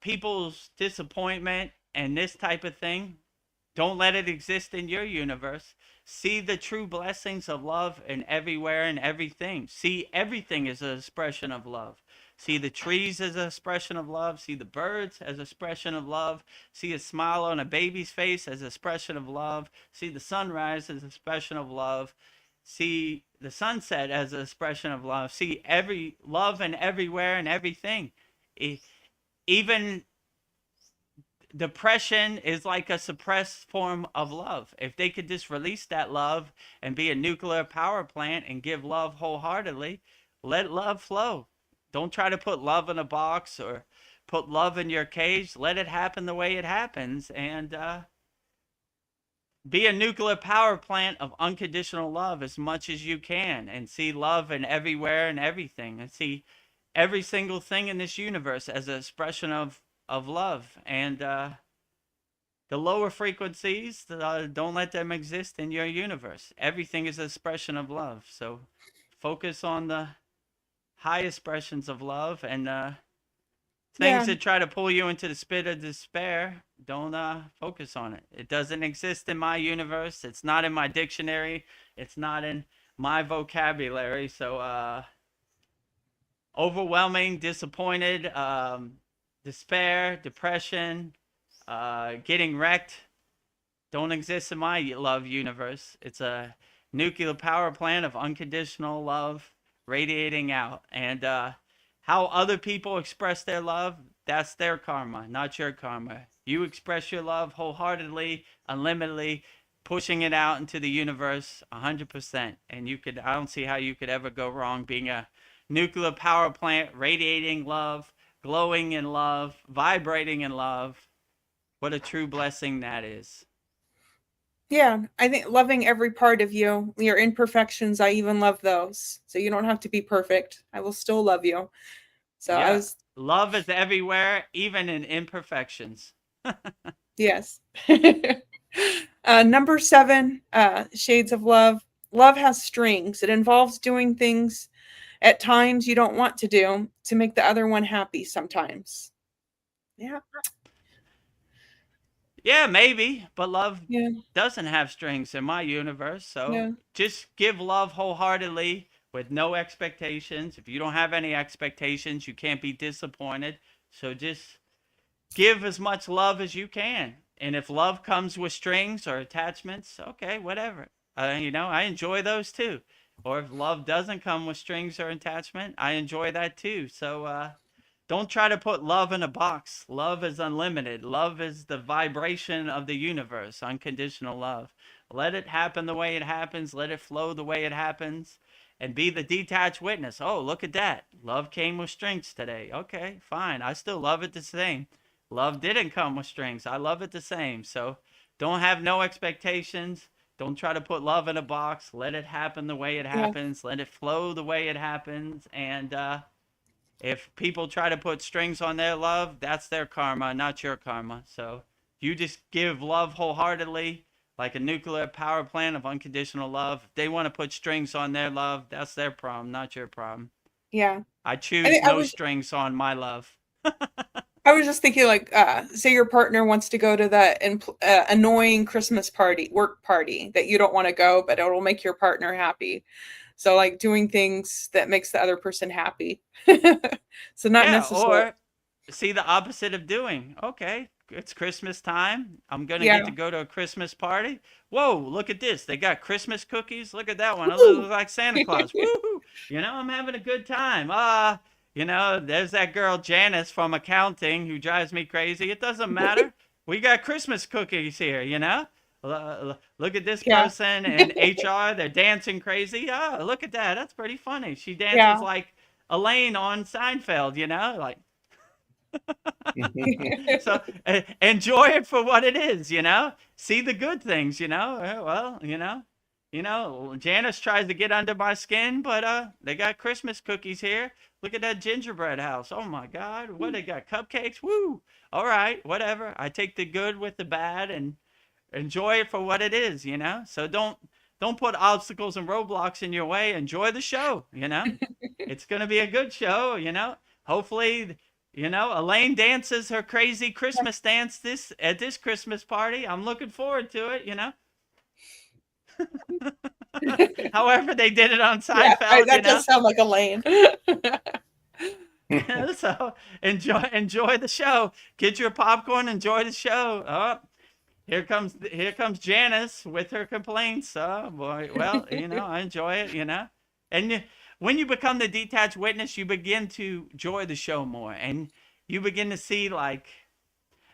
people's disappointment and this type of thing, don't let it exist in your universe. See the true blessings of love in everywhere and everything. See everything as an expression of love. See the trees as an expression of love. See the birds as an expression of love. See a smile on a baby's face as an expression of love. See the sunrise as an expression of love. See the sunset as an expression of love. See every love and everywhere and everything. Even depression is like a suppressed form of love. If they could just release that love and be a nuclear power plant and give love wholeheartedly, let love flow. Don't try to put love in a box or put love in your cage. Let it happen the way it happens, and be a nuclear power plant of unconditional love as much as you can, and see love in everywhere and everything, and see every single thing in this universe as an expression of love. And the lower frequencies, don't let them exist in your universe. Everything is an expression of love. So focus on the high expressions of love, and things
Yeah.
that try to pull you into the pit of despair, don't focus on it. It doesn't exist in my universe. It's not in my dictionary. It's not in my vocabulary. So overwhelming, disappointed, despair, depression, getting wrecked don't exist in my love universe. It's a nuclear power plant of unconditional love radiating out. And how other people express their love, that's their karma, not your karma. You express your love wholeheartedly, unlimitedly, pushing it out into the universe 100%. And I don't see how you could ever go wrong being a nuclear power plant radiating love, glowing in love, vibrating in love. What a true blessing that is.
Yeah, I think loving every part of you, your imperfections, I even love those. So you don't have to be perfect. I will still love you. So
Yeah, love is everywhere, even in imperfections.
yes. Number 7, shades of love. Love has strings. It involves doing things at times you don't want to do to make the other one happy sometimes. Yeah.
Yeah, maybe, but love
Yeah.
doesn't have strings in my universe. So
Yeah.
just give love wholeheartedly with no expectations. If you don't have any expectations, you can't be disappointed. So just give as much love as you can. And if love comes with strings or attachments, okay, whatever. I enjoy those too. Or if love doesn't come with strings or attachment, I enjoy that too. So don't try to put love in a box. Love is unlimited. Love is the vibration of the universe, unconditional love. Let it happen the way it happens. Let it flow the way it happens. And be the detached witness. Oh, look at that. Love came with strings today. Okay, fine. I still love it the same. Love didn't come with strings. I love it the same. So don't have no expectations. Don't try to put love in a box. Let it happen the way it happens. Let it flow the way it happens. And if people try to put strings on their love, that's their karma, not your karma. So you just give love wholeheartedly, like a nuclear power plant of unconditional love. If they want to put strings on their love, that's their problem, not your problem.
Yeah.
I choose no strings on my love.
I was just thinking, like, say your partner wants to go to that annoying Christmas work party that you don't want to go, but it'll make your partner happy. So, like, doing things that makes the other person happy. So not necessarily.
Or see the opposite of doing. Okay, it's Christmas time. I'm gonna get
Yeah.
to go to a Christmas party. Whoa, look at this. They got Christmas cookies. Look at that one. It
Woo!
looks like Santa Claus. Woohoo! I'm having a good time. There's that girl Janice from accounting who drives me crazy. It doesn't matter. We got Christmas cookies here. Look at this
Yeah.
person in HR. They're dancing crazy. Oh, look at that. That's pretty funny. She dances
Yeah.
like Elaine on Seinfeld. Like so enjoy it for what it is. See the good things. Janice tries to get under my skin, but they got Christmas cookies here. Look at that gingerbread house. Oh my God, what they got? Cupcakes. Woo. All right, whatever. I take the good with the bad and enjoy it for what it is. So don't put obstacles and roadblocks in your way. Enjoy the show. It's going to be a good show. Hopefully, Elaine dances her crazy Christmas dance at this Christmas party. I'm looking forward to it. However they did it on
Yeah,
Seinfeld.
that does sound like Elaine.
So enjoy the show. Get your popcorn, enjoy the show. Oh, here comes Janice with her complaints. Oh boy, well, I enjoy it. And when you become the detached witness, you begin to enjoy the show more, and you begin to see like,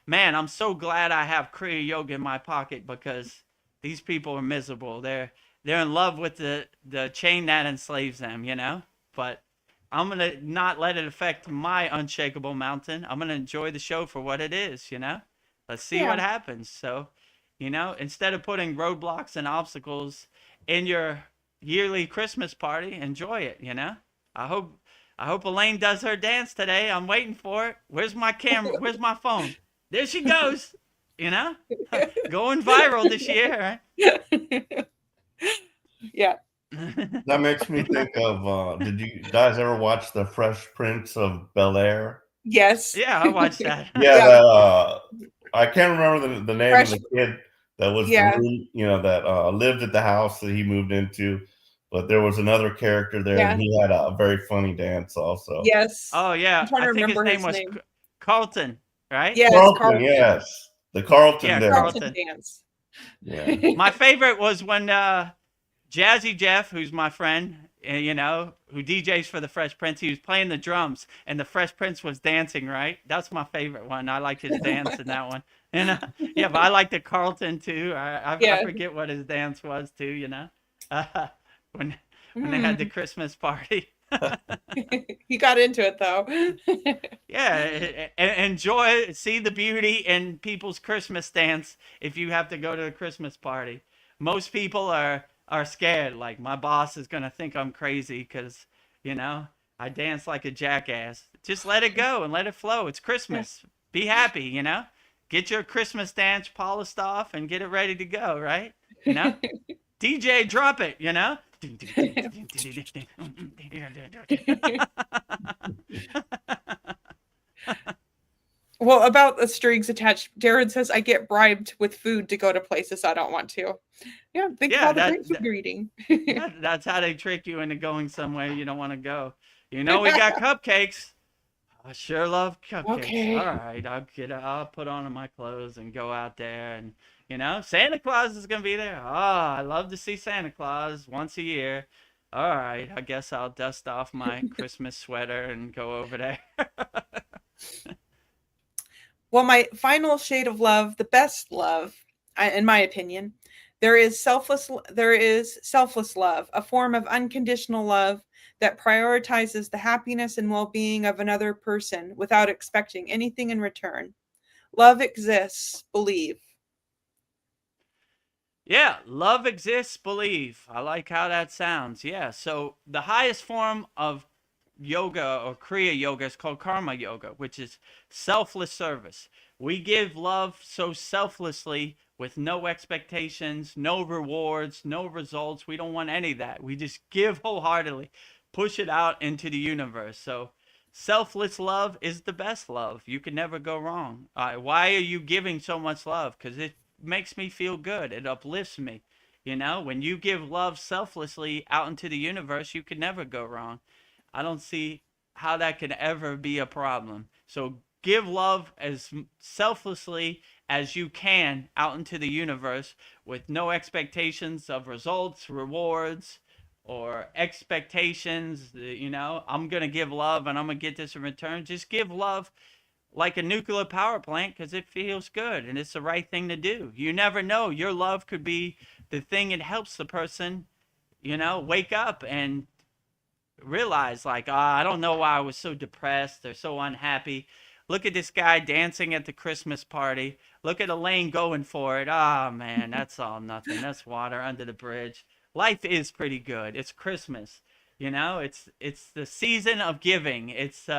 man, I'm so glad I have Kriya Yoga in my pocket because these people are miserable. They're in love with the chain that enslaves them. But I'm gonna not let it affect my unshakable mountain. I'm gonna enjoy the show for what it is. Let's see what happens. So, instead of putting roadblocks and obstacles in your yearly Christmas party, enjoy it. I hope Elaine does her dance today. I'm waiting for it. Where's my camera? Where's my phone? There she goes. Going viral this year.
Yeah.
That makes me think of did you guys ever watch The Fresh Prince of Bel-Air?
Yes.
Yeah, I watched that.
Yeah,
Yeah.
that I can't remember the name
Fresh-
of the kid that was
Yeah.
that lived at the house that he moved into, but there was another character there,
Yeah.
and he had a very funny dance also.
Yes.
Oh yeah,
I'm trying to
I think his
remember
name
his
was
name.
Carlton, right?
Yes,
Carlton, yes, the Carlton
Yeah,
dance.
Carlton dance.
Yeah.
My favorite was when Jazzy Jeff, who's my friend, who DJs for the Fresh Prince, he was playing the drums, and the Fresh Prince was dancing. Right, that's my favorite one. I like his dance in that one. And yeah, but I like the Carlton too. I forget what his dance was too. When they had the Christmas party.
He got into it though.
Yeah, enjoy, see the beauty in people's Christmas dance if you have to go to a Christmas party. Most people are scared, like my boss is gonna think I'm crazy because I dance like a jackass. Just let it go and let it flow. It's Christmas. Be happy. Get your Christmas dance polished off and get it ready to go. Right? DJ, drop it.
Well, about the strings attached, Darren says I get bribed with food to go to places I don't want to. Yeah, think about the great food you're eating.
That's how they trick you into going somewhere you don't want to go. We got cupcakes. I sure love cupcakes.
Okay.
All right, I'll put on my clothes and go out there, and Santa Claus is gonna be there. Oh, I love to see Santa Claus once a year. All right, I guess I'll dust off my Christmas sweater and go over there.
Well, my final shade of love, the best love, in my opinion, there is selfless love, a form of unconditional love that prioritizes the happiness and well-being of another person without expecting anything in return. Love exists, believe.
Yeah, love exists, believe. I like how that sounds. Yeah, so the highest form of yoga or Kriya yoga is called karma yoga, which is selfless service. We give love so selflessly with no expectations, no rewards, no results. We don't want any of that. We just give wholeheartedly, push it out into the universe. So selfless love is the best love. You can never go wrong. Why are you giving so much love? Because it makes me feel good. It uplifts me. When you give love selflessly out into the universe, you can never go wrong. I don't see how that could ever be a problem. So give love as selflessly as you can out into the universe with no expectations of results, rewards, or expectations. I'm going to give love and I'm going to get this in return. Just give love like a nuclear power plant because it feels good and it's the right thing to do. You never know. Your love could be the thing that helps the person, wake up and realize, like, I don't know why I was so depressed or so unhappy. Look at this guy dancing at the Christmas party. Look at Elaine going for it. Oh, man, that's all nothing. That's water under the bridge. Life is pretty good. It's Christmas. It's the season of giving. It's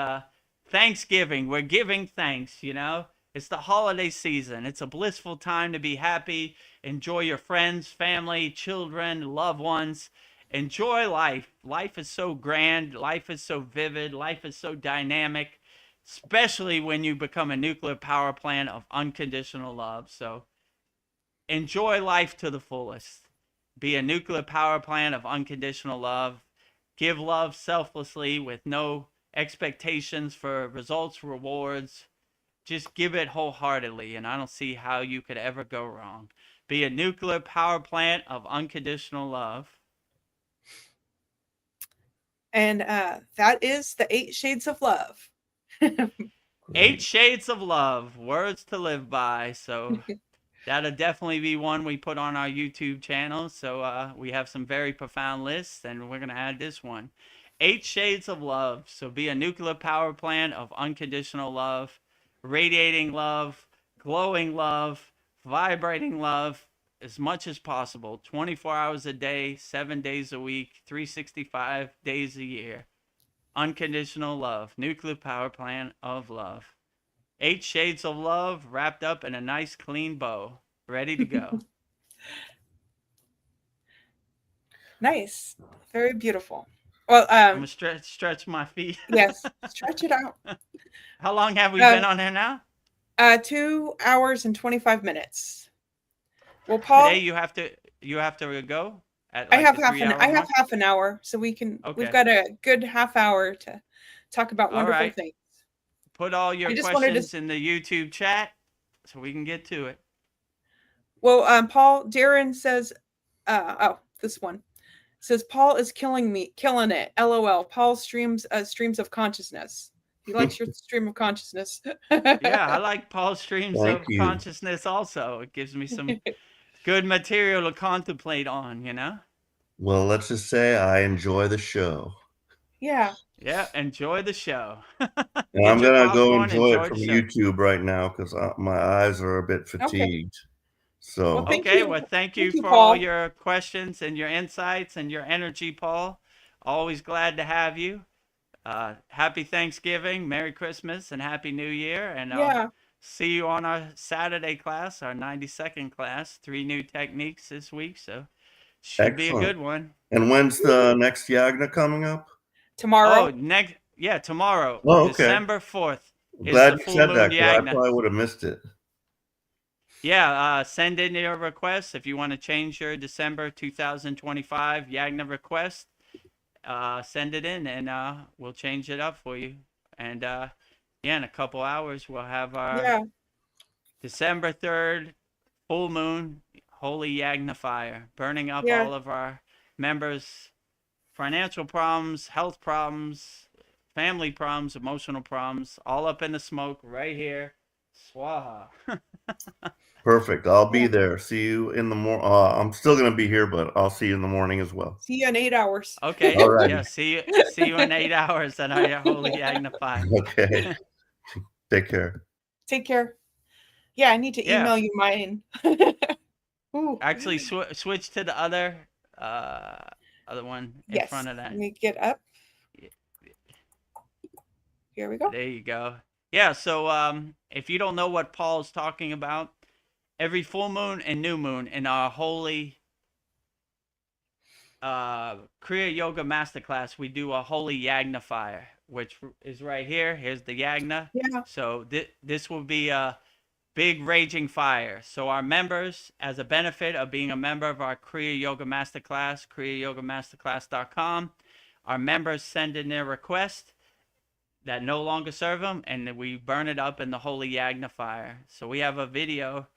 Thanksgiving. We're giving thanks, It's the holiday season. It's a blissful time to be happy. Enjoy your friends, family, children, loved ones. Enjoy life. Life is so grand. Life is so vivid. Life is so dynamic, especially when you become a nuclear power plant of unconditional love. So enjoy life to the fullest. Be a nuclear power plant of unconditional love. Give love selflessly with no expectations for results, rewards. Just give it wholeheartedly, and I don't see how you could ever go wrong. Be a nuclear power plant of unconditional love.
And that is the 8 Shades of Love.
8 Shades of Love, words to live by. So that'll definitely be one we put on our YouTube channel. So we have some very profound lists, and we're going to add this one. 8 Shades of Love. So be a nuclear power plant of unconditional love, radiating love, glowing love, vibrating love as much as possible, 24 hours a day, 7 days a week, 365 days a year. Unconditional love, nuclear power plant of love. 8 Shades of Love wrapped up in a nice clean bow, ready to go.
Nice. Very beautiful. Well,
I'm going to stretch my feet.
Yes, stretch it out.
How long have we been on here now?
2 hours and 25 minutes. Well, Paul,
today you have to go at
I
like
have half an hour, so we can.
Okay.
We've got a good half hour to talk about wonderful
right.
things.
Put all your questions in the YouTube chat so we can get to it.
Well, Paul, Darren says, this one says Paul is killing it. LOL. Paul streams of consciousness. He likes your stream of consciousness.
Yeah, I like Paul's streams of consciousness also. It gives me some good material to contemplate on,
Well, let's just say I enjoy the show.
Yeah.
Yeah, enjoy the show.
And I'm going to go enjoy it from YouTube right now because my eyes are a bit fatigued.
Okay.
So
thank you for all your questions and your insights and your energy, Paul. Always glad to have you. Happy Thanksgiving, Merry Christmas, and Happy New Year. And I'll see you on our Saturday class, our 90-second class. 3 new techniques this week, so should be a good one.
And when's the next Yagna coming up?
Tomorrow.
Oh, tomorrow.
Oh, okay.
December 4th.
Glad you said that, because I probably would have missed it.
Yeah, send in your requests if you want to change your December 2025 Yagna request. Send it in and we'll change it up for you. And in a couple hours we'll have our December 3rd full moon holy Yagna fire, burning up all of our members' financial problems, health problems, family problems, emotional problems, all up in the smoke right here. Swaha.
Perfect. I'll be there. See you in the morning. I'm still going to be here, but I'll see you in the morning as well.
See you in 8 hours.
Okay.
All right.
Yeah. See you in 8 hours at our holy Yagna fire.
Okay. Take care.
Take care. Yeah, I need to email you mine.
Actually, switch to the other one in front of that.
Let me get up. Here we go.
There you go. Yeah. So if you don't know what Paul's talking about, every full moon and new moon in our holy Kriya Yoga Masterclass, we do a holy Yagna fire, which is right here. Here's the Yagna.
Yeah.
So this will be a big raging fire. So our members, as a benefit of being a member of our Kriya Yoga Masterclass, KriyaYogaMasterclass.com, our members send in their request. that no longer serve him, and then we burn it up in the holy yagna fire. So we have a video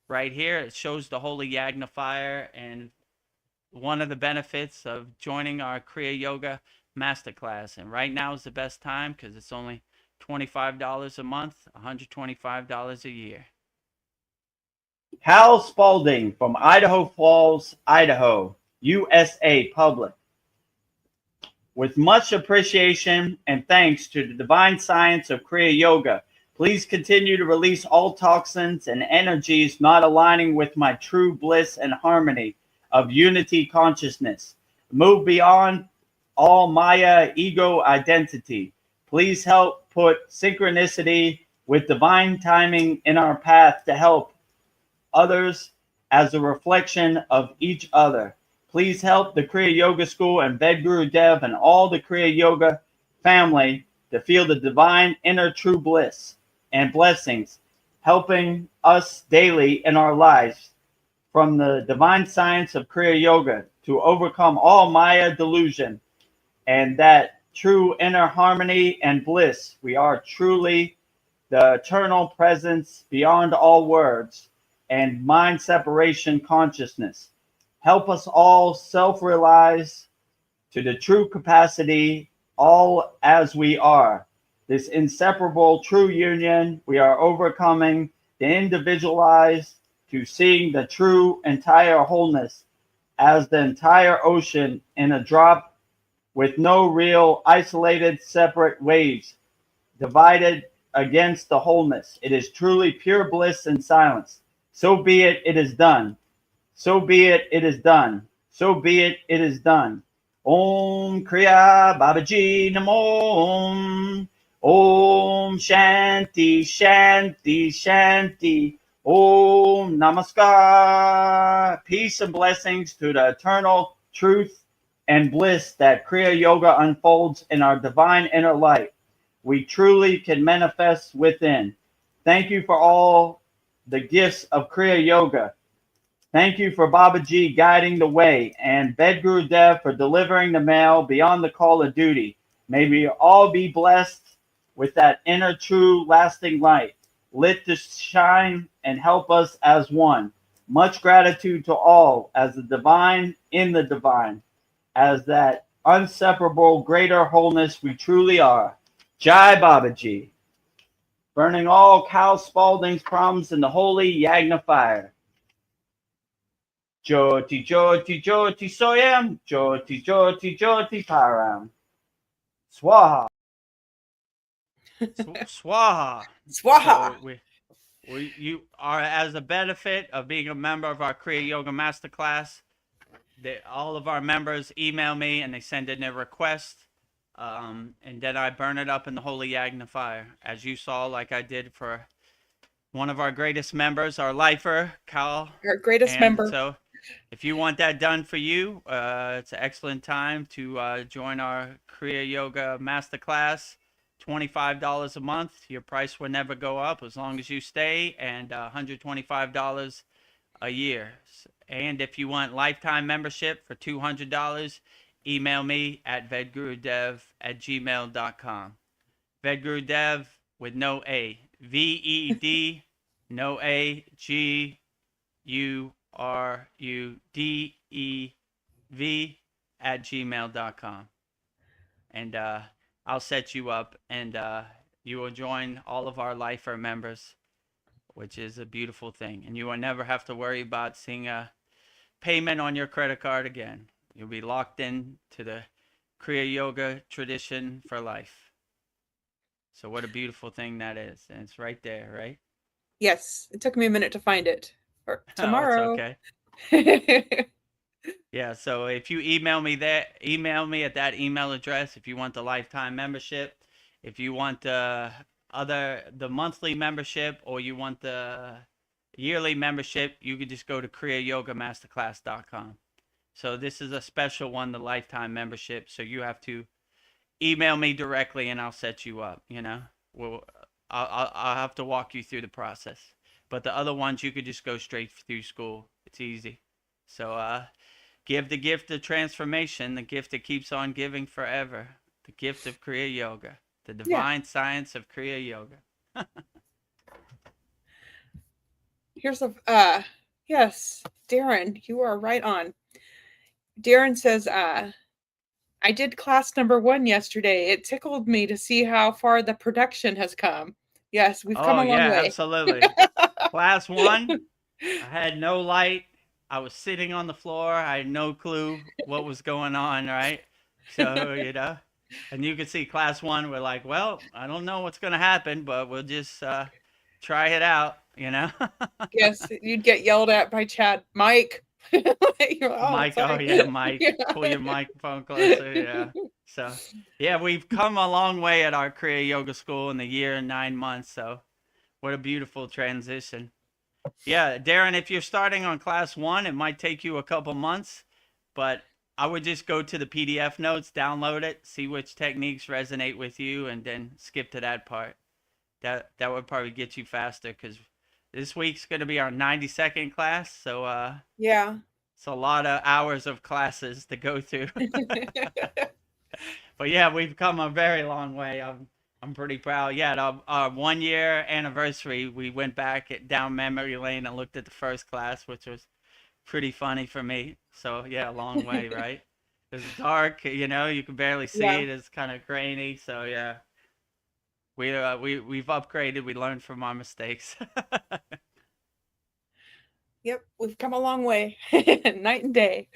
right here. It shows the holy yagna fire and one of the benefits of joining our Kriya Yoga Masterclass. And right now is the best time because it's only $25 a month, $125 a year.
Hal Spalding from Idaho Falls, Idaho, USA Public. With much appreciation and thanks to the divine science of Kriya Yoga, please continue to release all toxins and energies not aligning with my true bliss and harmony of unity consciousness. Move beyond all Maya ego identity. Please help put synchronicity with divine timing in our path to help others as a reflection of each other. Please help the Kriya Yoga School and Vedagurudev and all the Kriya Yoga family to feel the divine inner true bliss and blessings, helping us daily in our lives from the divine science of Kriya Yoga to overcome all Maya delusion and that true inner harmony and bliss. We are truly the eternal presence beyond all words and mind separation consciousness. Help us all self-realize to the true capacity, all as we are. This inseparable true union, we are overcoming the individualized to seeing the true entire wholeness as the entire ocean in a drop with no real isolated separate waves divided against the wholeness. It is truly pure bliss and silence. So be it, it is done. So be it, it is done. So be it, it is done. Om Kriya Babaji Namo. Om Shanti Shanti Shanti. Om Namaskar. Peace and blessings to the eternal truth and bliss that Kriya Yoga unfolds in our divine inner light. We truly can manifest within. Thank you for all the gifts of Kriya Yoga. Thank you for Babaji guiding the way and Vedagurudev for delivering the mail beyond the call of duty. May we all be blessed with that inner true lasting light, lit to shine and help us as one. Much gratitude to all as the divine in the divine, as that inseparable greater wholeness we truly are. Jai Babaji. Burning all Cal Spalding's problems in the holy yagna fire. Jyoti, Jyoti, Jyoti Soyam, Jyoti, Jyoti, Jyoti Param. Swaha.
Swaha.
Swaha.
So you are, as a benefit of being a member of our Kriya Yoga Masterclass, all of our members email me and they send in their request. And then I burn it up in the holy yagna fire, as you saw, like I did for one of our greatest members, our lifer, Cal.
Our greatest member.
So if you want that done for you, it's an excellent time to join our Kriya Yoga Masterclass. $25 a month. Your price will never go up as long as you stay, and $125 a year. And if you want lifetime membership for $200, email me at vedagurudev@gmail.com. Vedagurudev with no A. VED, no A, GURUDEV @gmail.com. And I'll set you up, and you will join all of our lifer members, which is a beautiful thing. And you will never have to worry about seeing a payment on your credit card again. You'll be locked in to the Kriya Yoga tradition for life. So what a beautiful thing that is. And it's right there, right?
Yes. It took me a minute to find it. Or tomorrow.
Oh, it's okay. Yeah, so if you email me at that email address if you want the lifetime membership, if you want the monthly membership, or you want the yearly membership, you could just go to KriyaYogaMasterclass.com. So this is a special one, the lifetime membership. So you have to email me directly and I'll set you up, I'll have to walk you through the process. But the other ones, you could just go straight through school. It's easy. So give the gift of transformation, the gift that keeps on giving forever, the gift of Kriya Yoga.
The divine science of Kriya Yoga.
Here's a yes, Darren, you are right on. Darren says, I did class number 1 yesterday. It tickled me to see how far the production has come. Yes, we've come
Oh
a long
yeah,
way.
absolutely. Class 1, I had no light. I was sitting on the floor. I had no clue what was going on, right? So, and you could see class 1, we're like, well, I don't know what's going to happen, but we'll just try it out,
Yes, you'd get yelled at by Chad. Mike. Oh,
Mike, oh
sorry.
yeah, Mike, pull your microphone closer, yeah. So, yeah, we've come a long way at our Kriya Yoga School in the year and 9 months, so what a beautiful transition. Yeah, Darren, if you're starting on class 1, it might take you a couple months, but I would just go to the PDF notes, download it, see which techniques resonate with you, and then skip to that part. That would probably get you faster, because this week's going to be our 92nd class, so
Yeah.
it's a lot of hours of classes to go through. But yeah, we've come a very long way. I'm pretty proud. Yeah, at our 1 year anniversary, we went back down memory lane and looked at the first class, which was pretty funny for me. So yeah, a long way, right? It was dark, you could barely see
Yeah.
it. It's kind of grainy. So yeah, we've upgraded. We learned from our mistakes.
Yep, we've come a long way. Night and day.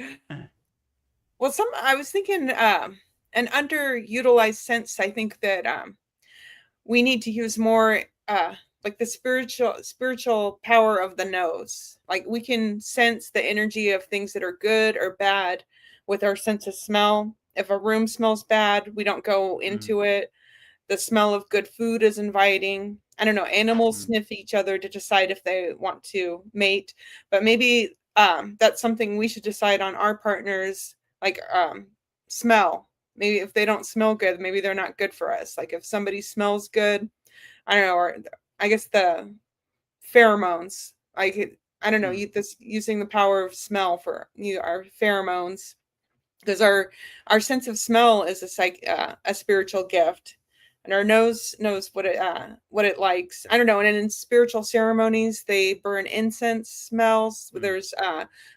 Well, I was thinking an underutilized sense, I think that we need to use more like the spiritual power of the nose. Like we can sense the energy of things that are good or bad with our sense of smell. If a room smells bad, we don't go into it. The smell of good food is inviting. I don't know, animals sniff each other to decide if they want to mate, but maybe that's something we should decide on our partners, like smell. Maybe if they don't smell good, maybe they're not good for us. Like if somebody smells good, I don't know, or I guess the pheromones. I don't know, using the power of smell for our pheromones, because our sense of smell is a spiritual gift, and our nose knows what it likes. I don't know. And in spiritual ceremonies, they burn incense smells. There's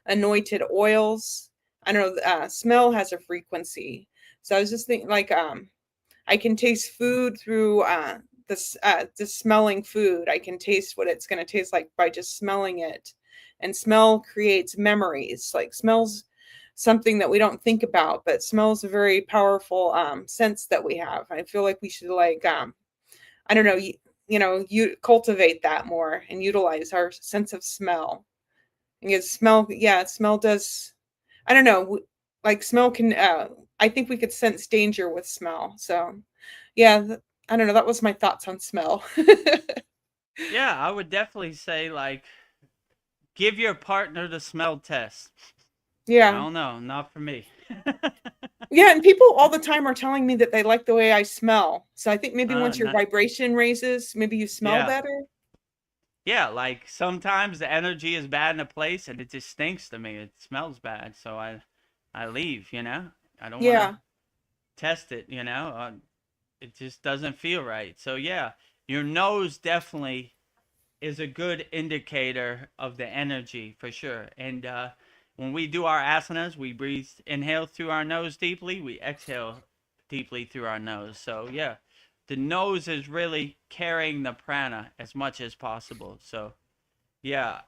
anointed oils. I don't know. Smell has a frequency. So I was just thinking, like, I can taste food through the smelling food. I can taste what it's going to taste like by just smelling it, and smell creates memories. Like smells something that we don't think about, but smells a very powerful sense that we have. I feel like we should I don't know, you cultivate that more and utilize our sense of smell. Because smell does, I don't know, like smell can I think we could sense danger with smell. So yeah, I don't know, that was my thoughts on smell.
Yeah, I would definitely say, like, give your partner the smell test. I
Yeah.
don't know, not for me.
Yeah, and people all the time are telling me that they like the way I smell. So I think maybe once your
Not,
vibration raises, maybe you smell
yeah.
better.
Yeah, like sometimes the energy is bad in a place and it just stinks to me. It smells bad, so I leave, I don't want
Yeah.
to test it, it just doesn't feel right. So yeah, your nose definitely is a good indicator of the energy for sure. And when we do our asanas, we breathe, inhale through our nose deeply, we exhale deeply through our nose. So yeah, the nose is really carrying the prana as much as possible. So yeah,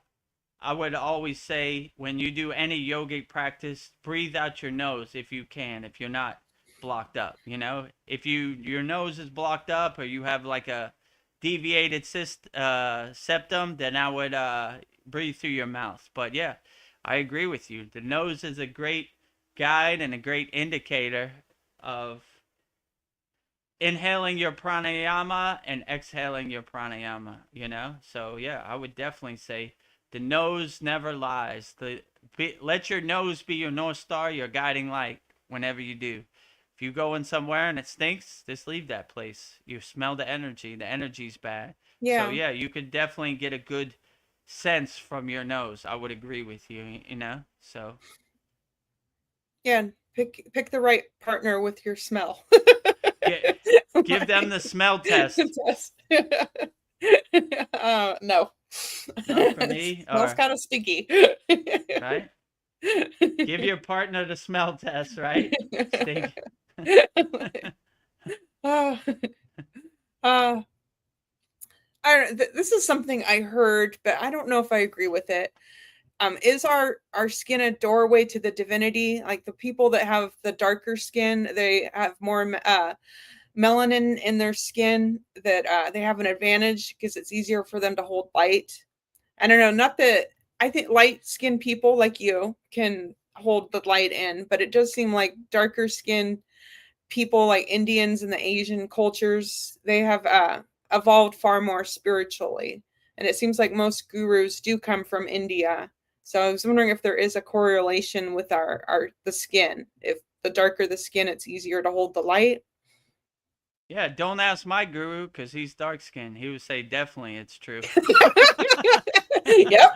I would always say when you do any yogic practice, breathe out your nose if you can, if you're not blocked up. If your nose is blocked up or you have like a deviated septum, then I would breathe through your mouth. But yeah, I agree with you. The nose is a great guide and a great indicator of inhaling your pranayama and exhaling your pranayama, So yeah, I would definitely say the nose never lies. Let your nose be your North Star, your guiding light whenever you do. If you go in somewhere and it stinks, just leave that place. You smell the energy's bad.
Yeah.
So yeah, you could definitely get a good sense from your nose. I would agree with you, so.
Yeah, pick the right partner with your smell.
Yeah, Give them the smell test.
No.
No, for me,
Smells
or
kind of stinky.
right? Give your partner the smell test, right? Stink.
uh, uh, this is something I heard, but I don't know if I agree with it. Is our skin a doorway to the divinity? Like the people that have the darker skin, they have more melanin in their skin, that they have an advantage because it's easier for them to hold light. I don't know, not that I think light skinned people like you can hold the light in, but it does seem like darker skinned people like Indians and the Asian cultures, they have evolved far more spiritually. And it seems like most gurus do come from India. So I was wondering if there is a correlation with our the skin. If the darker the skin, it's easier to hold the light.
Yeah, don't ask my guru because he's dark skinned. He would say definitely it's true.
Yep.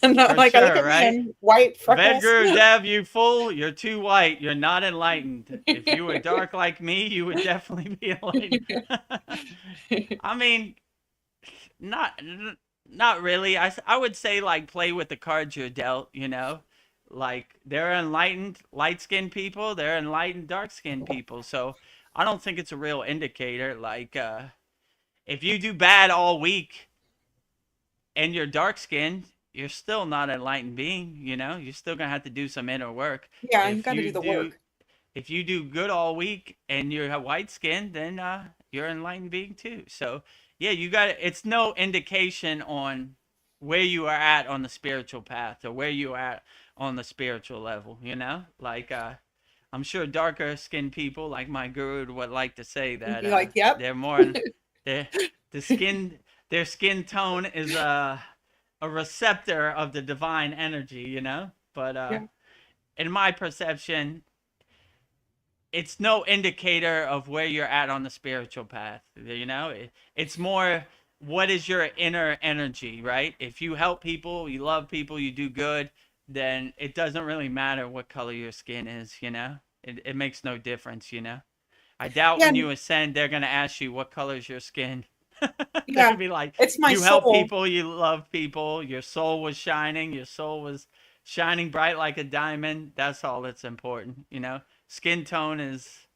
I'm not
For
like I look
sure,
at
right?
me, I'm white freckles.
Vedagurudev, you fool! You're too white. You're not enlightened. If you were dark like me, you would definitely be enlightened. I mean, not really. I would say like play with the cards you're dealt. You know, like they're enlightened light-skinned people. They're enlightened dark-skinned people. So I don't think it's a real indicator. Like if you do bad all week and you're dark-skinned, you're still not an enlightened being. You know, you're still gonna have to do some inner work.
Yeah, you
If
got to
you
do the
do
work.
if you do good all week and you have white skin, then you're an enlightened being too. So yeah, you got it's no indication on where you are at on the spiritual path or where you are at on the spiritual level. You know, like I'm sure darker skinned people like my guru would like to say that
Be like, yep.
they're more they're, the skin their skin tone is a receptor of the divine energy. You know, but
Yeah.
in my perception, it's no indicator of where you're at on the spiritual path. You know, it's more what is your inner energy, right? If you help people, you love people, you do good, then it doesn't really matter what color your skin is. You know, it makes no difference. You know, I doubt
Yeah.
when you ascend, they're gonna ask you what color is your skin. They're
Yeah.
gonna be like,
It's my
you help
soul.
people, you love people, your soul was shining, your soul was shining bright like a diamond. That's all that's important. You know, skin tone is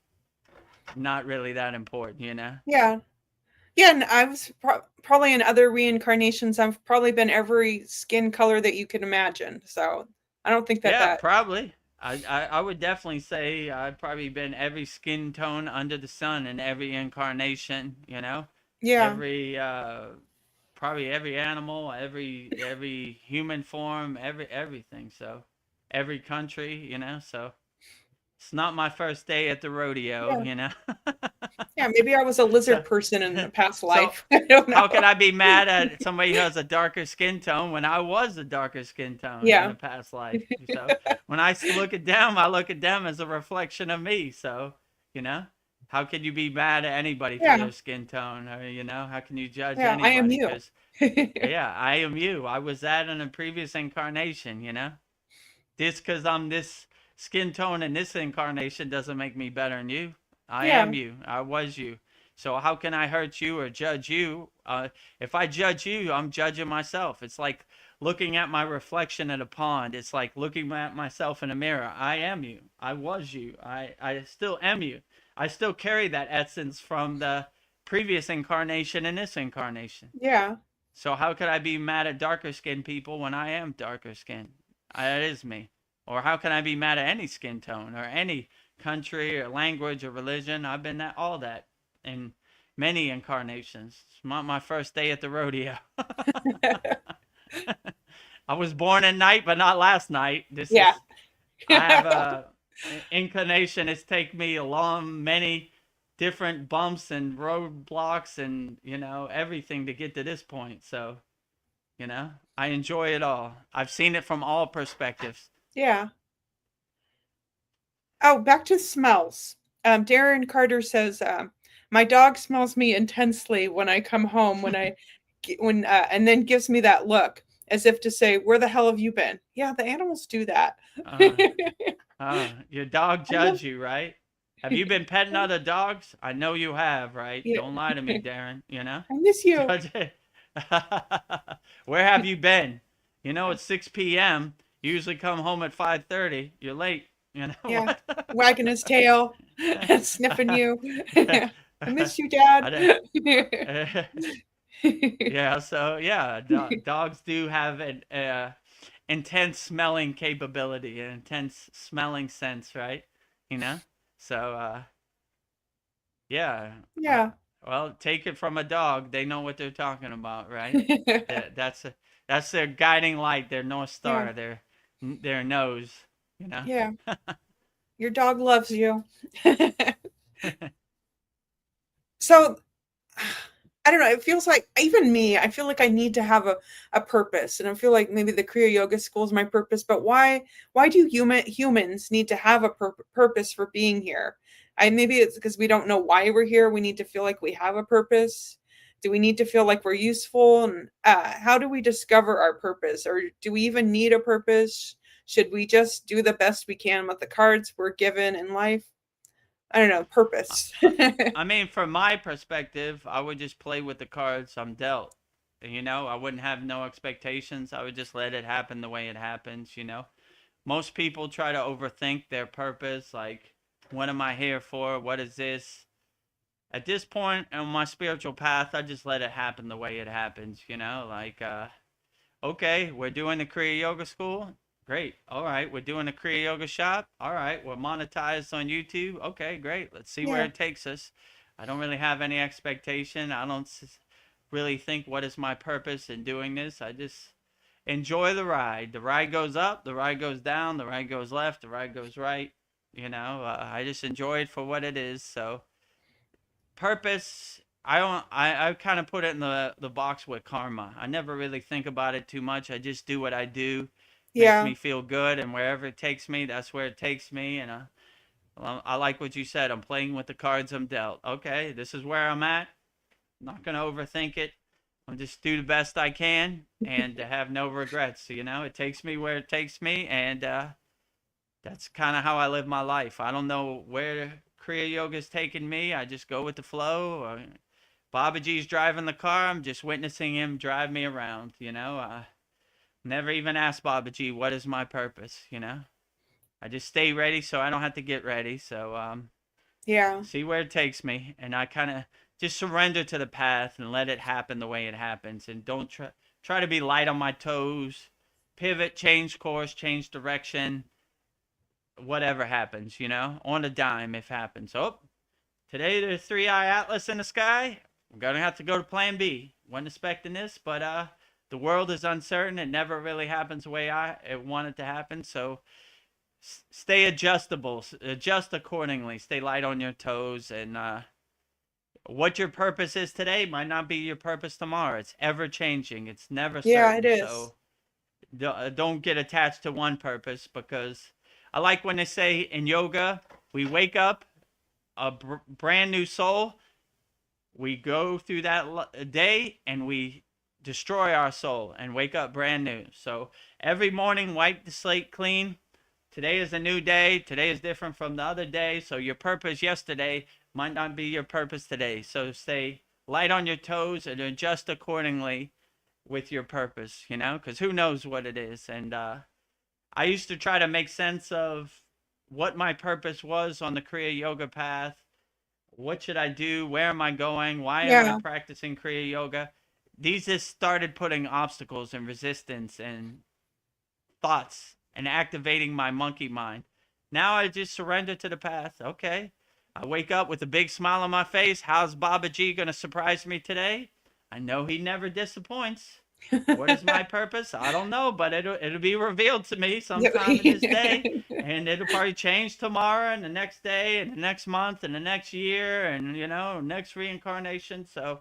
not really that important, you know?
Yeah. Yeah, and I was probably in other reincarnations, I've probably been every skin color that you can imagine. So I don't think that
Yeah,
that.
probably. I would definitely say I've probably been every skin tone under the sun in every incarnation, you know?
Yeah.
Every probably every animal, every human form, everything. So every country, you know, so it's not my first day at the rodeo,
Yeah.
you know.
Yeah, maybe I was a lizard
So,
person in a past
so
life. I don't know.
how can I be mad at somebody who has a darker skin tone when I was a darker skin tone in
Yeah.
a past life? So when I look at them, I look at them as a reflection of me. So, you know, how can you be mad at anybody for
Yeah.
their skin tone? Or, you know, how can you judge
Yeah, I am
anybody?
you.
Because, yeah, I am you. I was that in a previous incarnation, you know? Just because I'm this skin tone in this incarnation doesn't make me better than you. I
Yeah.
am you. I was you. So how can I hurt you or judge you? If I judge you, I'm judging myself. It's like looking at my reflection in a pond. It's like looking at myself in a mirror. I am you. I was you. I still am you. I still carry that essence from the previous incarnation and this incarnation.
Yeah.
So how could I be mad at darker skinned people when I am darker skinned? That is me. Or how can I be mad at any skin tone or any country or language or religion? I've been that all that in many incarnations. It's not my first day at the rodeo. I was born at night, but not last night.
Yeah.
I have a inclination. It's taken me along many different bumps and roadblocks and, you know, everything to get to this point. So, you know, I enjoy it all. I've seen it from all perspectives.
Yeah. Oh, back to smells. Darren Carter says, my dog smells me intensely when I come home, and then gives me that look as if to say, where the hell have you been? Yeah, the animals do that.
Your dog judge you, right? Have you been petting other dogs? I know you have, right?
Yeah.
Don't lie to me, Darren. You know?
I miss you.
Where have you been? You know, it's 6 p.m. You usually come home at 5:30. You're late. You know
Yeah.
what?
Wagging his tail and sniffing you. I miss you,
I
Dad.
yeah, so yeah, dogs do have an intense smelling capability, an intense smelling sense, right? You know? So yeah.
Yeah.
Well, take it from a dog. They know what they're talking about, right? That's their guiding light, their North Star,
Yeah.
their nose, you know?
Yeah. Your dog loves you. So I don't know. It feels like even me, I feel like I need to have a purpose. And I feel like maybe the Kriya Yoga school is my purpose, but why do humans need to have a purpose for being here? Maybe it's because we don't know why we're here. We need to feel like we have a purpose. Do we need to feel like we're useful? And how do we discover our purpose? Or do we even need a purpose? Should we just do the best we can with the cards we're given in life? I don't know, purpose.
I mean, from my perspective, I would just play with the cards I'm dealt. You know, I wouldn't have no expectations. I would just let it happen the way it happens, you know. Most people try to overthink their purpose, like, what am I here for? What is this? At this point on my spiritual path, I just let it happen the way it happens, you know, like, okay, we're doing the Kriya Yoga School. Great. All right. We're doing a Kriya Yoga shop. All right. We're monetized on YouTube. Okay, great. Let's see where
Yeah.
it takes us. I don't really have any expectation. I don't really think what is my purpose in doing this. I just enjoy the ride. The ride goes up, the ride goes down, the ride goes left, the ride goes right. You know, I just enjoy it for what it is. So, purpose, I don't I kind of put it in the box with karma. I never really think about it too much. I just do what I do. Makes
Yeah.
me feel good, and wherever it takes me, that's where it takes me. And well, I like what you said. I'm playing with the cards I'm dealt. Okay, this is where I'm at. I'm not gonna overthink it. I'll just do the best I can and to have no regrets. You know, it takes me where it takes me, and that's kind of how I live my life. I don't know where Kriya Yoga is taking me. I just go with the flow. Babaji's driving the car. I'm just witnessing him drive me around. You know, never even asked Babaji what is my purpose. You know, I just stay ready so I don't have to get ready. So
Yeah.
see where it takes me, and I kind of just surrender to the path and let it happen the way it happens, and don't try to be light on my toes. Pivot, change course, change direction, whatever happens, you know, on a dime if happens. Oh, today there's three-eye atlas in the sky. We're gonna have to go to plan B. Wasn't expecting this, but the world is uncertain. It never really happens the way I want it to happen. So stay adjustable, adjust accordingly, stay light on your toes, and what your purpose is today might not be your purpose tomorrow. It's ever changing. It's never certain.
Yeah, it is.
So don't get attached to one purpose, because I like when they say in yoga, we wake up a brand new soul. We go through that day and we destroy our soul and wake up brand new. So every morning, wipe the slate clean. Today is a new day. Today is different from the other day. So your purpose yesterday might not be your purpose today. So stay light on your toes and adjust accordingly with your purpose, you know, because who knows what it is. And I used to try to make sense of what my purpose was on the Kriya Yoga path. What should I do? Where am I going? Why am
Yeah.
I practicing Kriya Yoga? These just started putting obstacles and resistance and thoughts and activating my monkey mind. Now I just surrender to the path. Okay. I wake up with a big smile on my face. How's Babaji going to surprise me today? I know he never disappoints. What is my purpose? I don't know, but it'll be revealed to me sometime in this day, and it'll probably change tomorrow and the next day and the next month and the next year and, you know, next reincarnation. So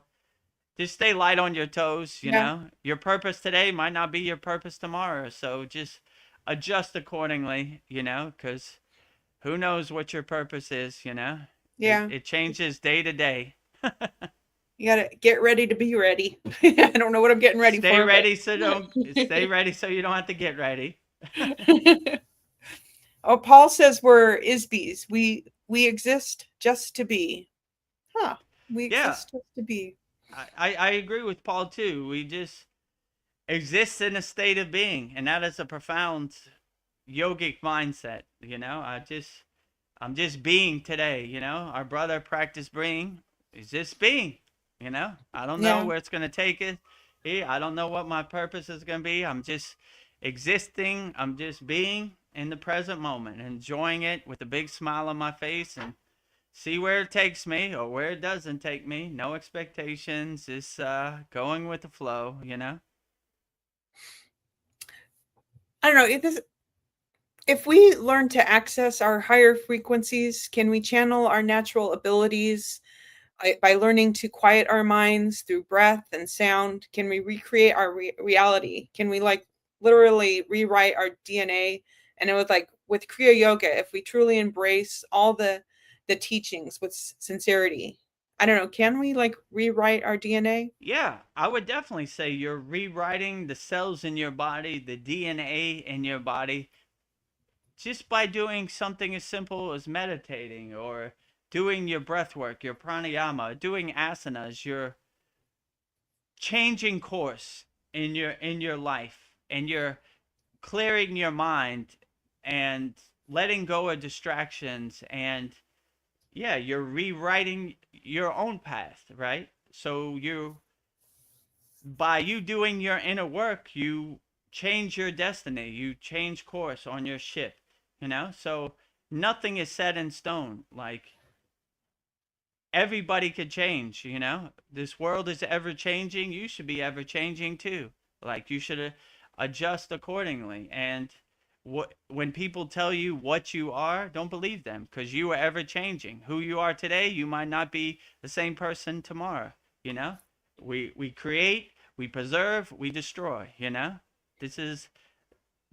just stay light on your toes, you
Yeah.
know. Your purpose today might not be your purpose tomorrow. So just adjust accordingly, you know, because who knows what your purpose is, you know.
Yeah.
It changes day to day.
You gotta get ready to be ready. I don't know what I'm getting ready
Stay
for.
ready so you don't have to get ready.
Oh, Paul says we're Isbies. We exist just to be. Huh. We
Yeah,
exist just to be.
I agree with Paul too. We just exist in a state of being, and that is a profound yogic mindset. I'm just being today. Our brother practiced being. Is just being. I don't know
Yeah.
where it's gonna take it. I don't know what my purpose is gonna be. I'm just existing. I'm just being in the present moment, enjoying it with a big smile on my face, and see where it takes me or where it doesn't take me. No expectations. Just going with the flow.
I don't know. If we learn to access our higher frequencies, can we channel our natural abilities by learning to quiet our minds through breath and sound? Can we recreate our reality? Can we like literally rewrite our DNA? And it was like with Kriya Yoga, if we truly embrace all the teachings with sincerity, I don't know, can we like rewrite our DNA?
Yeah, I would definitely say you're rewriting the cells in your body, the DNA in your body, just by doing something as simple as meditating or doing your breath work, your pranayama, doing asanas. You're changing course in your life, and you're clearing your mind and letting go of distractions, and yeah, you're rewriting your own path, right? So you by you doing your inner work, you change your destiny, you change course on your ship. So nothing is set in stone. Like, everybody could change. This world is ever changing. You should be ever changing too. Like, you should adjust accordingly. And when people tell you what you are, don't believe them, because you are ever changing. Who you are today, you might not be the same person tomorrow. You know, we create, we preserve, we destroy. This is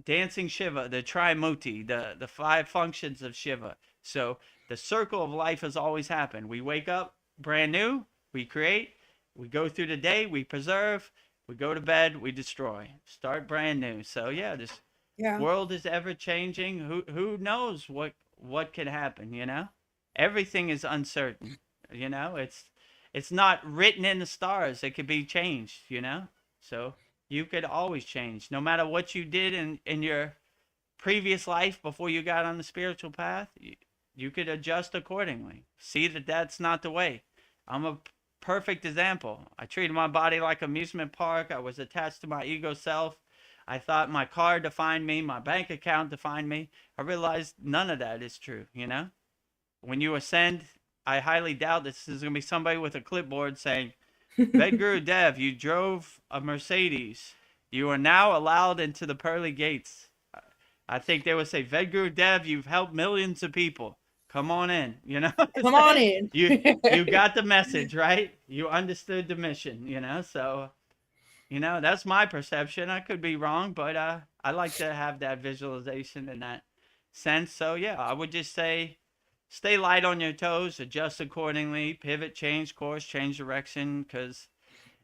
dancing Shiva, the Trimurti, the five functions of Shiva. So the circle of life has always happened. We wake up brand new, we create, we go through the day, we preserve, we go to bed, we destroy. Start brand new. So yeah, this
Yeah.
world is ever changing. Who knows what could happen? Everything is uncertain. It's not written in the stars. It could be changed. So you could always change, no matter what you did in your previous life before you got on the spiritual path. You could adjust accordingly. See that that's not the way. I'm a perfect example. I treated my body like an amusement park. I was attached to my ego self. I thought my car defined me, my bank account defined me. I realized none of that is true. When you ascend, I highly doubt this is going to be somebody with a clipboard saying, Vedagurudev, you drove a Mercedes. You are now allowed into the pearly gates. I think they would say, Vedagurudev, you've helped millions of people. Come on in.
Come on in.
You got the message, right? You understood the mission. So that's my perception. I could be wrong, but I like to have that visualization in that sense. So yeah, I would just say, stay light on your toes, adjust accordingly, pivot, change course, change direction, because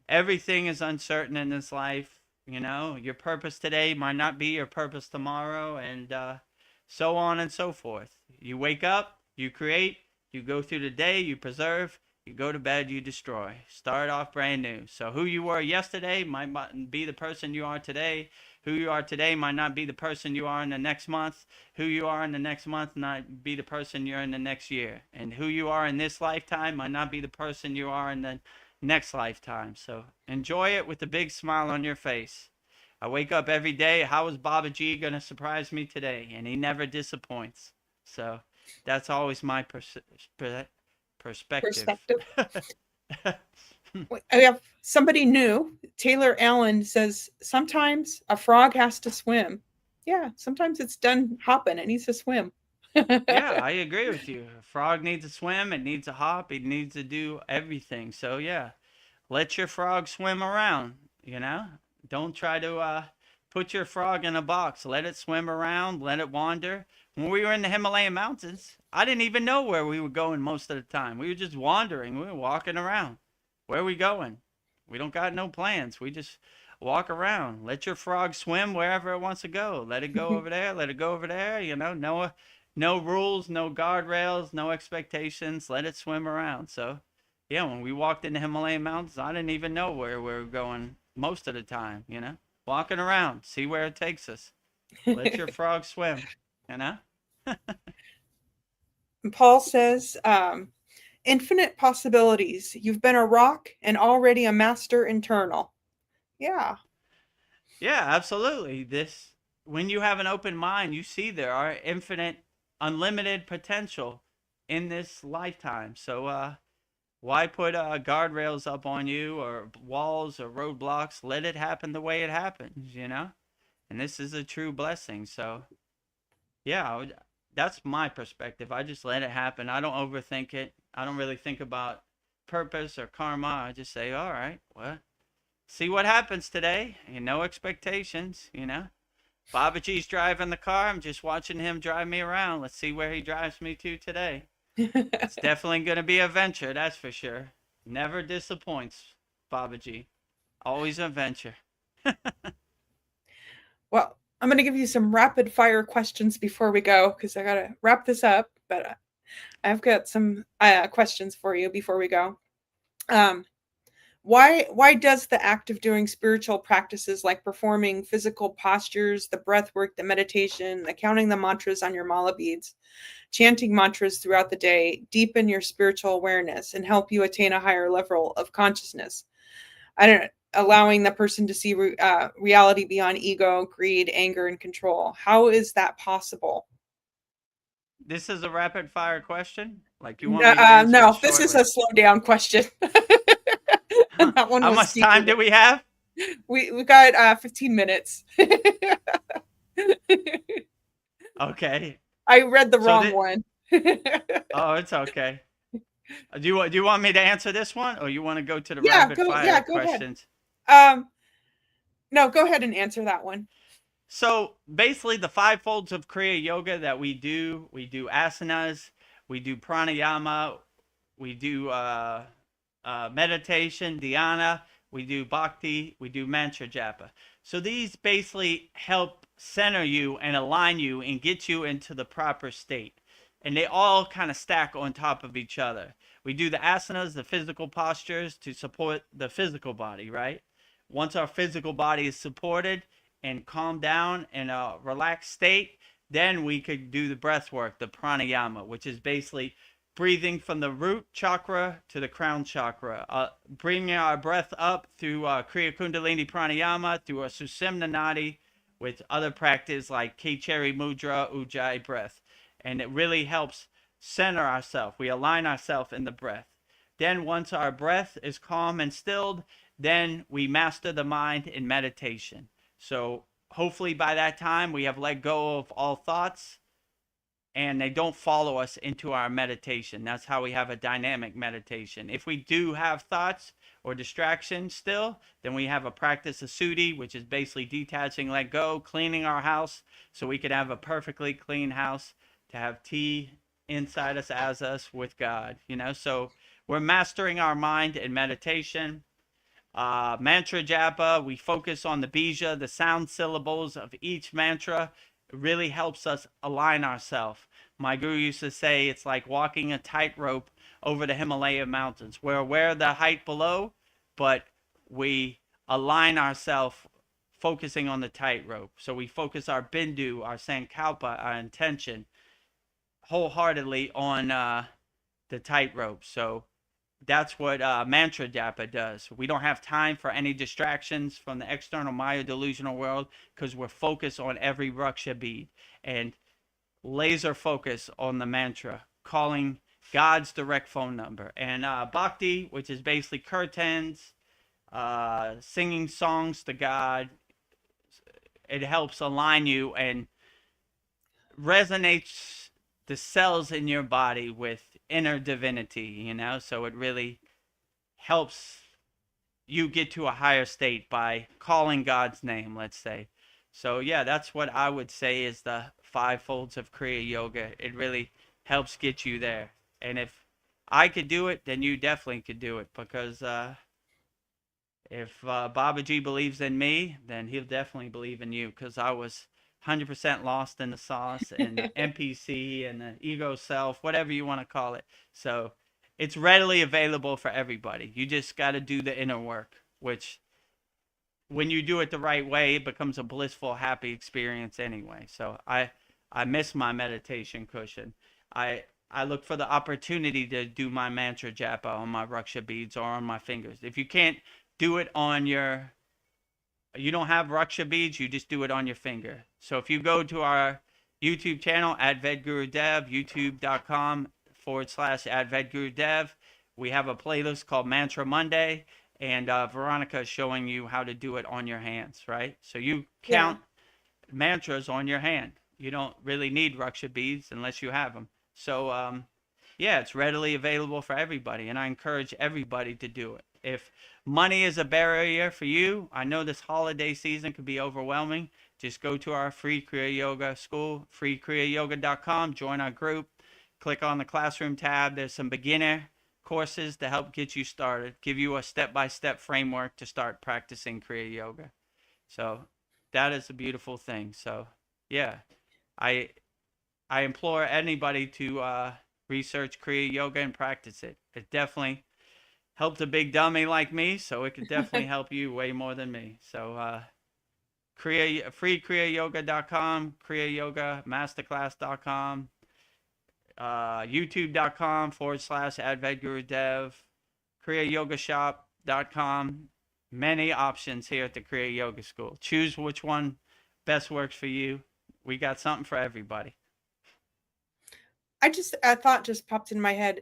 everything is uncertain in this life. Your purpose today might not be your purpose tomorrow, and so on and so forth. You wake up, you create, you go through the day, you preserve, you go to bed, you destroy. Start off brand new. So who you were yesterday might not be the person you are today. Who you are today might not be the person you are in the next month. Who you are in the next month might be the person you're in the next year. And who you are in this lifetime might not be the person you are in the next lifetime. So enjoy it with a big smile on your face. I wake up every day. How is Baba G going to surprise me today? And he never disappoints. So that's always my perspective.
Perspective. I have somebody new. Taylor Allen says sometimes a frog has to swim. Yeah, sometimes it's done hopping. It needs to swim.
Yeah, I agree with you. A frog needs to swim. It needs to hop. It needs to do everything. So yeah, let your frog swim around. Don't try to put your frog in a box. Let it swim around. Let it wander. When we were in the Himalayan mountains, I didn't even know where we were going most of the time. We were just wandering. We were walking around. Where are we going? We don't got no plans. We just walk around. Let your frog swim wherever it wants to go. Let it go over there. Let it go over there. You know, no rules, no guardrails, no expectations. Let it swim around. So, yeah, when we walked in the Himalayan mountains, I didn't even know where we were going most of the time. You know, walking around, see where it takes us. Let your frog swim. You know.
Paul says, infinite possibilities. You've been a rock and already a master internal. Yeah.
Yeah, absolutely. This when you have an open mind, you see there are infinite, unlimited potential in this lifetime. So why put guardrails up on you or walls or roadblocks? Let it happen the way it happens, you know? And this is a true blessing. So yeah, that's my perspective. I just let it happen. I don't overthink it. I don't really think about purpose or karma. I just say, all right, well, see what happens today. And no expectations, you know. Babaji's driving the car. I'm just watching him drive me around. Let's see where he drives me to today. It's definitely going to be a venture, that's for sure. Never disappoints, Babaji. Always a venture.
Well, I'm going to give you some rapid fire questions before we go because I got to wrap this up. But I've got some questions for you before we go. Why does the act of doing spiritual practices like performing physical postures, the breath work, the meditation, the counting the mantras on your mala beads, chanting mantras throughout the day deepen your spiritual awareness and help you attain a higher level of consciousness? I don't know, allowing the person to see reality beyond ego, greed, anger, and control. How is that possible?
This is a rapid fire question? Like you want me to answer
No,
it
this is
shortly?
a slow down question. That one
How
was
much time
stupid.
do we have?
We got 15 minutes.
Okay.
I read the
So
wrong one.
oh, it's okay. Do you want me to answer this one, or you want to go to the
Yeah,
rapid fire
go ahead.
questions?
No, go ahead and answer that one.
So basically, the five folds of Kriya Yoga that we do asanas, we do pranayama, we do meditation, dhyana, we do bhakti, we do mantra japa. So these basically help center you and align you and get you into the proper state. And they all kind of stack on top of each other. We do the asanas, the physical postures to support the physical body, right? Once our physical body is supported and calmed down in a relaxed state, then we could do the breath work, the pranayama, which is basically breathing from the root chakra to the crown chakra, bringing our breath up through Kriya Kundalini Pranayama, through a Susimna Nadi, with other practice like Kechari Mudra, Ujjayi breath. And it really helps center ourselves. We align ourselves in the breath. Then once our breath is calm and stilled, then we master the mind in meditation. So hopefully by that time we have let go of all thoughts and they don't follow us into our meditation. That's how we have a dynamic meditation. If we do have thoughts or distractions still, then we have a practice of suddhi, which is basically detaching, let go, cleaning our house so we could have a perfectly clean house, to have tea inside us as us with God, you know. So we're mastering our mind in meditation. Mantra japa, we focus on the bija, the sound syllables of each mantra. It really helps us align ourselves. My guru used to say it's like walking a tightrope over the Himalaya mountains. We're aware of the height below, but we align ourselves focusing on the tightrope. So we focus our bindu, our sankalpa, our intention wholeheartedly on the tightrope. So that's what mantra japa does. We don't have time for any distractions from the external Maya delusional world because we're focused on every raksha bead and laser focus on the mantra, calling God's direct phone number. And bhakti, which is basically kirtans, singing songs to God, it helps align you and resonates the cells in your body with inner divinity, you know. So it really helps you get to a higher state by calling God's name, let's say. So yeah, that's what I would say is the five folds of Kriya Yoga. It really helps get you there. And if I could do it, then you definitely could do it, because If Babaji believes in me, then he'll definitely believe in you, because I was 100% lost in the sauce and the NPC and the ego self, whatever you want to call it. So it's readily available for everybody. You just got to do the inner work, which when you do it the right way, it becomes a blissful, happy experience anyway. So I miss my meditation cushion. I look for the opportunity to do my mantra japa on my Raksha beads or on my fingers. If you can't do it on your, you don't have Raksha beads, you just do it on your finger. So if you go to our YouTube channel at Vedagurudev, youtube.com/at Vedagurudev, we have a playlist called Mantra Monday, and Veronica is showing you how to do it on your hands, right? So you count mantras on your hand. You don't really need Raksha beads unless you have them. So yeah, it's readily available for everybody, and I encourage everybody to do it. If money is a barrier for you, I know this holiday season could be overwhelming. Just go to our free Kriya Yoga school, freekriyayoga.com, join our group, click on the classroom tab. There's some beginner courses to help get you started, give you a step-by-step framework to start practicing Kriya Yoga. So that is a beautiful thing. So yeah, I implore anybody to research Kriya Yoga and practice it. It definitely helped a big dummy like me, so it could definitely help you way more than me. So freekriyayoga.com, Kriya Yoga Masterclass.com, youtube.com/@Vedagurudev, KriyaYogaShop.com. Many options here at the Kriya Yoga School. Choose which one best works for you. We got something for everybody.
A thought just popped in my head.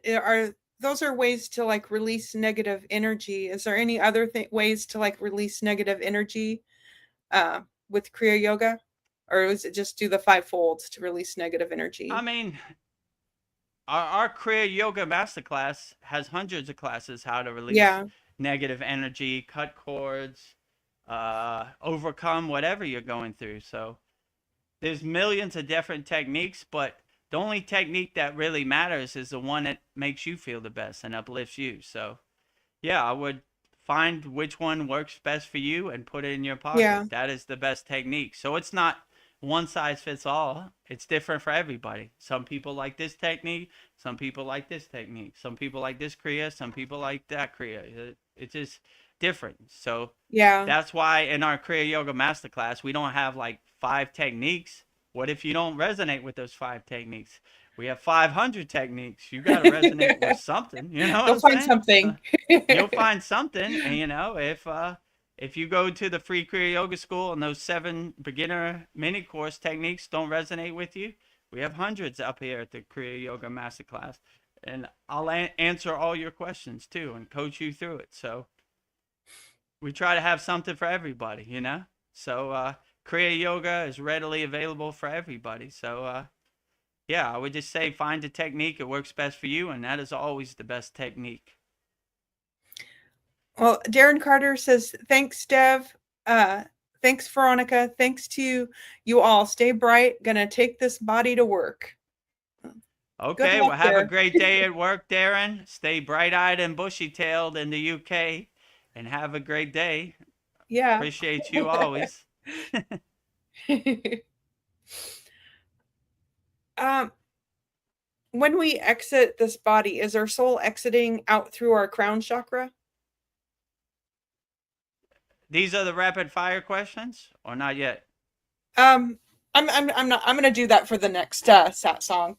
Those are ways to like release negative energy. Is there any other ways to like release negative energy with Kriya Yoga? Or is it just do the 5 folds to release negative energy?
I mean, our Kriya Yoga Masterclass has hundreds of classes how to release negative energy, cut cords, overcome whatever you're going through. So there's millions of different techniques, but the only technique that really matters is the one that makes you feel the best and uplifts you. So yeah, I would find which one works best for you and put it in your pocket.
Yeah.
That is the best technique. So it's not one size fits all. It's different for everybody. Some people like this technique. Some people like this technique. Some people like this Kriya. Some people like that Kriya. It's just different. So
Yeah.
that's why in our Kriya Yoga Masterclass, we don't have like 5 techniques. What if you don't resonate with those 5 techniques? We have 500 techniques. You got to resonate with something, you know.
You'll find something.
You'll find something, and you know, if you go to the free Kriya Yoga School and those 7 beginner mini course techniques don't resonate with you, we have hundreds up here at the Kriya Yoga Masterclass, and I'll answer all your questions too and coach you through it. So we try to have something for everybody, you know. So Kriya Yoga is readily available for everybody. So yeah, I would just say find a technique that works best for you, and that is always the best technique.
Well, Darren Carter says, thanks, Dev. Thanks, Veronica. Thanks to you all. Stay bright. Gonna take this body to work.
Okay, well, have a great day at work, Darren. Stay bright-eyed and bushy-tailed in the UK, and have a great day.
Yeah.
Appreciate you always.
When we exit this body, is our soul exiting out through our crown chakra?
These are the rapid fire questions, or not yet?
I'm gonna do that for the next satsang.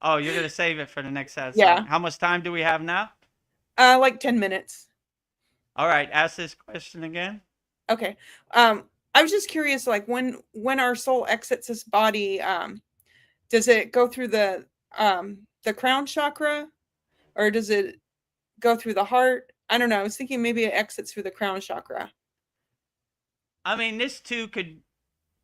Oh, you're gonna save it for the next satsang.
Yeah.
How much time do we have now?
Like 10 minutes.
All right, ask this question again.
Okay. I was just curious, like when our soul exits this body, does it go through the crown chakra, or does it go through the heart? I don't know. I was thinking maybe it exits through the crown chakra.
I mean, this too could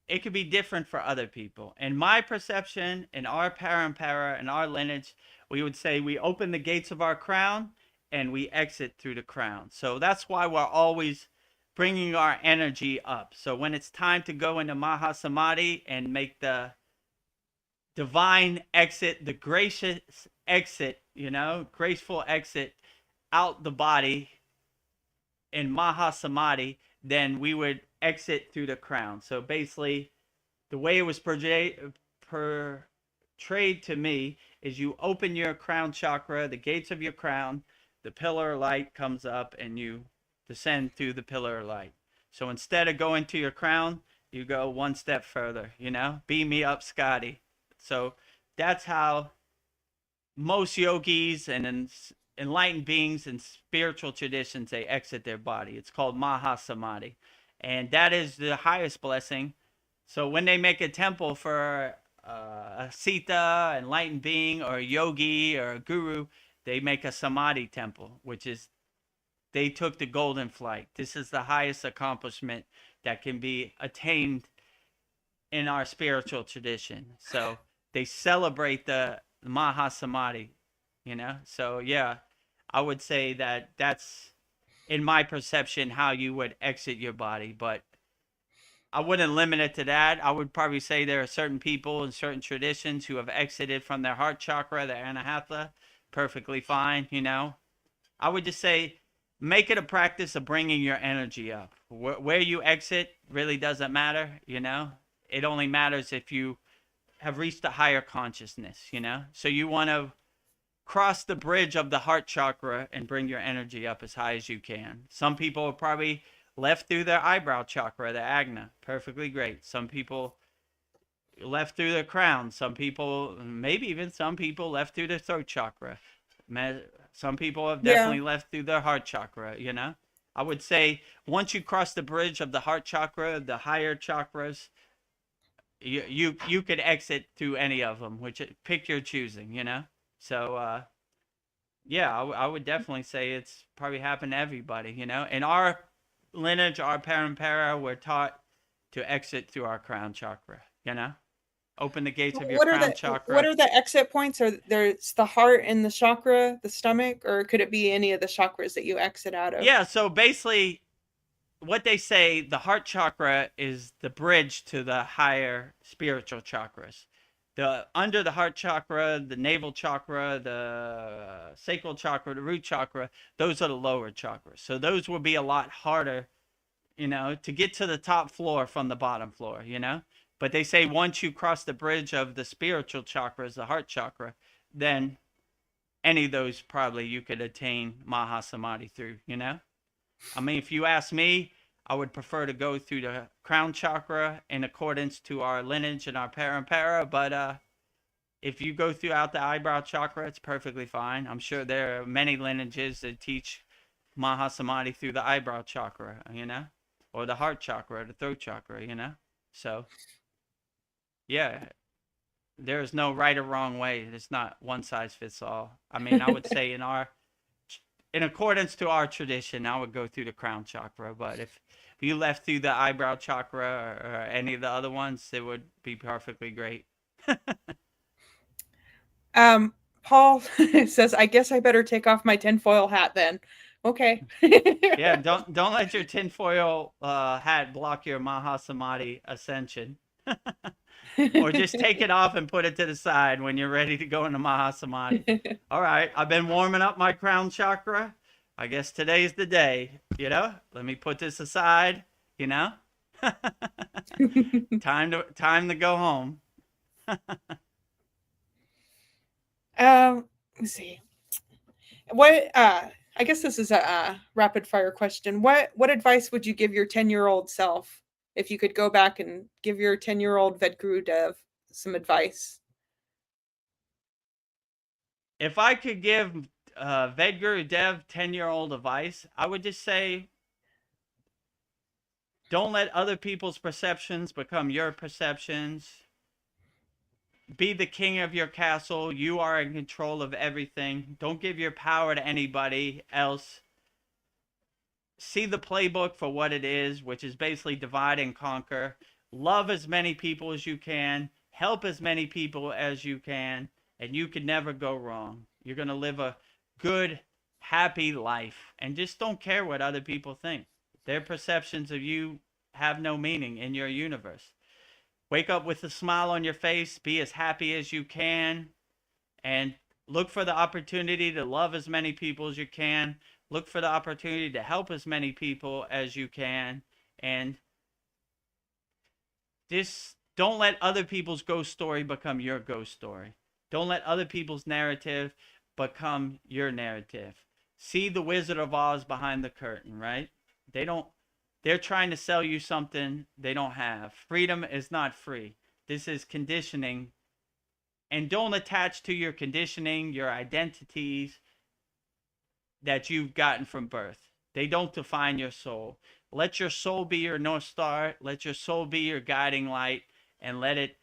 be different for other people. In my perception, in our parampara, in our lineage, we would say we open the gates of our crown and we exit through the crown. So that's why we're always bringing our energy up. So when it's time to go into Mahasamadhi and make the divine exit, the gracious exit, you know, graceful exit out the body, in Mahasamadhi, then we would exit through the crown. So basically, the way it was portrayed to me is you open your crown chakra, the gates of your crown, the pillar of light comes up, and you descend through the pillar of light. So instead of going to your crown, you go one step further, beam me up, Scotty. So that's how most yogis and enlightened beings in spiritual traditions, they exit their body. It's called Mahasamadhi. And that is the highest blessing. So when they make a temple for a Sita, enlightened being, or a yogi, or a guru, they make a Samadhi temple, which is, they took the golden flight. This is the highest accomplishment that can be attained in our spiritual tradition. So they celebrate the Mahasamadhi, So yeah, I would say that that's, in my perception, how you would exit your body. But I wouldn't limit it to that. I would probably say there are certain people in certain traditions who have exited from their heart chakra, their anahata, perfectly fine, I would just say, make it a practice of bringing your energy up. Where you exit really doesn't matter, It only matters if you have reached a higher consciousness, So you want to cross the bridge of the heart chakra and bring your energy up as high as you can. Some people are probably left through their eyebrow chakra, the agna, perfectly great. Some people left through their crown. Some people, maybe even some people left through their throat chakra. Some people have definitely left through their heart chakra, I would say once you cross the bridge of the heart chakra, the higher chakras, you could exit through any of them, which pick your choosing, So yeah, I would definitely say it's probably happened to everybody, In our lineage, our parampara, we're taught to exit through our crown chakra, Open the gates of your crown chakra.
What are the exit points? Are there's the heart and the chakra, the stomach, or could it be any of the chakras that you exit out of?
Yeah, so basically what they say, the heart chakra is the bridge to the higher spiritual chakras. Under the heart chakra, the navel chakra, the sacral chakra, the root chakra, those are the lower chakras. So those will be a lot harder, to get to the top floor from the bottom floor, But they say once you cross the bridge of the spiritual chakras, the heart chakra, then any of those probably you could attain Mahasamadhi through, I mean, if you ask me, I would prefer to go through the crown chakra in accordance to our lineage and our parampara. But if you go throughout the eyebrow chakra, it's perfectly fine. I'm sure there are many lineages that teach Mahasamadhi through the eyebrow chakra, or the heart chakra, or the throat chakra, So, yeah, there is no right or wrong way. It's not one size fits all. I mean, I would say in accordance to our tradition, I would go through the crown chakra. But if you left through the eyebrow chakra or any of the other ones, it would be perfectly great.
Paul says, I guess I better take off my tinfoil hat then. Okay.
Yeah, don't let your tinfoil hat block your Mahasamadhi ascension. Or just take it off and put it to the side when you're ready to go into Mahasamadhi. All right, I've been warming up my crown chakra. I guess today's the day, Let me put this aside, Time to go home.
Let's see. What I guess this is a rapid fire question. What advice would you give your 10-year-old self if you could go back and give your 10-year-old Vedagurudev some advice?
If I could give Vedagurudev 10-year-old advice, I would just say, don't let other people's perceptions become your perceptions. Be the king of your castle. You are in control of everything. Don't give your power to anybody else. See the playbook for what it is, which is basically divide and conquer. Love as many people as you can. Help as many people as you can. And you can never go wrong. You're going to live a good, happy life. And just don't care what other people think. Their perceptions of you have no meaning in your universe. Wake up with a smile on your face. Be as happy as you can. And look for the opportunity to love as many people as you can. Look for the opportunity to help as many people as you can. And just don't let other people's ghost story become your ghost story. Don't let other people's narrative become your narrative. See the Wizard of Oz behind the curtain, right? They're trying to sell you something they don't have. Freedom is not free. This is conditioning. And don't attach to your conditioning, your identities that you've gotten from birth. They don't define your soul. Let your soul be your North Star. Let your soul be your guiding light, and let it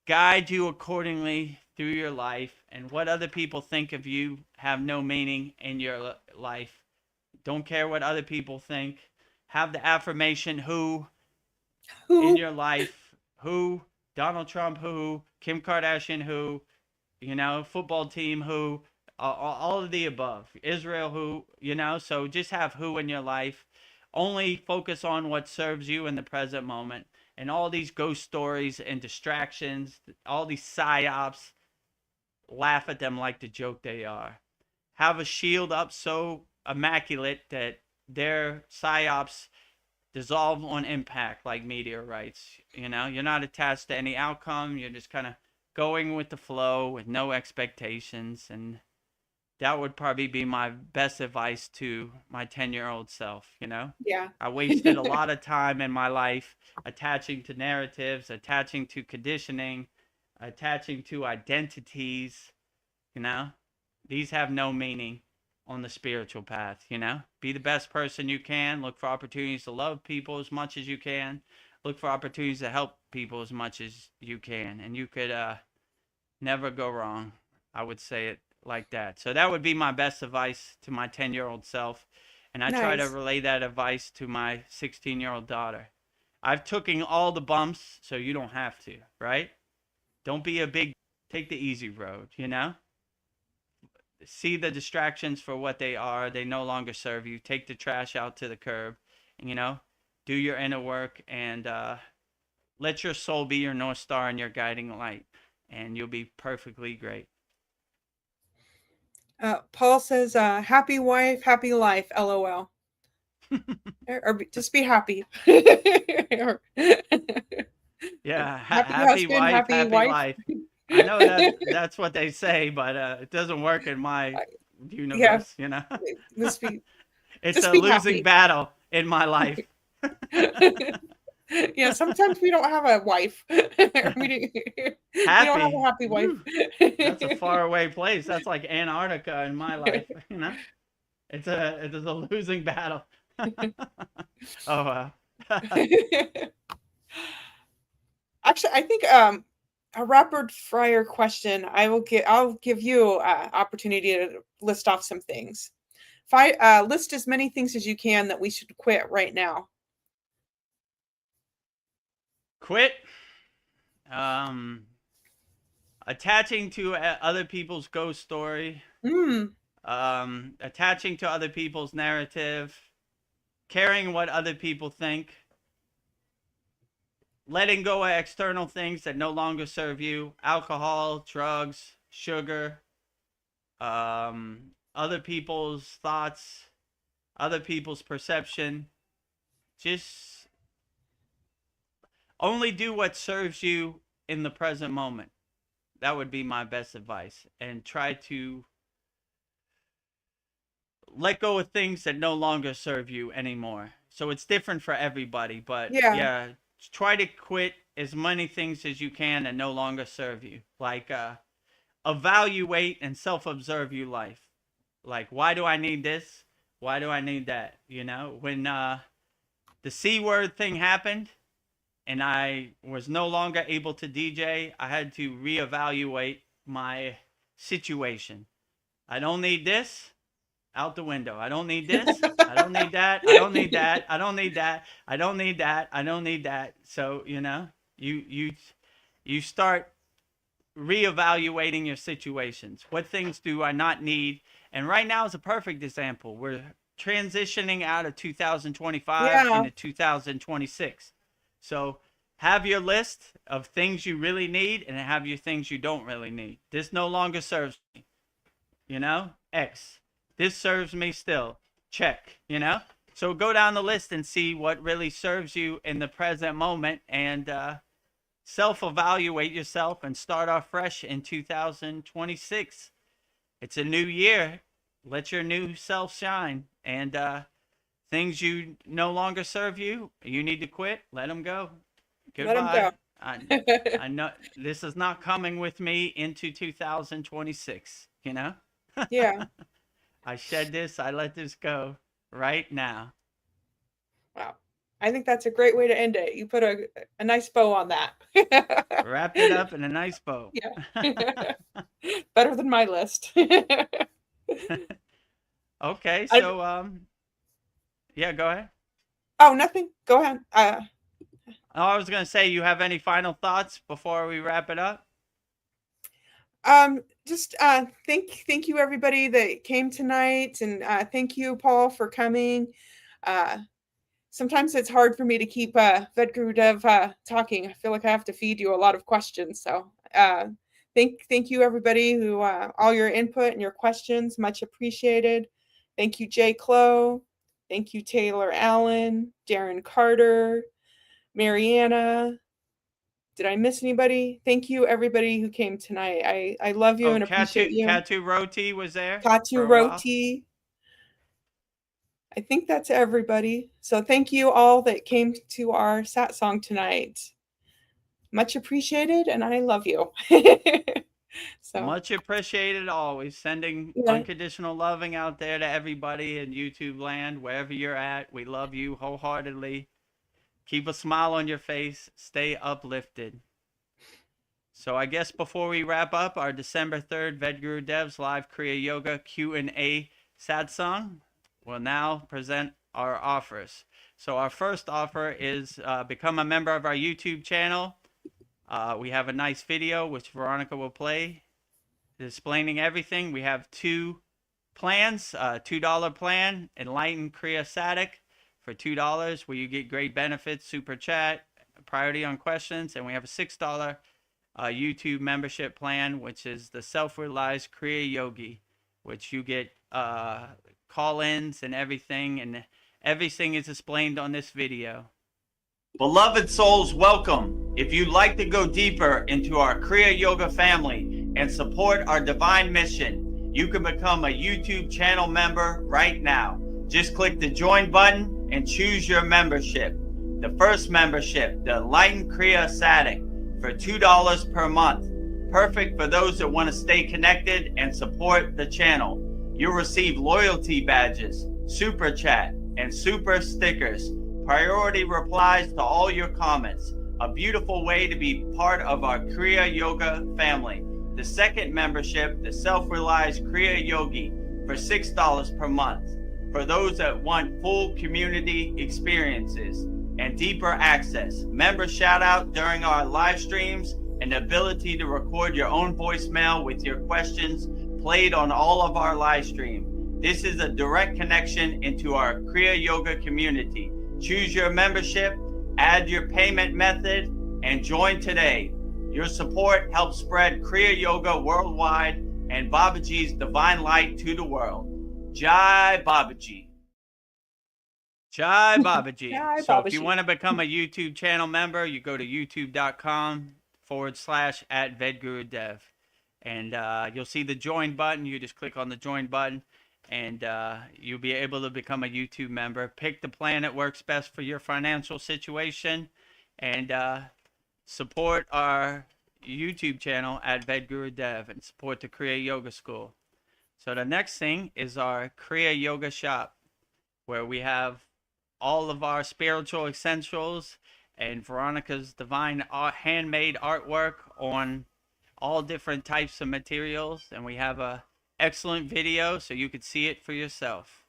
guide you accordingly through your life. And what other people think of you have no meaning in your life. Don't care what other people think. Have the affirmation who in your life, who, Donald Trump who, Kim Kardashian who, football team who, all of the above, Israel who, so just have who in your life. Only focus on what serves you in the present moment. And all these ghost stories and distractions, all these psyops, laugh at them like the joke they are. Have a shield up so immaculate that their psyops dissolve on impact like meteorites. You're not attached to any outcome. You're just kind of going with the flow with no expectations. And that would probably be my best advice to my 10-year-old self.
Yeah.
I wasted a lot of time in my life attaching to narratives, attaching to conditioning, attaching to identities. These have no meaning on the spiritual path. Be the best person you can. Look for opportunities to love people as much as you can. Look for opportunities to help people as much as you can, and you could never go wrong. I would say it like that. So that would be my best advice to my 10-year-old self, and I try to
Nice.
relay that advice to my 16-year-old daughter. I've taken all the bumps, so you don't have to, right? Don't be take the easy road. See the distractions for what they are. They no longer serve you. Take the trash out to the curb. Do your inner work, and let your soul be your North Star and your guiding light, and you'll be perfectly great.
Paul says, happy wife, happy life, LOL. Or just be happy.
Yeah,
Happy
happy
husband,
wife,
happy
happy
wife.
life. I know that's what they say, but it doesn't work in my universe.
Must be,
It's
just
a
be
losing
happy.
battle in my life.
Yeah, sometimes we don't have a wife. we don't have a happy wife.
That's a faraway place. That's like Antarctica in my life. It's a losing battle. Oh wow.
Actually, I think a rapid fire question. I'll give you opportunity to list off some things. List as many things as you can that we should quit right now.
Quit. Attaching to other people's ghost story. Attaching to other people's narrative. Caring what other people think. Letting go of external things that no longer serve you. Alcohol, drugs, sugar, other people's thoughts, other people's perception. Just only do what serves you in the present moment. That would be my best advice. And try to let go of things that no longer serve you anymore. So it's different for everybody, but yeah, try to quit as many things as you can that no longer serve you. Like evaluate and self-observe your life. Like, why do I need this? Why do I need that? When the C word thing happened and I was no longer able to DJ, I had to reevaluate my situation. I don't need this. Out the window. I don't need this. I don't need that. I don't need that. I don't need that. I don't need that. I don't need that. So, you start reevaluating your situations. What things do I not need? And right now is a perfect example. We're transitioning out of 2025 into 2026. So have your list of things you really need and have your things you don't really need. This no longer serves me. X. This serves me still. check, you know? So go down the list and see what really serves you in the present moment, and self-evaluate yourself and start off fresh in 2026. It's a new year. Let your new self shine, and things you no longer serve you, you need to quit. Let them go.
Let 'em
Goodbye.
go.
I know this is not coming with me into 2026, you know?
Yeah.
I shed this, I let this go right now.
Wow. I think that's a great way to end it. You put a nice bow on that.
Wrapped it up in a nice bow.
Yeah. Better than my list.
Okay, so yeah, go ahead.
Oh, nothing. Go ahead.
Oh, I was gonna say, you have any final thoughts before we wrap it up?
Just thank you everybody that came tonight, and thank you, Paul, for coming. Sometimes it's hard for me to keep Vedagurudev talking. I feel like I have to feed you a lot of questions. So thank you everybody who all your input and your questions, much appreciated. Thank you, Jay Clow. Thank you, Taylor Allen, Darren Carter, Mariana. Did I miss anybody? Thank you everybody who came tonight. I love you and appreciate you.
Katu Roti was there.
Katu
for a while.
Roti. I think that's everybody. So thank you all that came to our Satsang tonight. Much appreciated, and I love you. So
Much appreciated always. Sending
Yeah.
unconditional loving out there to everybody in YouTube land, wherever you're at. We love you wholeheartedly. Keep a smile on your face. Stay uplifted. So I guess before we wrap up our December 3rd Vedgurudev's live Kriya Yoga Q&A Satsang, we'll now present our offers. So our first offer is become a member of our YouTube channel. We have a nice video which Veronica will play explaining everything. We have two plans, $2 plan, Enlightened Kriya Sadik for $2, where you get great benefits, super chat, priority on questions, and we have a $6 YouTube membership plan, which is the Self-Realized Kriya Yogi, which you get call-ins and everything is explained on this video.
Beloved souls, welcome. If you'd like to go deeper into our Kriya Yoga family and support our divine mission, you can become a YouTube channel member right now. Just click the join button and choose your membership. The first membership, the Enlightened Kriya Sadik, for $2 per month. Perfect for those that want to stay connected and support the channel. You'll receive loyalty badges, super chat, and super stickers. Priority replies to all your comments. A beautiful way to be part of our Kriya Yoga family. The second membership, the Self-Realized Kriya Yogi, for $6 per month. For those that want full community experiences and deeper access, member shout out during our live streams, and the ability to record your own voicemail with your questions played on all of our live stream. This is a direct connection into our Kriya Yoga community. Choose your membership, add your payment method, and join today. Your support helps spread Kriya Yoga worldwide and Babaji's divine light to the world. Jai Babaji.
Jai Babaji.
Jai
So if
Babaji.
you want to become a YouTube channel member, you go to youtube.com/@Vedgurudev. And you'll see the join button. You just click on the join button, and you'll be able to become a YouTube member. Pick the plan that works best for your financial situation, and support our YouTube channel at Vedagurudev and support the Kriya Yoga School. So the next thing is our Kriya Yoga shop, where we have all of our spiritual essentials and Veronica's divine handmade artwork on all different types of materials, and we have a excellent video so you could see it for yourself.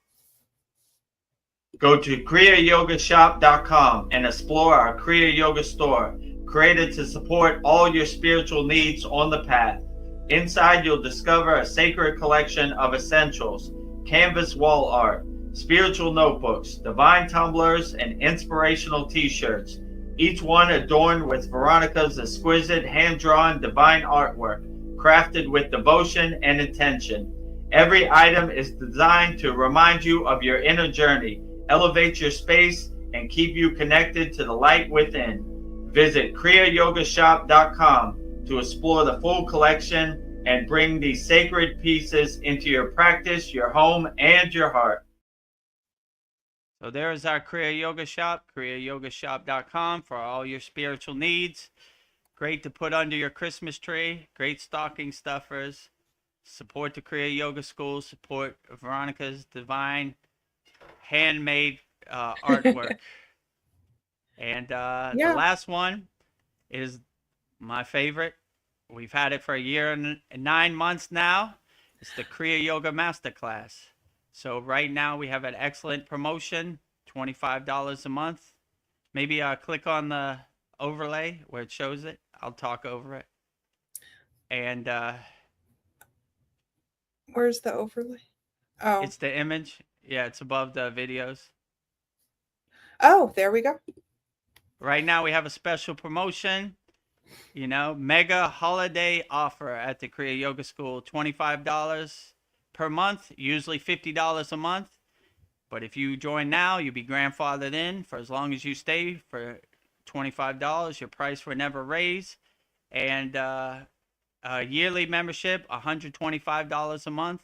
Go to KriyaYogaShop.com and explore our Kriya Yoga store, created to support all your spiritual needs on the path. Inside, you'll discover a sacred collection of essentials, canvas wall art, spiritual notebooks, divine tumblers, and inspirational t-shirts, each one adorned with Veronica's exquisite hand-drawn divine artwork, crafted with devotion and intention. Every item is designed to remind you of your inner journey, elevate your space, and keep you connected to the light within. Visit KriyaYogaShop.com to explore the full collection and bring these sacred pieces into your practice, your home, and your heart. So there is our Kriya Yoga Shop, KriyaYogaShop.com for all your spiritual needs. Great to put under your Christmas tree. Great stocking stuffers. Support the Kriya Yoga School. Support Veronica's divine handmade artwork. And the last one is my favorite. We've had it for a year and 9 months now. It's the Kriya Yoga Masterclass. So right now we have an excellent promotion, $25 a month. Maybe click on the overlay where it shows it. I'll talk over it. And
where's the overlay? Oh,
it's the image. Yeah, it's above the videos.
Oh, there we go.
Right now we have a special promotion, mega holiday offer at the Kriya Yoga School, $25 per month, usually $50 a month. But if you join now, you'll be grandfathered in for as long as you stay for $25. Your price will never raise. And a yearly membership, $125 a month.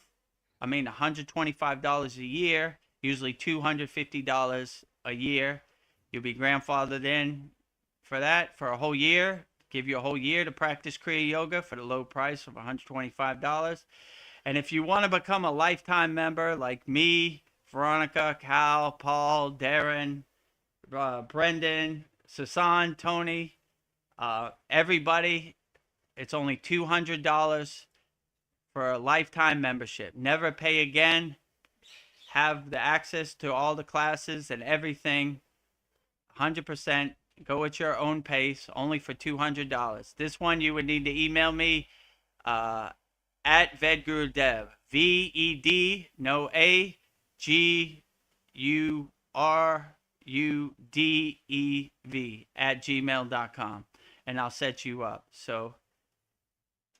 $125 a year, usually $250 a year. You'll be grandfathered in for that for a whole year. Give you a whole year to practice Kriya Yoga for the low price of $125. And if you want to become a lifetime member like me, Veronica, Cal, Paul, Darren, Brendan, Sasan, Tony, everybody, it's only $200 for a lifetime membership. Never pay again. Have the access to all the classes and everything. 100%. Go at your own pace, only for $200. This one you would need to email me at Vedagurudev, VED, no A, GURUDEV @gmail.com, and I'll set you up. So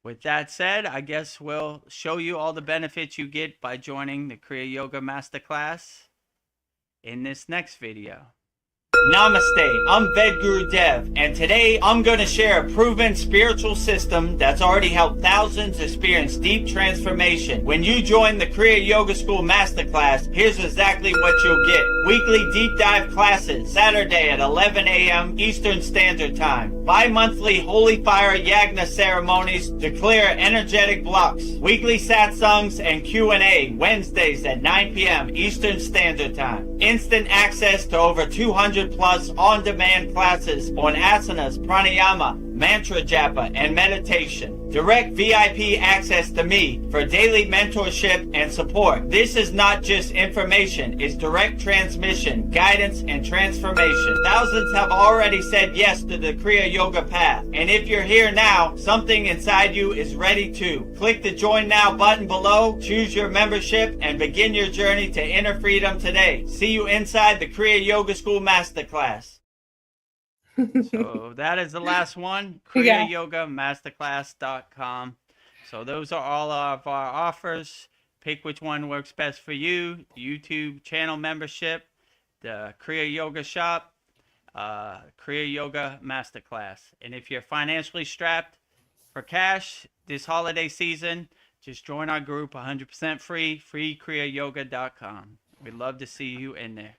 with that said, I guess we'll show you all the benefits you get by joining the Kriya Yoga Masterclass in this next video. Namaste, I'm Vedagurudev, and today I'm going to share a proven spiritual system that's already helped thousands experience deep transformation. When you join the Kriya Yoga School Masterclass, here's exactly what you'll get. Weekly deep dive classes, Saturday at 11 a.m. Eastern Standard Time. Bi-monthly Holy Fire Yagna ceremonies to clear energetic blocks. Weekly Satsangs and Q&A, Wednesdays at 9 p.m. Eastern Standard Time. Instant access to over 200 plus on-demand classes on asanas, pranayama, mantra japa, and meditation. Direct VIP access to me for daily mentorship and support. This is not just information, it's direct transmission, guidance, and transformation. Thousands have already said yes to the Kriya Yoga path. And if you're here now, something inside you is ready to. Click the Join Now button below, choose your membership, and begin your journey to inner freedom today. See you inside the Kriya Yoga School Masterclass. So that is the last one, KriyaYogaMasterclass.com. So those are all of our offers. Pick which one works best for you. YouTube channel membership, the Kriya Yoga Shop, Kriya Yoga Masterclass. And if you're financially strapped for cash this holiday season, just join our group, 100% free, freekriyayoga.com. We'd love to see you in there.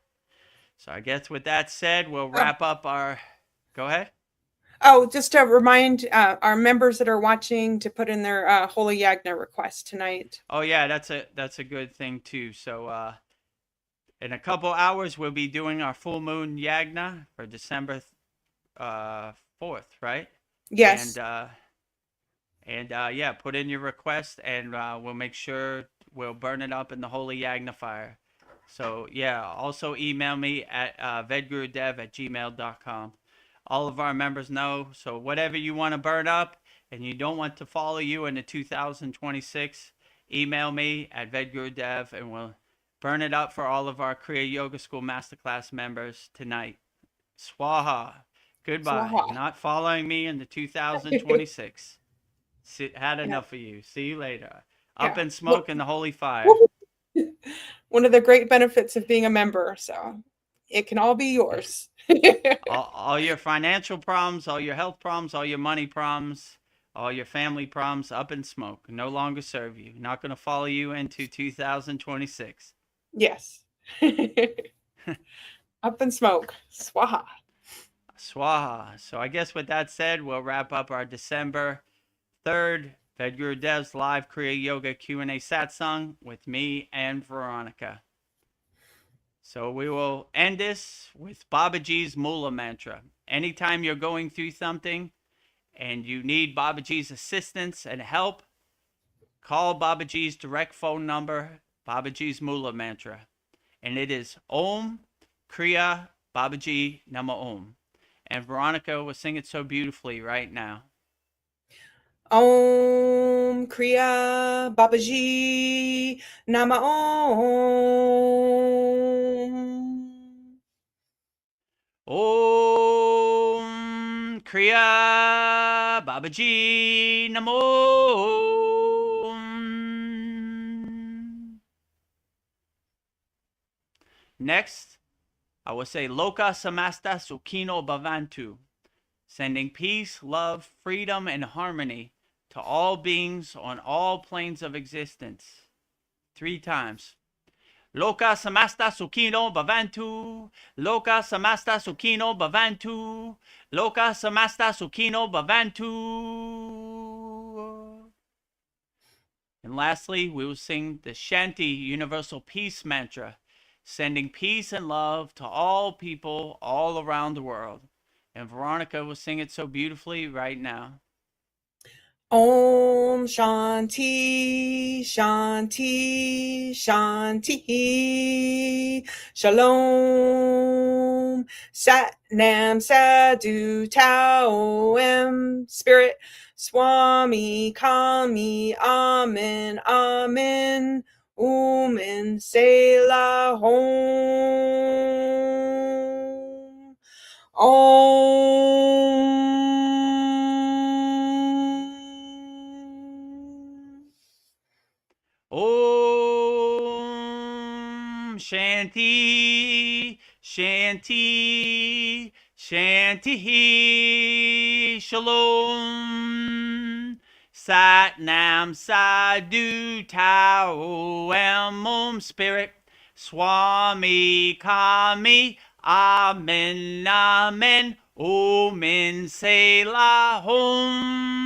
So I guess with that said, we'll wrap up our... Go ahead.
Oh, just to remind our members that are watching to put in their Holy Yagna request tonight.
Oh yeah, that's a good thing too. So in a couple hours we'll be doing our full moon Yagna for December 4th, right?
Yes.
And yeah, put in your request and we'll make sure we'll burn it up in the Holy Yagna fire. So yeah, also email me at vedagurudev@gmail.com. All of our members know. So whatever you want to burn up and you don't want to follow you into 2026, email me at Vedagurudev and we'll burn it up for all of our Kriya Yoga School Masterclass members tonight. Swaha. Goodbye.
Swaha.
Not following me into 2026. Had enough of you. See you later.
Up
Yeah.
in smoke and the holy fire.
One of the great benefits of being a member. So it can all be yours.
All your financial problems, all your health problems, all your money problems, all your family problems, up in smoke. No longer serve you. Not going to follow you into 2026.
Yes. Up in smoke. Swaha.
Swaha. So I guess with that said, we'll wrap up our December 3rd Vedgurudev's live Kriya Yoga Q&A Satsang with me and Veronica. So we will end this with Babaji's Mula Mantra. Anytime you're going through something and you need Babaji's assistance and help, call Babaji's direct phone number, Babaji's Mula Mantra. And it is Om Kriya Babaji Nama Om. And Veronica will sing it so beautifully right now.
Om Kriya Babaji Nama Om.
Om Kriya Babaji Namo. Next, I will say Loka Samasta Sukhino Bhavantu, sending peace, love, freedom, and harmony to all beings on all planes of existence. 3 times. Loka samasta sukhino bhavantu. Loka samasta sukhino bhavantu. Loka samasta sukhino bhavantu. And lastly, we will sing the Shanti Universal Peace Mantra, sending peace and love to all people all around the world. And Veronica will sing it so beautifully right now.
Om Shanti Shanti Shanti Shalom Sat Nam Sadhu Tao Em Spirit Swami Kami Amen Amen Umen Selah Hom Om
Om Shanti Shanti Shanti Shalom Sat Nam Sadhu Tao Em Spirit Swami Kami Amen Amen Omen Selah Hom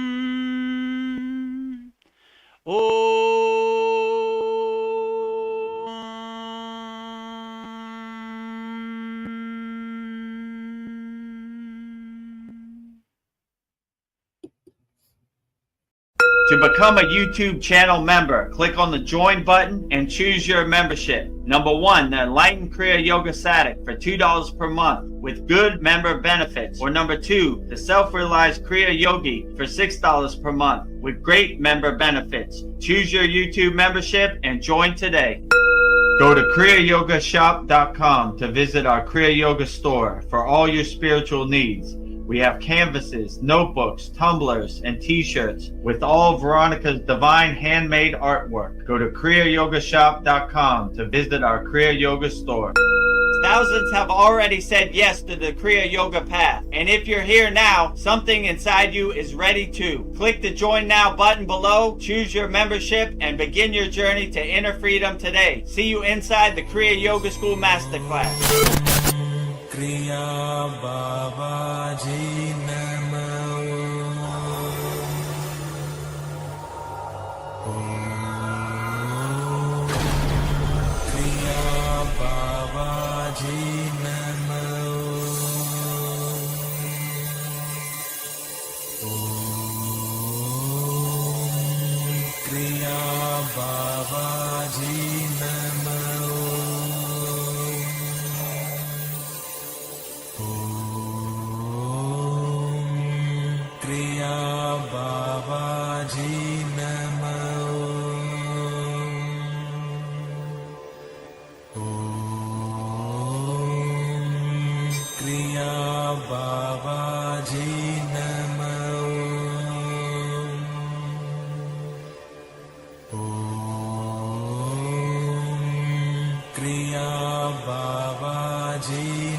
To become a YouTube channel member, click on the join button and choose your membership. Number 1, the Enlightened Kriya Yoga Sadik for $2 per month with good member benefits. Or number 2, the Self-Realized Kriya Yogi for $6 per month with great member benefits. Choose your YouTube membership and join today. Go to KriyaYogaShop.com to visit our Kriya Yoga store for all your spiritual needs. We have canvases, notebooks, tumblers, and t-shirts with all Veronica's divine handmade artwork. Go to KriyaYogaShop.com to visit our Kriya Yoga store. Thousands have already said yes to the Kriya Yoga path. And if you're here now, something inside you is ready to. Click the Join Now button below, choose your membership, and begin your journey to inner freedom today. See you inside the Kriya Yoga School Masterclass.
Kriya Babaji Nama Om Kriya Babaji Nama Om Kriya Babaji Nama Kriya Babaji Nama Om Kriya Babaji Nama Om Kriya Babaji